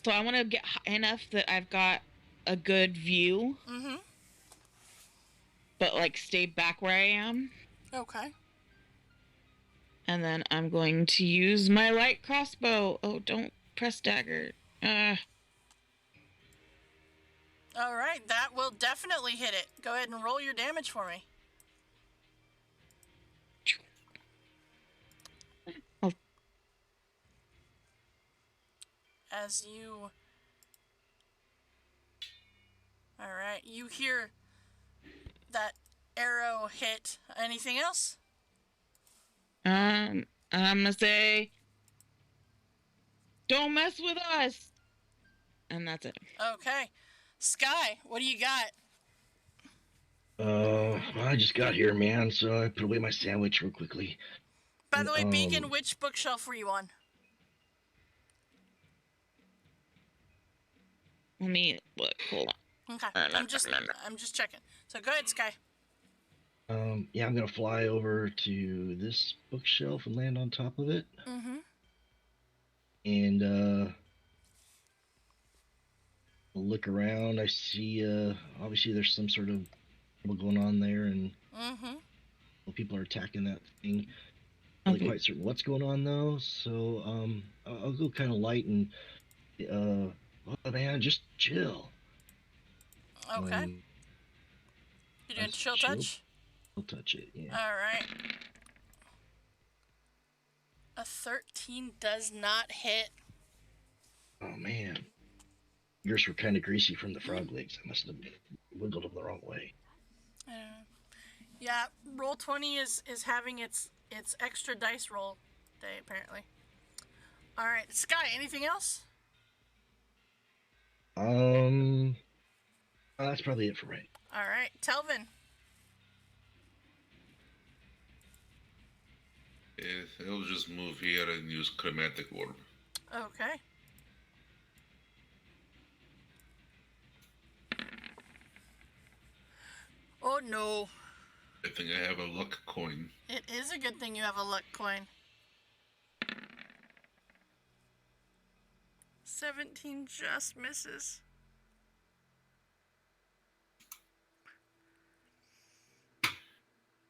So I want to get high enough that I've got a good view. Mm-hmm. But like stay back where I am. Okay. And then I'm going to use my light crossbow. Oh, don't press dagger. All right, that will definitely hit it. Go ahead and roll your damage for me. Oh. As you... All right, you hear that arrow hit. Anything else? I'm gonna say, don't mess with us. And that's it. Okay. Sky, what do you got? I just got here, man, so I put away my sandwich real quickly. By the way, Beacon, which bookshelf were you on? Let me look. Hold on. Okay, I'm just checking. So go ahead, Sky. Yeah, I'm gonna fly over to this bookshelf and land on top of it. Mm-hmm. And I'll look around. I see obviously there's some sort of trouble going on there, and people are attacking that thing. I'm not quite certain what's going on though, so I'll go kind of light and oh man, just chill. Okay. You doing chill touch? I'll touch it, yeah. Alright. A 13 does not hit. Oh man. Yours were kind of greasy from the frog legs. I must have wiggled them the wrong way. Yeah, Roll20 is having its extra dice roll day, apparently. Alright, Sky, anything else? That's probably it for right. Alright, Telvin. I'll just move here and use chromatic orb. Okay. Oh no. I think I have a luck coin. It is a good thing you have a luck coin. 17 just misses.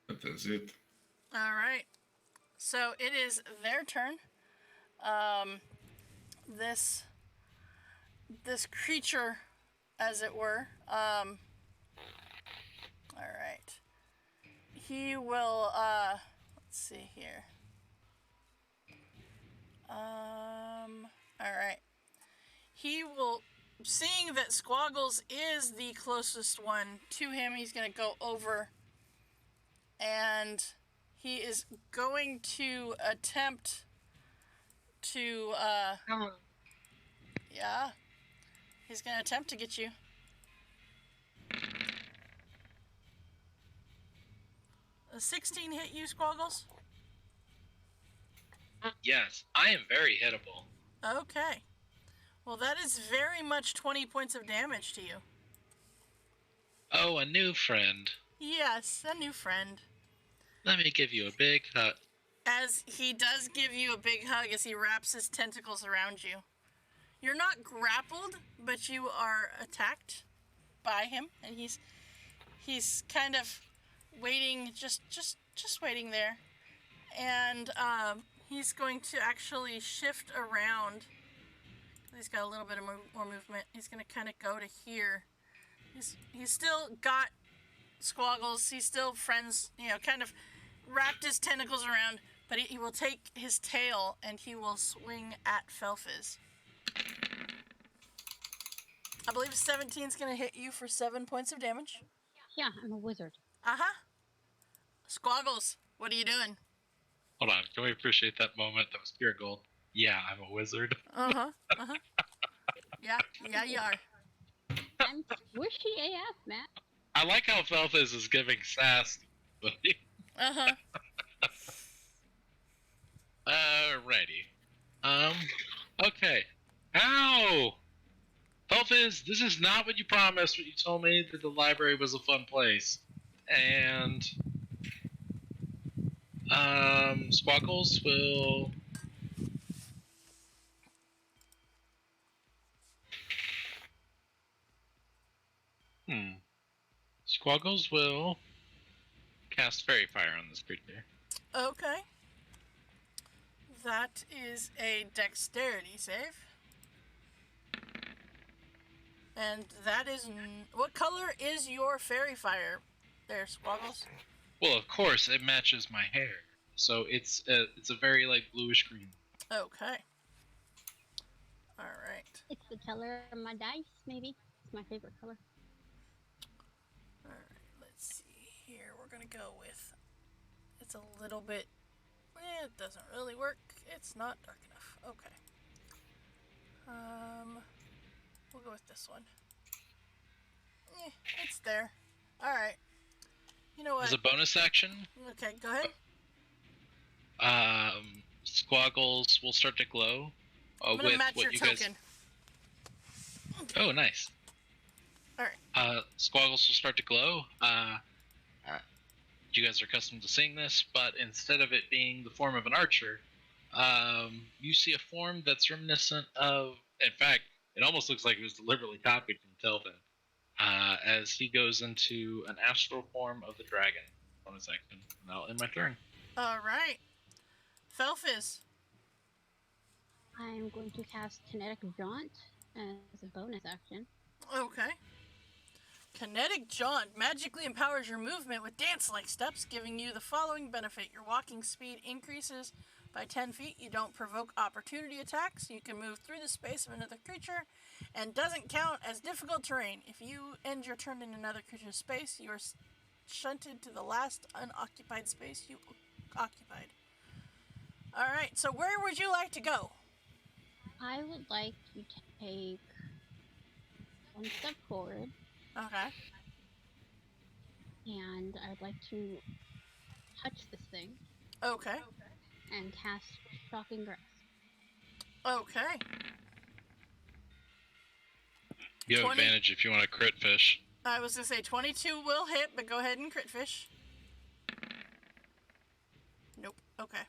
That's it. Alright. So it is their turn. This creature, as it were, alright. He will, let's see here. Alright. He will, seeing that Squaggles is the closest one to him, he's gonna go over and he is going to attempt to, yeah. He's gonna attempt to get you. A 16 hit you, Squaggles? Yes, I am very hittable. Okay. Well, that is very much 20 points of damage to you. Oh, a new friend. Yes, a new friend. Let me give you a big hug. As he does give you a big hug as he wraps his tentacles around you. You're not grappled, but you are attacked by him, and he's kind of waiting, just waiting there, and he's going to actually shift around. He's got a little bit of more movement. He's going to kind of go to here. He's still got Squaggles. He's still friends, kind of wrapped his tentacles around, but he will take his tail and he will swing at Felfiz. I believe 17's going to hit you for 7 points of damage. Yeah, I'm a wizard. Uh-huh. Squaggles, what are you doing? Hold on, can we appreciate that moment? That was pure gold. Yeah, I'm a wizard. Uh-huh. Yeah, you are. I'm squishy AF, Matt. I like how Felfiz is giving sass. Uh-huh. Alrighty. Okay. Ow! Felfiz, this is not what you promised when you told me that the library was a fun place. And, Squaggles will... Squaggles will cast Fairy Fire on this creature. Okay. That is a dexterity save. And that is... What color is your fairy fire there, Squaggles? Well, of course, it matches my hair. So it's a very, bluish green. Okay. Alright. It's the color of my dice, maybe. It's my favorite color. Alright, let's see here. We're gonna go with... It's a little bit... it doesn't really work. It's not dark enough. Okay. We'll go with this one. It's there. Alright. You know what? As a bonus action, Okay, go ahead. Squaggles will start to glow. I'm gonna With match what your you token. guys... Oh, nice. Alright. Squaggles will start to glow. You guys are accustomed to seeing this, but instead of it being the form of an archer, you see a form that's reminiscent of... In fact, it almost looks like it was deliberately copied from Telvin. As he goes into an astral form of the dragon. Bonus action. And that'll end my turn. Alright. Felfiz. I'm going to cast Kinetic Jaunt as a bonus action. Okay. Kinetic Jaunt magically empowers your movement with dance-like steps, giving you the following benefit. Your walking speed increases by 10 feet. You don't provoke opportunity attacks. You can move through the space of another creature and doesn't count as difficult terrain. If you end your turn in another creature's space, you are shunted to the last unoccupied space you occupied. Alright, so where would you like to go? I would like to take one step forward. Okay. And I'd like to touch this thing. Okay. And cast Shocking Grasp. Okay. You have 20 advantage if you want to crit fish. I was going to say 22 will hit, but go ahead and crit fish. Nope. Okay.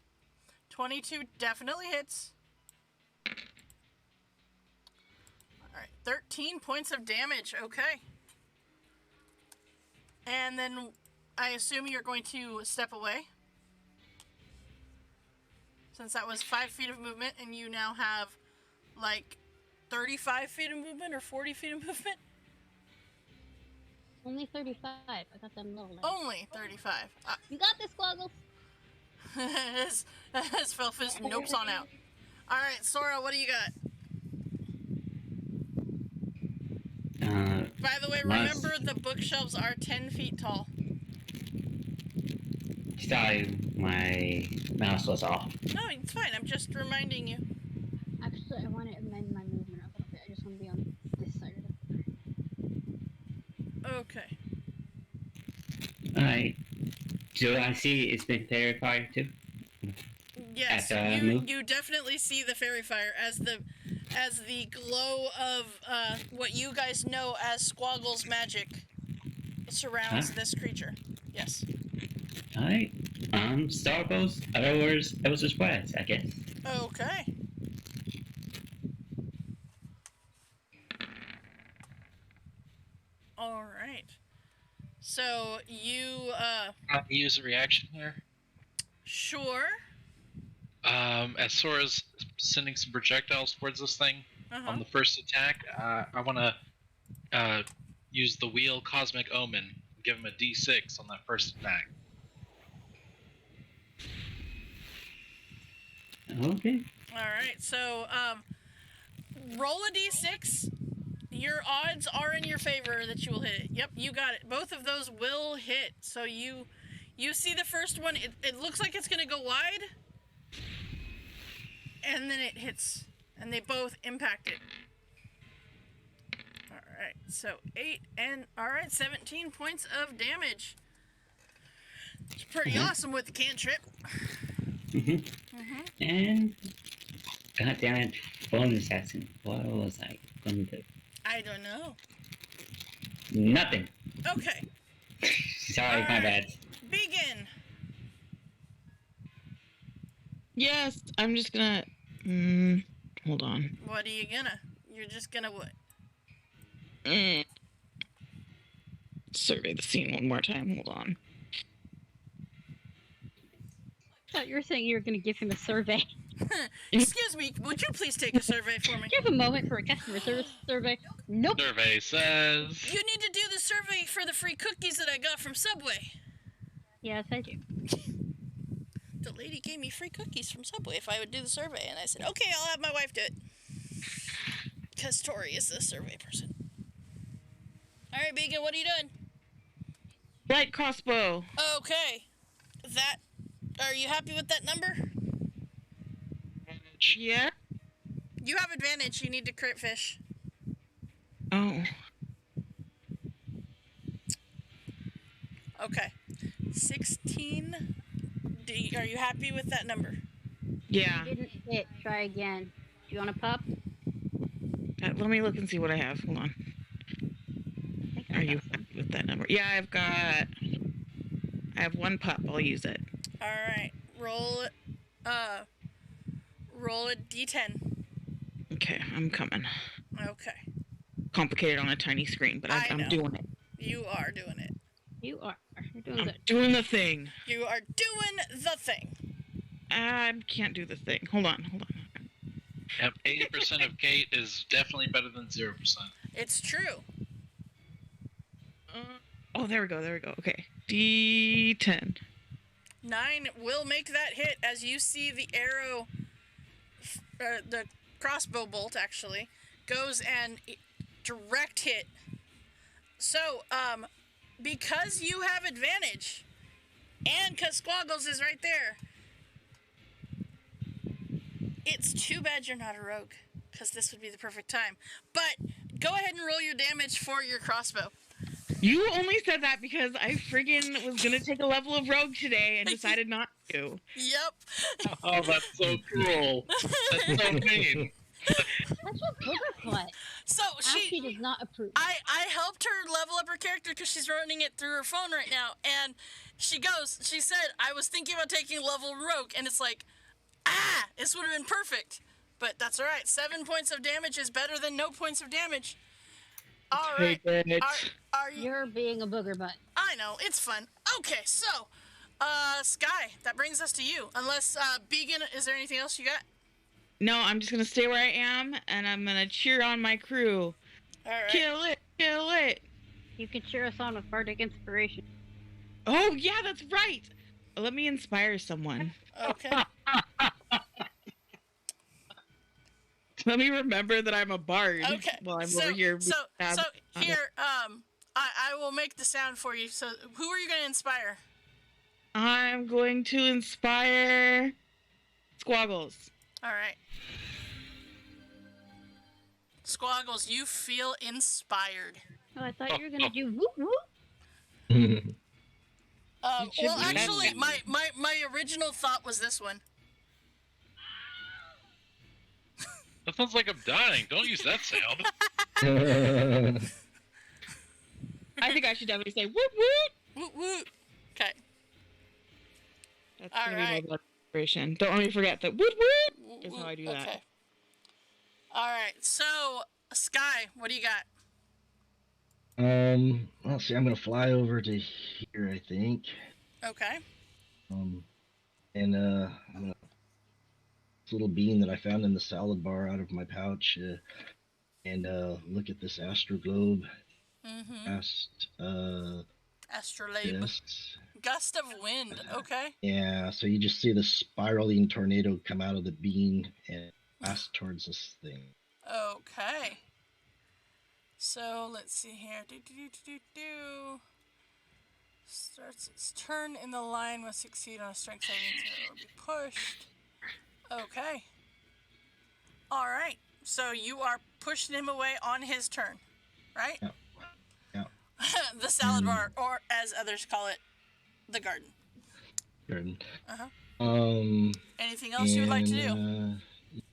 22 definitely hits. Alright, 13 points of damage. Okay. And then I assume you're going to step away. Since that was 5 feet of movement, and you now have, 35 feet of movement or 40 feet of movement? Only 35. I got them little legs. Only 35. You got this, Squaggles. as Felfiz nopes on out. Alright, Sora, what do you got? By the way, remember the bookshelves are 10 feet tall. Sorry, my mouse was off. No, it's fine. I'm just reminding you. Actually, I want to amend my movement a little bit. I just want to be on this side of the Okay. Alright. Do I see it's been fairy fire too? Yes, At the move? you definitely see the fairy fire as the glow of what you guys know as Squaggle's magic surrounds this creature. Yes. Alright. Starbows, other words, that was a surprise, I guess. Okay. I use a reaction here? Sure. As Sora's sending some projectiles towards this thing Uh-huh. on the first attack, I want to use the wheel Cosmic Omen. Give him a D6 on that first attack. Okay. All right. So, roll a d6. Your odds are in your favor that you will hit it. Yep, you got it. Both of those will hit. So you see the first one. It looks like it's gonna go wide, and then it hits, and they both impact it. All right. So 8 and 17 points of damage. It's pretty awesome with the cantrip. And god damn it, bonus action. What was I gonna do? I don't know. Nothing. Okay. Sorry, my bad. Begin. Yes, I'm just gonna. Hold on. What are you gonna? You're just gonna what? Survey the scene one more time. Hold on. I thought you were saying you were going to give him a survey. Excuse me, would you please take a survey for me? Do you have a moment for a customer service survey? Nope. Survey says... You need to do the survey for the free cookies that I got from Subway. Yes, I do. The lady gave me free cookies from Subway if I would do the survey, and I said, okay, I'll have my wife do it. Because Tori is the survey person. All right, Beacon, what are you doing? Light crossbow. Okay. Are you happy with that number? Yeah. You have advantage. You need to crit fish. Oh. Okay. 16. Are you happy with that number? Yeah. You didn't hit. Try again. Do you want a pup? Let me look and see what I have. Hold on. Are you happy with that number? Yeah, I have one pup. I'll use it. All right. Roll a d10. Okay, I'm coming. Okay. Complicated on a tiny screen, but I'm know. doing it. You are doing it. You are. You're doing I'm good. doing the thing. You are doing the thing. I can't do the thing. Hold on. Yep, 80% of Kate is definitely better than 0%. It's true. Oh, there we go. Okay. D10. 9 will make that hit as you see the arrow, the crossbow bolt actually, goes and direct hit. So, because you have advantage, and because Squaggles is right there, it's too bad you're not a rogue, because this would be the perfect time. But, go ahead and roll your damage for your crossbow. You only said that because I friggin' was gonna take a level of rogue today and decided not to. Yep. Oh, that's so cruel. That's so mean. That's what Boogerfoot. So Ashley does not approve. I helped her level up her character because she's running it through her phone right now, and she said, I was thinking about taking level rogue, and it's like, this would have been perfect. But that's all right. 7 points of damage is better than no points of damage. All right. Are you... You're being a booger butt. I know, it's fun. Okay, so, Sky, that brings us to you. Unless, Began, is there anything else you got? No, I'm just gonna stay where I am, and I'm gonna cheer on my crew. All right. Kill it! You can cheer us on with bardic inspiration. Oh, yeah, that's right! Let me inspire someone. Okay. Let me remember that I'm a bard. Okay. While I'm over here. So here, I will make the sound for you. So, who are you going to inspire? I'm going to inspire Squaggles. All right. Squaggles, you feel inspired. Oh, I thought you were gonna do whoop whoop. Well, actually, my original thought was this one. That sounds like I'm dying. Don't use that sound. I think I should definitely say whoop whoop. Woot woot. Okay. That's All gonna right. be my blood inspiration. Don't let me forget that whoop whoop is how I do that. Okay. All right. So, Sky, what do you got? Let's see, I'm gonna fly over to here, I think. Okay. And I'm gonna this little bean that I found in the salad bar out of my pouch, and look at this astroglobe. Mm-hmm. Past Astrolabe. this. Gust of wind. Okay. Yeah, so you just see the spiraling tornado come out of the bean and pass towards this thing. Okay. So let's see here. Starts its turn in the line, must succeed on a strength saving throw or be pushed. Okay. All right. So you are pushing him away on his turn, right? Yeah. Yeah. The salad bar, or as others call it, the garden. Garden. Uh-huh. Anything else and, you would like to do?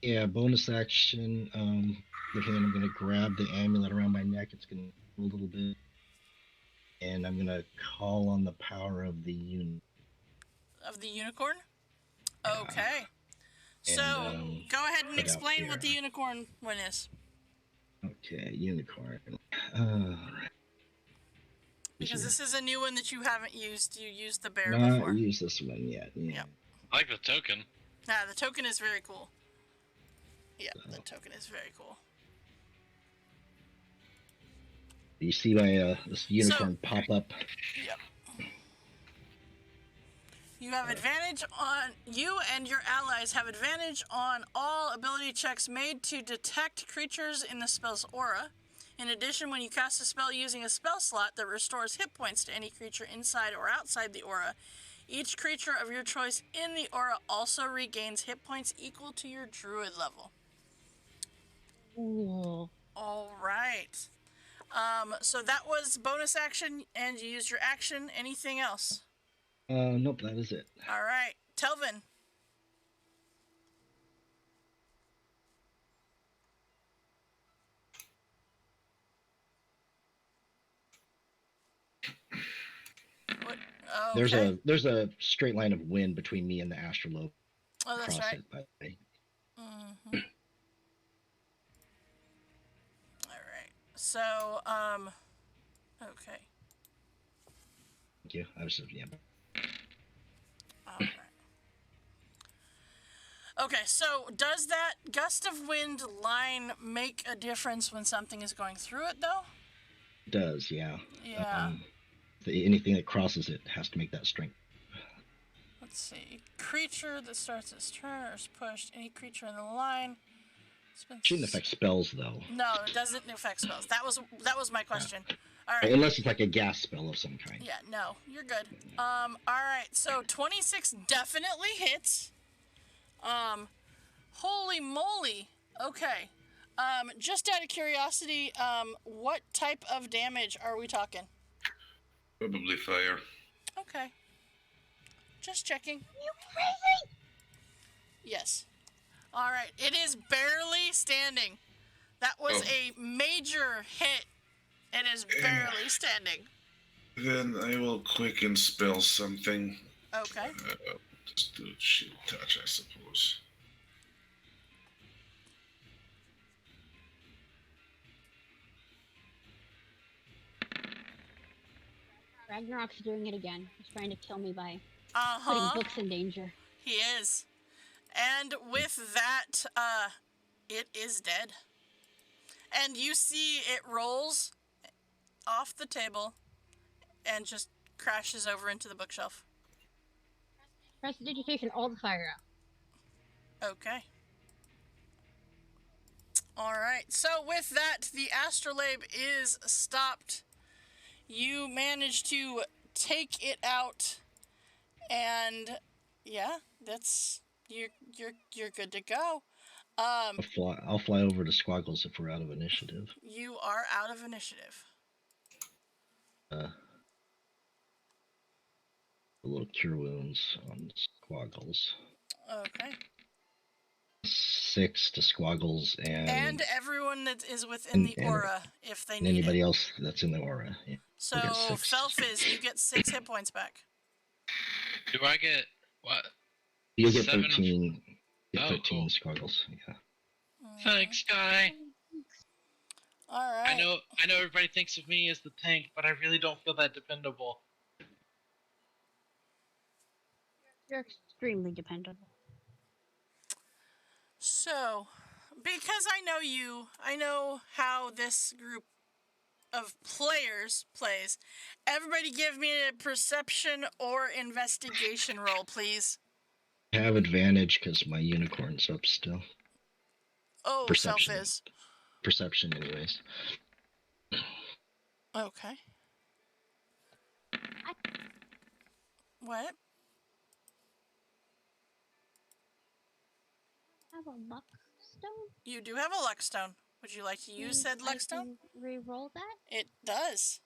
Yeah, bonus action. The hand, I'm gonna grab the amulet around my neck. It's gonna move a little bit, and I'm gonna call on the power of the unicorn. Okay. So go ahead and explain what the unicorn one is. Okay, unicorn. Because this is a new one that you haven't used. You used the bear Not before. used this one yet. Yeah. Yep. I like the token. Nah, the token is very cool. Yeah, the token is very cool. You see my this unicorn pop up. Yep. You have advantage on, you and your allies have advantage on all ability checks made to detect creatures in the spell's aura. In addition, when you cast a spell using a spell slot that restores hit points to any creature inside or outside the aura, each creature of your choice in the aura also regains hit points equal to your druid level. Ooh. All right. So that was bonus action, and you used your action. Anything else? Nope, that is it. All right. Telvin. What? Oh, okay. There's a straight line of wind between me and the astrolabe. Oh, that's right. It, by the way. Mm-hmm. All right. So, okay. Thank you. I was yeah. All right. Okay, so does that gust of wind line make a difference when something is going through it, though? It does, yeah. Yeah. Anything that crosses it has to make that strength. Let's see. Creature that starts its turn or is pushed. Any creature in the line. Shouldn't affect spells, though. No, it doesn't affect spells. That was my question. Yeah. All right. Unless it's like a gas spell of some kind. Yeah, no, you're good. All right. So 26 definitely hits. Holy moly. Okay. Just out of curiosity, what type of damage are we talking? Probably fire. Okay. Just checking. You crazy? Yes. All right. It is barely standing. That was a major hit. It is barely standing. Then I will quicken spell something. Okay. Just do shield touch, I suppose. Ragnarok's doing it again. He's trying to kill me by Uh-huh. putting books in danger. He is. And with that, it is dead. And you see it rolls off the table and just crashes over into the bookshelf. Prestidigitation, all the fire out. Okay. All right. So with that, the astrolabe is stopped. You manage to take it out, and yeah, that's you're good to go. I'll fly over to Squaggles if we're out of initiative. You are out of initiative. A little cure wounds on Squaggles. Okay. 6 to Squaggles and everyone that is within the aura, if they need anybody it. else that's in the aura. Yeah. So Felfiz, you get 6 hit points back. Do I get what? You get 7 13. Of... Get 13 cool. Squaggles. Yeah. Thanks, Guy. All right. I know everybody thinks of me as the tank, but I really don't feel that dependable. They're extremely dependable. So, because I know you, I know how this group of players plays. Everybody give me a perception or investigation roll, please. I have advantage because my unicorn's up still. Oh, Perception. Self is. Perception, anyways. Okay. What? I have a luck stone. You do have a luck stone. Would you like to use said luck stone? Re-roll that. It does.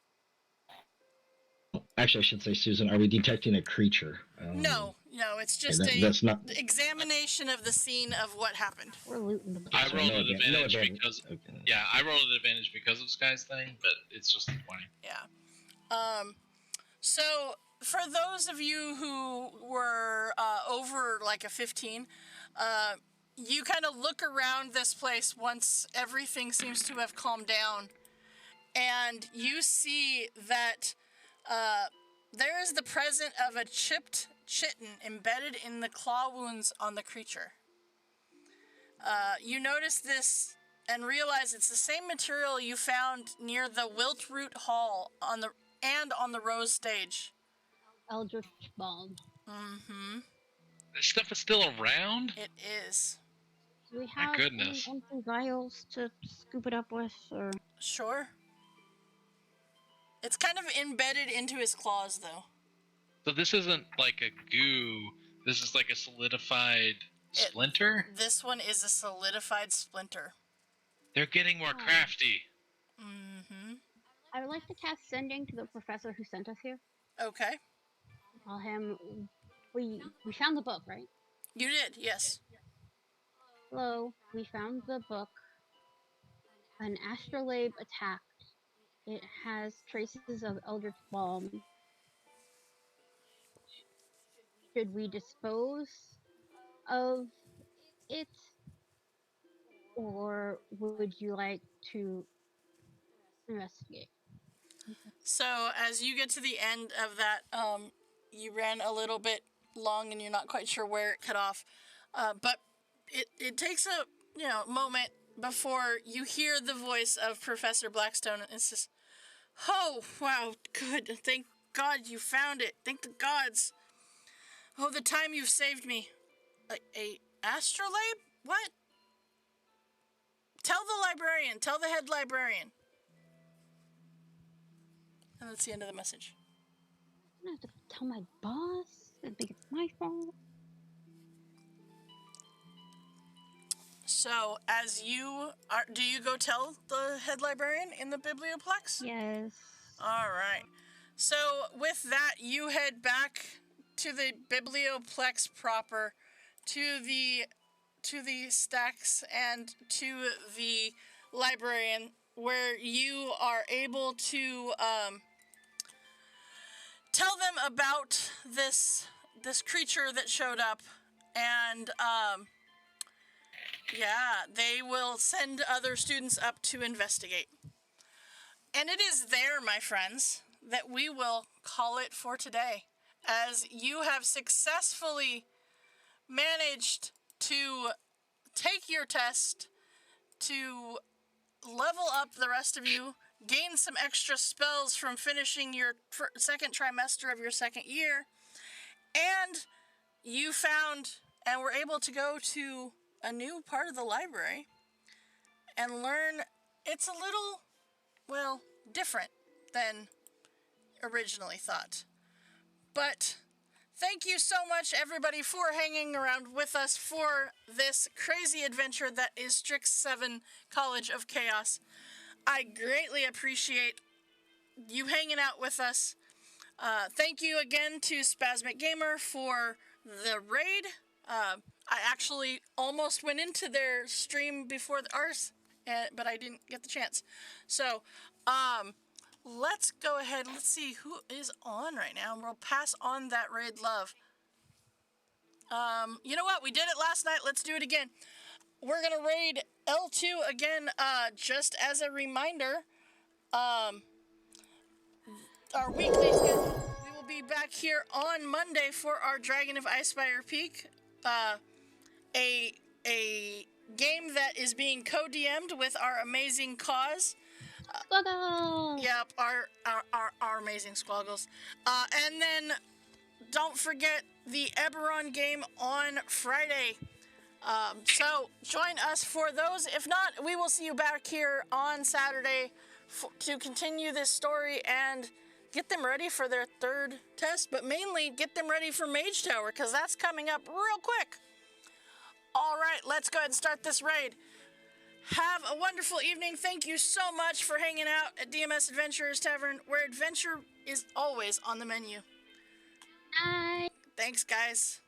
Actually, I should say, Susan, are we detecting a creature? No, it's just that's not examination of the scene of what happened. We're looting the book. I rolled an advantage because I rolled an advantage because of Sky's thing, but it's just 20. Yeah. So for those of you who were over like a 15, you kind of look around this place once everything seems to have calmed down, and you see that there is the presence of a chipped chitin embedded in the claw wounds on the creature. You notice this and realize it's the same material you found near the Wiltroot Hall on the Rose stage. Eldritch Balm. Mm-hmm. This stuff is still around? It is. Do we have goodness. empty vials to scoop it up with, or? Sure. It's kind of embedded into his claws, though. So this isn't like a goo. This is like a solidified splinter? This one is a solidified splinter. They're getting more crafty. Mm-hmm. I would like to cast Sending to the professor who sent us here. Okay. Tell him we found the book, right? You did, yes. Hello, we found the book. An astrolabe attacked. It has traces of Eldritch Balm. Should we dispose of it? Or would you like to investigate? So as you get to the end of that, you ran a little bit long and you're not quite sure where it cut off. But it takes a moment before you hear the voice of Professor Blackstone, and it's just, oh, wow, good. Thank God you found it. Thank the gods. Oh, the time you've saved me. A astrolabe? What? Tell the head librarian. And that's the end of the message. I'm gonna have to tell my boss. I think it's my fault. So, do you go tell the head librarian in the biblioplex? Yes. All right. So, with that, you head back to the biblioplex proper, to the stacks and to the librarian, where you are able to tell them about this creature that showed up, and they will send other students up to investigate. And it is there, my friends, that we will call it for today, as you have successfully managed to take your test, to level up the rest of you, gain some extra spells from finishing your second trimester of your second year, and you found and were able to go to a new part of the library and learn it's a little, different than originally thought. But thank you so much, everybody, for hanging around with us for this crazy adventure that is StrixSeven College of Chaos. I greatly appreciate you hanging out with us. Thank you again to Spasmic Gamer for the raid. I actually almost went into their stream before ours, but I didn't get the chance. So, let's go ahead. Let's see who is on right now, and we'll pass on that raid love. You know what? We did it last night. Let's do it again. We're going to raid L2 again, just as a reminder. Our weekly schedule, we will be back here on Monday for our Dragon of Icespire Peak, a game that is being co-DM'd with our amazing cause. Squaggles! Yep, our amazing squaggles. And then don't forget the Eberron game on Friday. So join us for those. If not, we will see you back here on Saturday to continue this story and get them ready for their third test, but mainly get them ready for Mage Tower, because that's coming up real quick. All right, let's go ahead and start this raid. Have a wonderful evening. Thank you so much for hanging out at DMS Adventurers Tavern, where adventure is always on the menu. Bye. Thanks, guys.